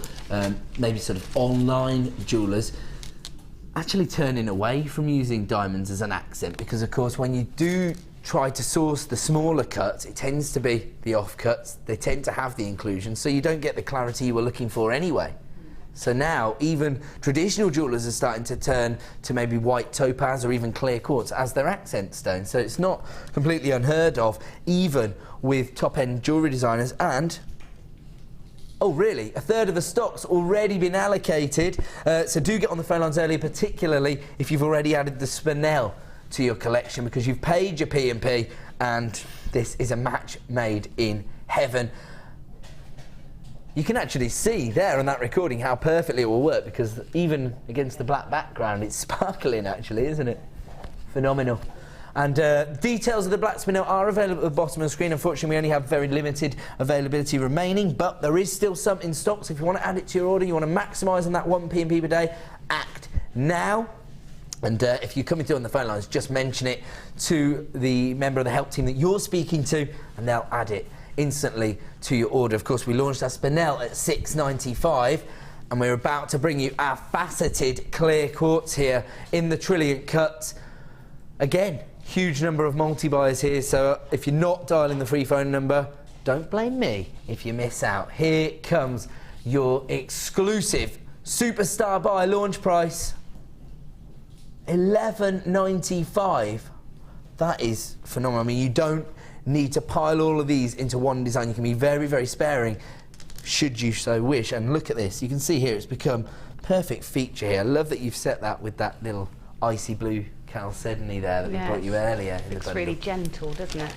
maybe sort of online jewellers, actually turning away from using diamonds as an accent, because of course when you do try to source the smaller cuts, it tends to be the offcuts, they tend to have the inclusion, so you don't get the clarity you were looking for anyway. So now even traditional jewellers are starting to turn to maybe white topaz or even clear quartz as their accent stone, so it's not completely unheard of even with top-end jewellery designers. And oh really, a third of the stock's already been allocated, so do get on the phone lines early, particularly if you've already added the spinel to your collection, because you've paid your P&P and this is a match made in heaven. You can actually see there on that recording how perfectly it will work, because even against the black background it's sparkling actually, isn't it? Phenomenal. And details of the black spinel are available at the bottom of the screen. Unfortunately, we only have very limited availability remaining, but there is still some in stock, so if you want to add it to your order, you want to maximise on that 1 P&P per day, act now. And if you're coming through on the phone lines, just mention it to the member of the help team that you're speaking to, and they'll add it instantly to your order. Of course, we launched our spinel at £6.95, and we're about to bring you our faceted clear quartz here in the Trilliant cut. Again, huge number of multi-buyers here, so if you're not dialing the free phone number, don't blame me if you miss out. Here comes your exclusive superstar buy launch price. £11.95. That is phenomenal. I mean, you don't need to pile all of these into one design. You can be very, very sparing should you so wish. And look at this. You can see here it's become perfect feature here. I love that you've set that with that little icy blue Chalcedony there that we brought you earlier. It looks really gentle, doesn't it?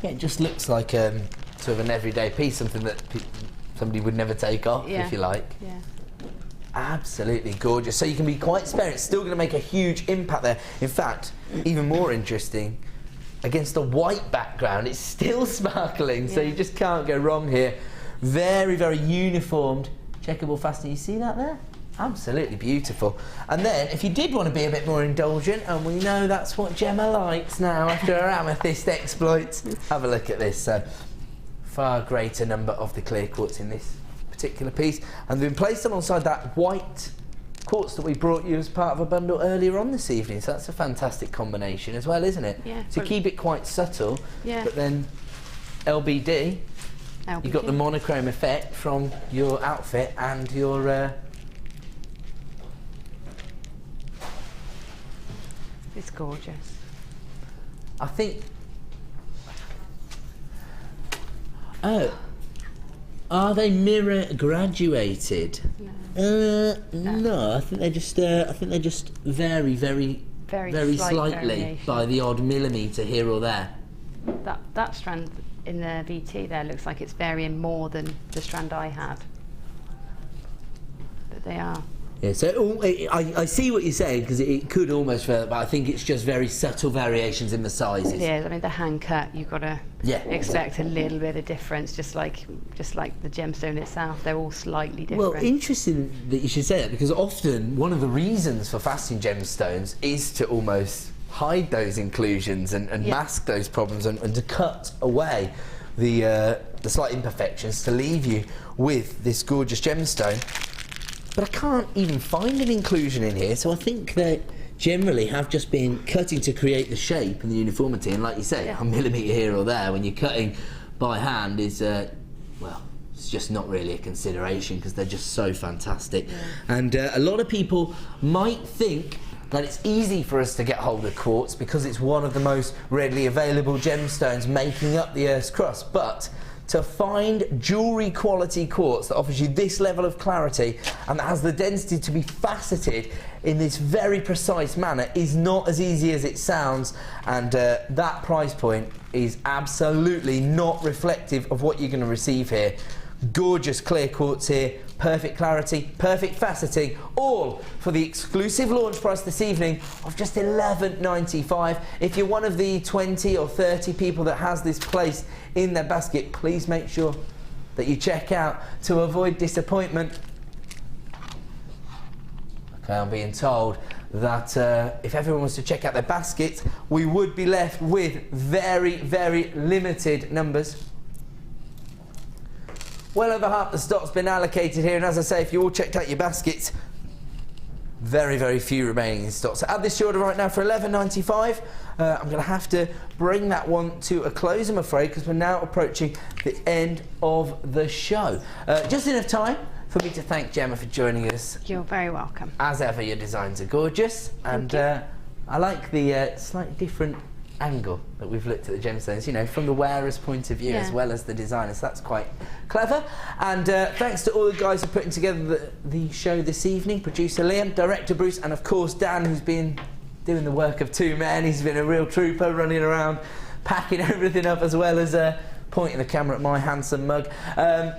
Yeah, it just looks like sort of an everyday piece, something that somebody would never take off, if you like. Yeah. Absolutely gorgeous. So you can be quite sparing. It's still going to make a huge impact there. In fact, even more interesting, against the white background, it's still sparkling, so you just can't go wrong here. Very, very uniformed, checkable fastening. You see that there? Absolutely beautiful. And then, if you did want to be a bit more indulgent, and we know that's what Gemma likes now after her amethyst exploits, have a look at this. So, far greater number of the clear quartz in this particular piece, and they've been placed alongside that white quartz that we brought you as part of a bundle earlier on this evening, so that's a fantastic combination as well, isn't it? Yeah. To keep it quite subtle, but then LBD, you've got the monochrome effect from your outfit and your it's gorgeous. I think are they mirror graduated? No, I think they're just vary very slightly by the odd millimetre here or there. That strand in the VT there looks like it's varying more than the strand I had. But they are. Yeah, so I see what you're saying, because it could almost vary, but I think it's just very subtle variations in the sizes. Yeah, I mean the hand cut, you've got to expect a little bit of difference, just like the gemstone itself. They're all slightly different. Well, interesting that you should say that, because often one of the reasons for faceting gemstones is to almost hide those inclusions and mask those problems and to cut away the slight imperfections to leave you with this gorgeous gemstone. But I can't even find an inclusion in here, so I think they generally have just been cutting to create the shape and the uniformity, and like you say, a millimetre here or there when you're cutting by hand is, well, it's just not really a consideration because they're just so fantastic. And a lot of people might think that it's easy for us to get hold of quartz because it's one of the most readily available gemstones making up the Earth's crust, but to find jewellery quality quartz that offers you this level of clarity and that has the density to be faceted in this very precise manner is not as easy as it sounds, and that price point is absolutely not reflective of what you're going to receive here. Gorgeous clear quartz here, perfect clarity, perfect faceting, all for the exclusive launch price this evening of just $11.95. If you're one of the 20 or 30 people that has this placed in their basket, please make sure that you check out to avoid disappointment. Okay, I'm being told that if everyone was to check out their baskets, we would be left with very, very limited numbers. Well over half the stock's been allocated here, and as I say, if you all checked out your baskets, very, very few remaining in stock. So add this to your order right now for $11.95. I'm going to have to bring that one to a close, I'm afraid, because we're now approaching the end of the show. Just enough time for me to thank Gemma for joining us. You're very welcome. As ever, your designs are gorgeous, and I like the slightly different angle that we've looked at the gemstones, you know, from the wearer's point of view as well as the designer, so that's quite clever. And thanks to all the guys who are putting together the show this evening, producer Liam, director Bruce, and of course Dan, who's been doing the work of two men. He's been a real trooper, running around packing everything up as well as pointing the camera at my handsome mug.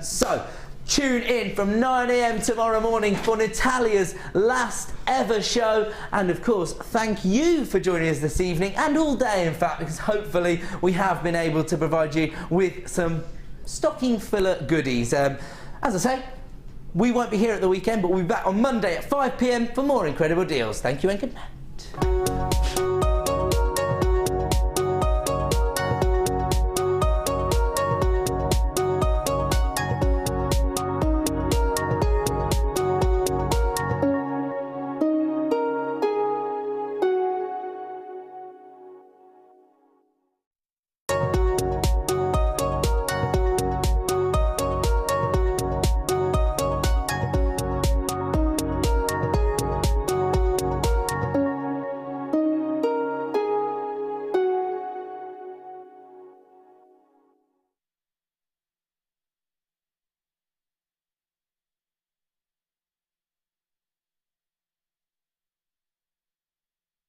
So tune in from 9 AM tomorrow morning for Natalia's last ever show, and of course thank you for joining us this evening and all day, in fact, because hopefully we have been able to provide you with some stocking filler goodies. As I say, we won't be here at the weekend, but we'll be back on Monday at 5 PM for more incredible deals. Thank you and good night.